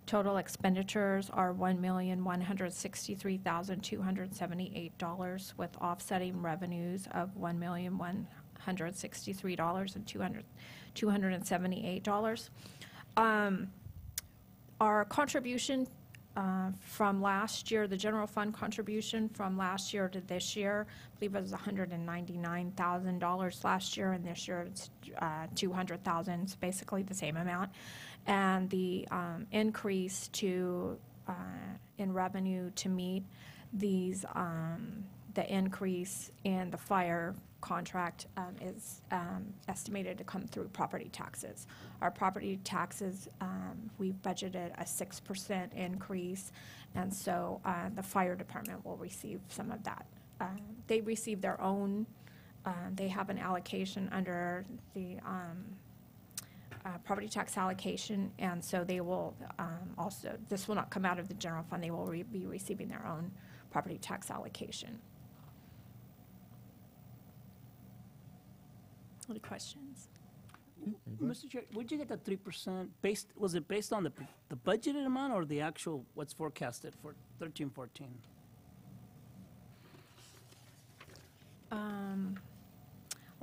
Total expenditures are $1,163,278, with offsetting revenues of $1,163,278. Our contribution from last year, the general fund contribution from last year to this year, I believe it was $199,000 last year, and this year it's $200,000. It's basically the same amount. And the increase to in revenue to meet these the increase in the fire contract is estimated to come through property taxes. Our property taxes, we've budgeted a 6% increase, and so the fire department will receive some of that. They receive their own, they have an allocation under the property tax allocation, and so they will also, this will not come out of the general fund, they will be receiving their own property tax allocation. Any questions? Mr. Chair, where'd you get the 3% based, was it based on the budgeted amount or the actual, what's forecasted for 13-14? I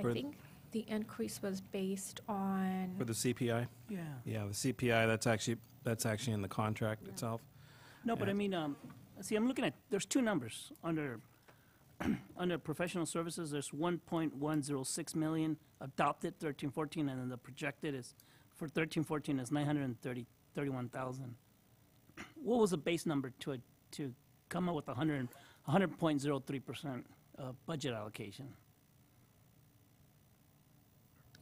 For- think the increase was based on, For the CPI? Yeah. Yeah, the CPI, that's actually in the contract itself. No, but I Yeah. mean, see, I'm looking at, there's two numbers under, under professional services, there's 1.106 million adopted 13-14, and then the projected is, for 13-14 is 931,000. What was the base number to come up with 100.03% budget allocation?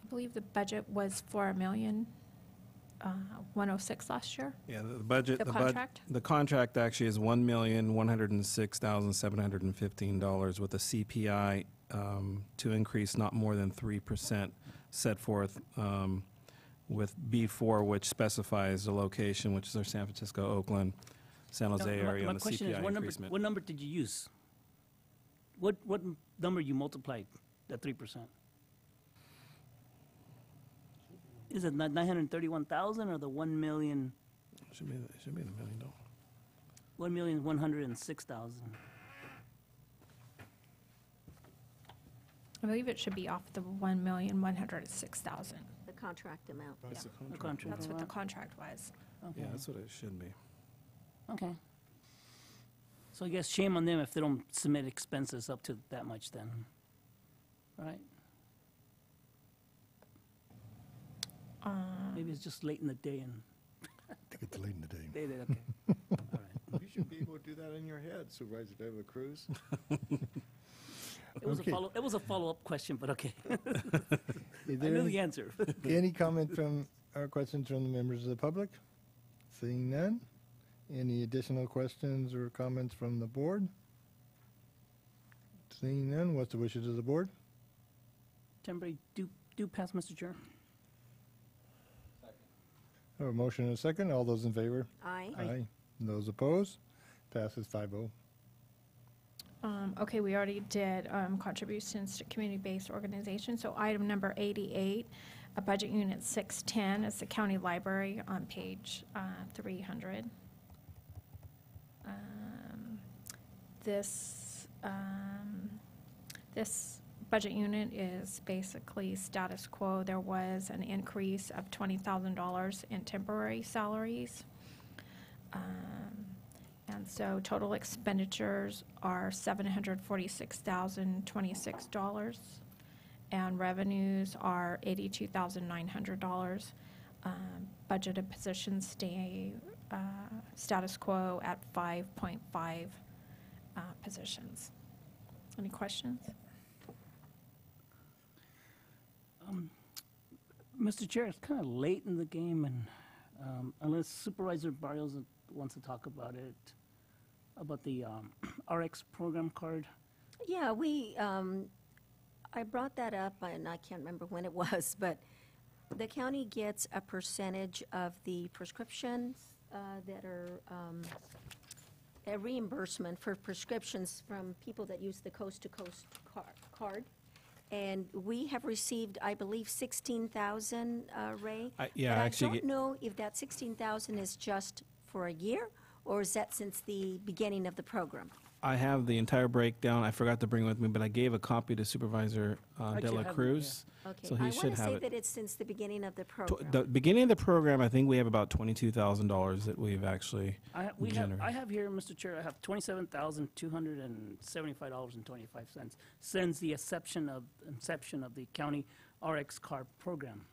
I believe the budget was $4,106,000 last year. Yeah, the budget. The contract? The contract actually is $1,106,715 with a CPI to increase not more than 3% set forth with B4, which specifies the location, which is our San Francisco, Oakland, San Jose Now, area, my and the question is, CPI increasement. what number did you use? What number you multiplied that 3%? Is it 931,000 or the 1,000,000? Should be the $1 million. 1,106,000. I believe it should be off the 1,106,000. The contract amount. That's Yeah. the contract. That's what the contract was. Yeah, that's what it should be. Okay. So I guess shame on them if they don't submit expenses up to that much then, right? Maybe it's just late in the day and. I think it's late in the day. They did, okay. All right. You should be able to do that in your head, Supervisor David Cruz. It was Okay. it was a follow-up question, but okay. Is I there knew any- the answer. Any comment from, or questions from the members of the public? Seeing none. Any additional questions or comments from the board? Seeing none, what's the wishes of the board? Temporary, do pass, Mr. Chair. A motion and a second. All those in favor? Aye. Aye. Those opposed? Passes 5-0. Okay, we already did contributions to community-based organizations. So item number 88, budget unit 610 is the county library on page 300. This budget unit is basically status quo. There was an increase of $20,000 in temporary salaries. And so total expenditures are $746,026, and revenues are $82,900. Budgeted positions stay status quo at 5.5 positions. Any questions? Mr. Chair, it's kind of late in the game, and unless Supervisor Barrios wants to talk about it, about the RX program card. Yeah, I brought that up, and I can't remember when it was, but the county gets a percentage of the prescriptions that are a reimbursement for prescriptions from people that use the coast-to-coast card. And we have received, I believe, 16,000, Ray. Yeah, But I actually don't know if that 16,000 is just for a year, or is that since the beginning of the program? I have the entire breakdown. I forgot to bring it with me, but I gave a copy to Supervisor De La Cruz. Okay, So I he should want to have say it. that it's since the beginning of the The program. beginning of the program, I think we have about $22,000 that we've actually I generated. have here, Mr. Chair, I have $27,275.25 since the inception of the county RX card program.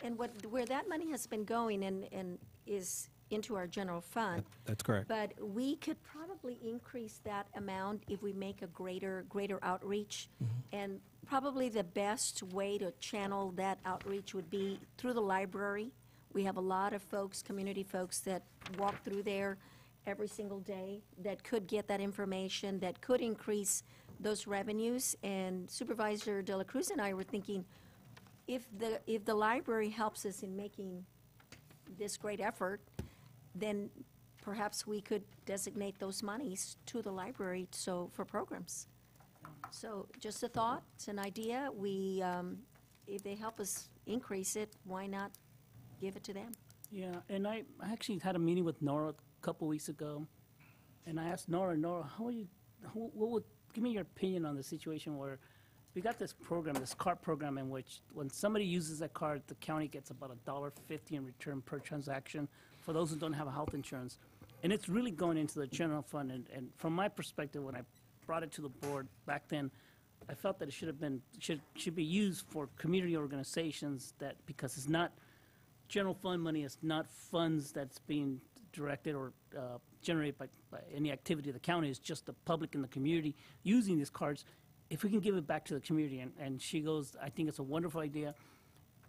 And where that money has been going and is into our general fund. That's correct. But we could probably increase that amount if we make a greater outreach. And probably the best way to channel that outreach would be through the library. We have a lot of folks, community folks, that walk through there every single day that could get that information, that could increase those revenues. And Supervisor De La Cruz and I were thinking, if the library helps us in making this great effort, then perhaps we could designate those monies to the library for programs. So just a thought, it's an idea. If they help us increase it, why not give it to them? Yeah, and I actually had a meeting with Nora a couple weeks ago, and I asked Nora, give me your opinion on the situation where we got this program, this card program, in which when somebody uses that card, the county gets about $1.50 in return per transaction for those who don't have health insurance. And it's really going into the general fund. And from my perspective, when I brought it to the board back then, I felt that it should be used for community organizations, that because it's not general fund money, it's not funds that's being directed or generated by any activity of the county. It's just the public and the community using these cards. If we can give it back to the community, and she goes, I think it's a wonderful idea.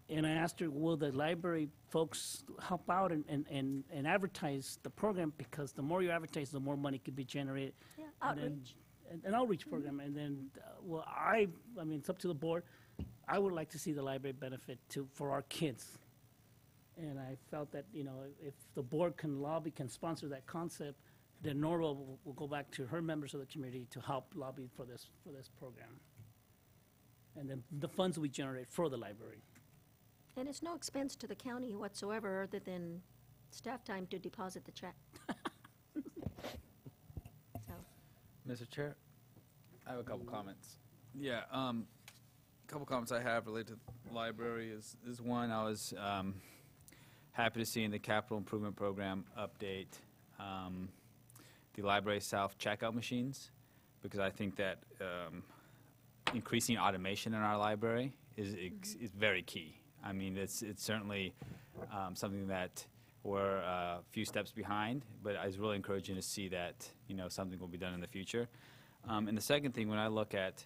And I asked her, will the library folks help out and advertise the program? Because the more you advertise, the more money could be generated. Yeah, And then- outreach. An outreach program. And then, I mean, it's up to the board. I would like to see the library benefit for our kids. And I felt that, if the board can sponsor that concept, then Nora will go back to her members of the community to help lobby for this program. And then the funds we generate for the library. And it's no expense to the county whatsoever, other than staff time to deposit the check. So, Mr. Chair, I have a couple comments. Yeah, a couple comments I have related to the library is one, I was happy to see in the capital improvement program update the library self-checkout machines, because I think that increasing automation in our library is very key. I mean, it's certainly something that we're a few steps behind, but it's really encouraging to see that, something will be done in the future. And the second thing, when I look at,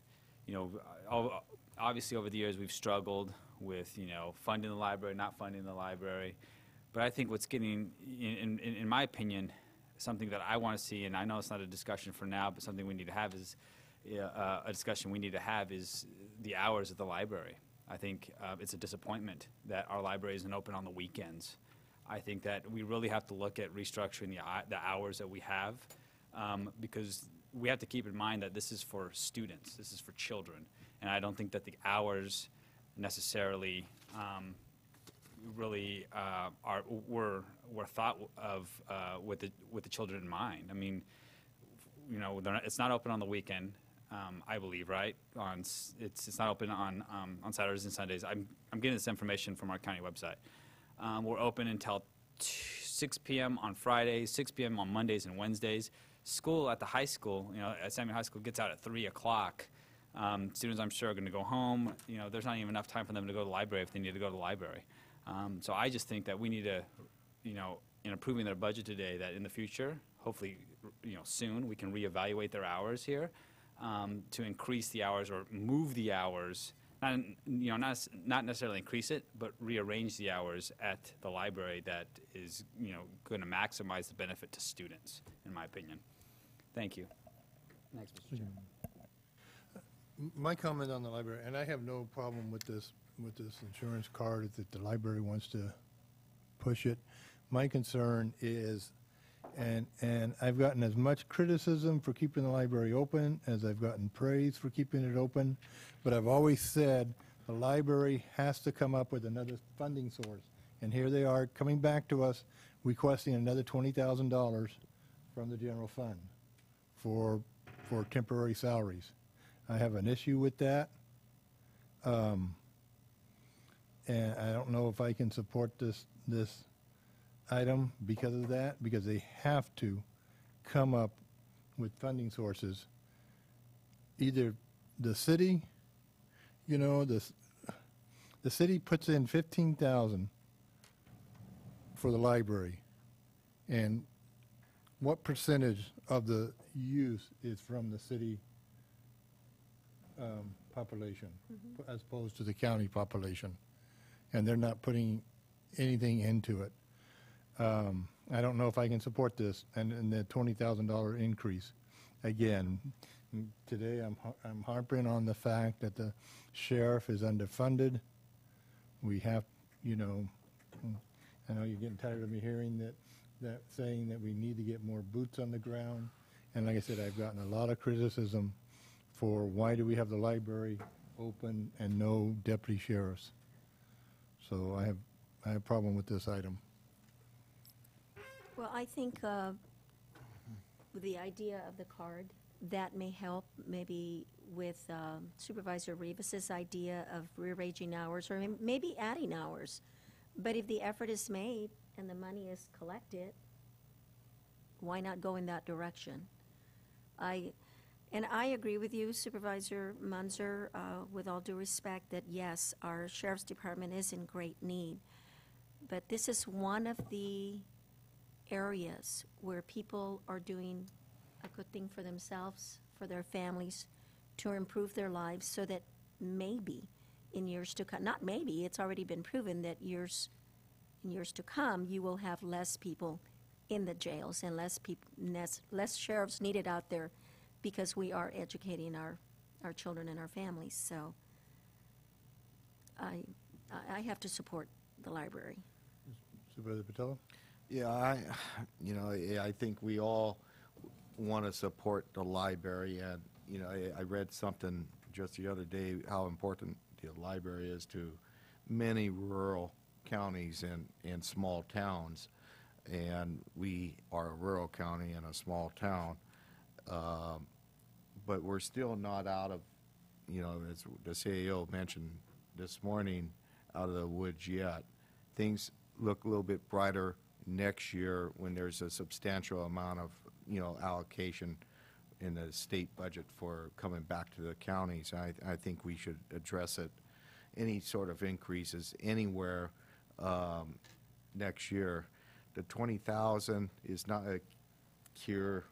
obviously over the years we've struggled with, funding the library, not funding the library. But I think what's getting, in my opinion, something that I want to see, and I know it's not a discussion for now, but something we need to have is, a discussion we need to have is the hours of the library. I think it's a disappointment that our library isn't open on the weekends. I think that we really have to look at restructuring the hours that we have, because we have to keep in mind that this is for students, this is for children, and I don't think that the hours necessarily really were thought of with the children in mind. I mean, it's not open on the weekend. I believe, right? It's not open on Saturdays and Sundays. I'm getting this information from our county website. We're open until 6 p.m. on Fridays, 6 p.m. on Mondays and Wednesdays. School at the high school, at Samuel High School, gets out at 3 o'clock. Students, I'm sure, are going to go home. There's not even enough time for them to go to the library if they need to go to the library. So I just think that we need to, in approving their budget today, that in the future, hopefully, soon, we can reevaluate their hours here, to increase the hours or move the hours, not necessarily increase it, but rearrange the hours at the library that is, going to maximize the benefit to students, in my opinion. Thank you. Next, Mr. Chair. My comment on the library, and I have no problem with this insurance card that the library wants to push it. My concern is, and I've gotten as much criticism for keeping the library open as I've gotten praise for keeping it open, but I've always said the library has to come up with another funding source. And here they are coming back to us requesting another $20,000 from the general fund for temporary salaries. I have an issue with that. And I don't know if I can support this item because of that, because they have to come up with funding sources. Either the city, the city puts in $15,000 for the library, and what percentage of the use is from the city population as opposed to the county population? And they're not putting anything into it. I don't know if I can support this and the $20,000 increase. Again, today I'm harping on the fact that the sheriff is underfunded. We have, I know you're getting tired of me hearing that saying that we need to get more boots on the ground. And like I said, I've gotten a lot of criticism for why do we have the library open and no deputy sheriffs. So I have a problem with this item. Well, I think with the idea of the card, that may help maybe with Supervisor Rivas's idea of rearranging hours or maybe adding hours. But if the effort is made and the money is collected, why not go in that direction? And I agree with you, Supervisor Munzer, with all due respect, that yes, our Sheriff's Department is in great need. But this is one of the areas where people are doing a good thing for themselves, for their families, to improve their lives so that maybe in years to come, not maybe, it's already been proven that in years to come, you will have less people in the jails and less sheriffs needed out there, because we are educating our children and our families. So I have to support the library. Supervisor Patella? Yeah, I think we all want to support the library, and, I read something just the other day, how important the library is to many rural counties and small towns, and we are a rural county and a small town. But we're still not out of, as the CAO mentioned this morning, out of the woods yet. Things look a little bit brighter next year when there's a substantial amount of, allocation in the state budget for coming back to the counties. I think we should address it, any sort of increases anywhere next year. The 20,000 is not a cure,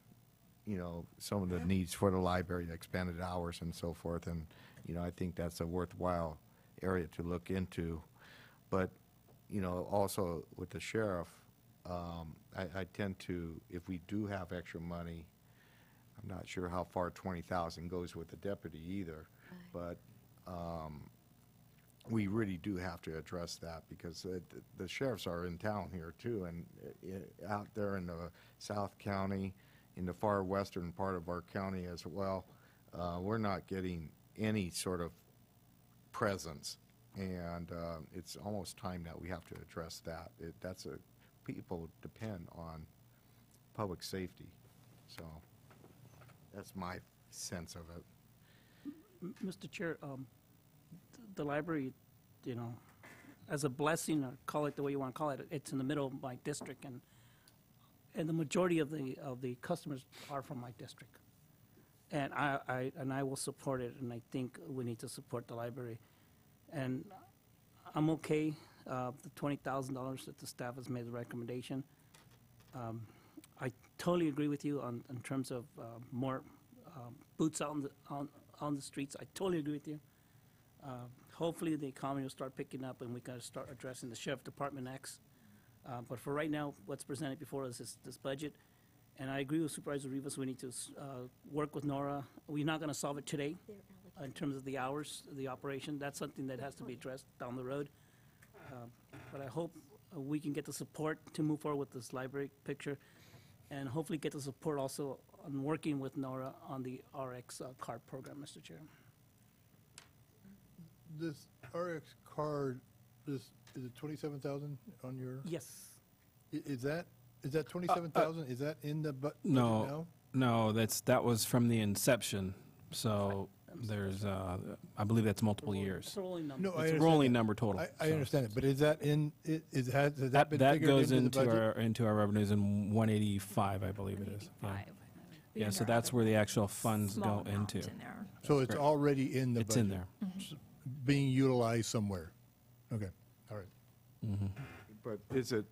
some of the needs for the library, the expanded hours and so forth. And, I think that's a worthwhile area to look into. But, also with the sheriff, I tend to, if we do have extra money, I'm not sure how far 20,000 goes with the deputy either. But we really do have to address that, because the sheriffs are in town here too, and out there in the South County, in the far western part of our county as well, we're not getting any sort of presence, and it's almost time that we have to address that. People depend on public safety, so that's my sense of it. Mr. Chair, the library, as a blessing, or call it the way you want to call it, it's in the middle of my district, and the majority of the customers are from my district. And I will support it, and I think we need to support the library. And I'm okay, the $20,000 that the staff has made the recommendation. I totally agree with you in terms of more boots on the streets. I totally agree with you. Hopefully, the economy will start picking up and we can start addressing the sheriff department next. But for right now, what's presented before us is this budget. And I agree with Supervisor Rivas, we need to work with Nora. We're not going to solve it today in terms of the hours, the operation. That's something that has to be addressed down the road. But I hope we can get the support to move forward with this library picture and hopefully get the support also on working with Nora on the RX card program, Mr. Chair. This RX card, is it 27,000 on your? Yes. Is that 27,000? Is that in the budget No, now? no, that was from the inception. So there's, I believe that's multiple years. It's a rolling number. No, I It's a understand rolling that. number total. I so. understand it, but is that has that been That figured goes into the into budget? into our revenues in 185, I believe it is. Yeah. Yeah, so that's where the actual funds go into. So it's already in the budget? It's in there. Being utilized somewhere? Okay, all right. But is it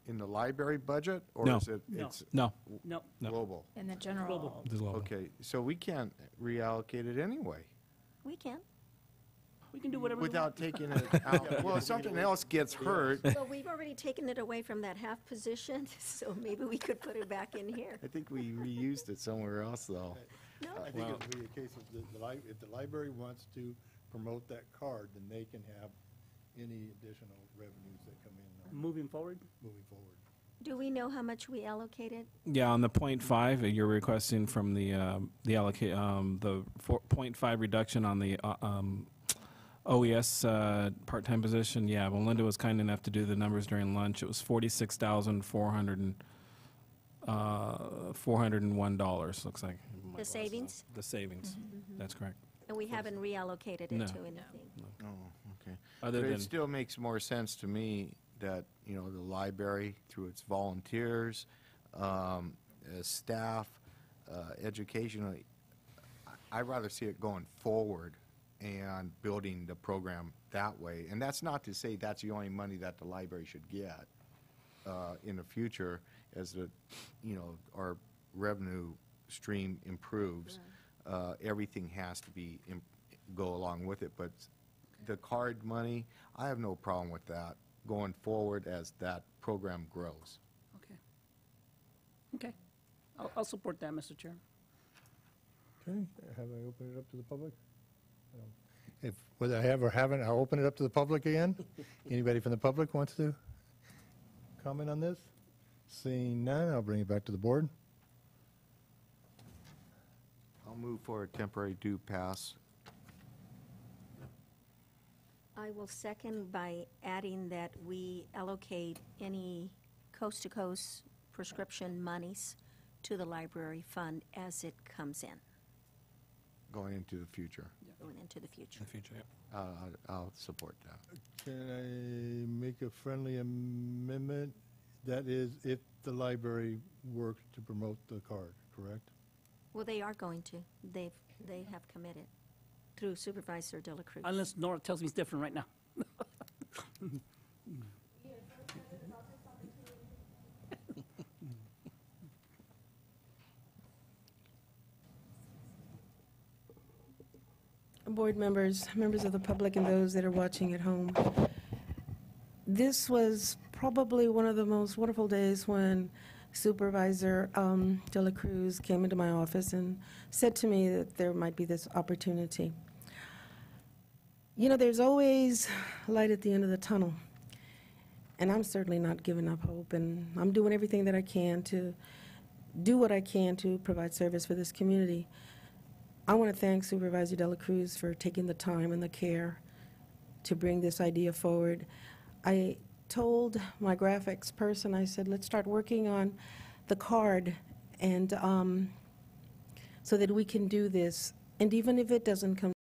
in the library budget, or No. is it, No. it's No. No. global? In the general. This is local. Okay, so we can't reallocate it anyway, We can. We can do whatever we without want. taking it out. Well, if something else gets hurt, Well, we've already taken it away from that half position, so maybe we could put it back in here. I think we reused it somewhere else, though. No? I think it would be a case of if the library wants to promote that card, then they can have any additional revenues that come in Moving forward? moving forward. Do we know how much we allocated? Yeah, on the .5, you're requesting from the allocate, the 0.5 reduction on the OES part-time position. Yeah, Melinda was kind enough to do the numbers during lunch. It was $46,401, looks like. The savings? The savings, that's correct. And we haven't reallocated it No. to anything? Oh, okay. Other But than, it still makes more sense to me that, the library, through its volunteers, staff, educationally, I'd rather see it going forward and building the program that way. And that's not to say that's the only money that the library should get in the future as our revenue stream improves. Everything has to be, go along with it. But the card money, I have no problem with that going forward as that program grows. Okay. Okay. I'll support that, Mr. Chair. Okay, have I opened it up to the public? If, whether I have or haven't, I'll open it up to the public again. Anybody from the public wants to comment on this? Seeing none, I'll bring it back to the board. I'll move for a temporary due pass. I will second by adding that we allocate any coast-to-coast prescription monies to the library fund as it comes in, Going into the future. going into the future. in the future, yeah. I'll support that. Can I make a friendly amendment? That is, if the library works to promote the card, correct? Well, they are going to. They have committed through Supervisor De La Cruz. Unless Nora tells me it's different right now. Board members, members of the public, and those that are watching at home. This was probably one of the most wonderful days when Supervisor De La Cruz came into my office and said to me that there might be this opportunity. There's always light at the end of the tunnel, and I'm certainly not giving up hope, and I'm doing everything that I can to do what I can to provide service for this community. I want to thank Supervisor De La Cruz for taking the time and the care to bring this idea forward. I told my graphics person, I said, let's start working on the card and so that we can do this. And even if it doesn't come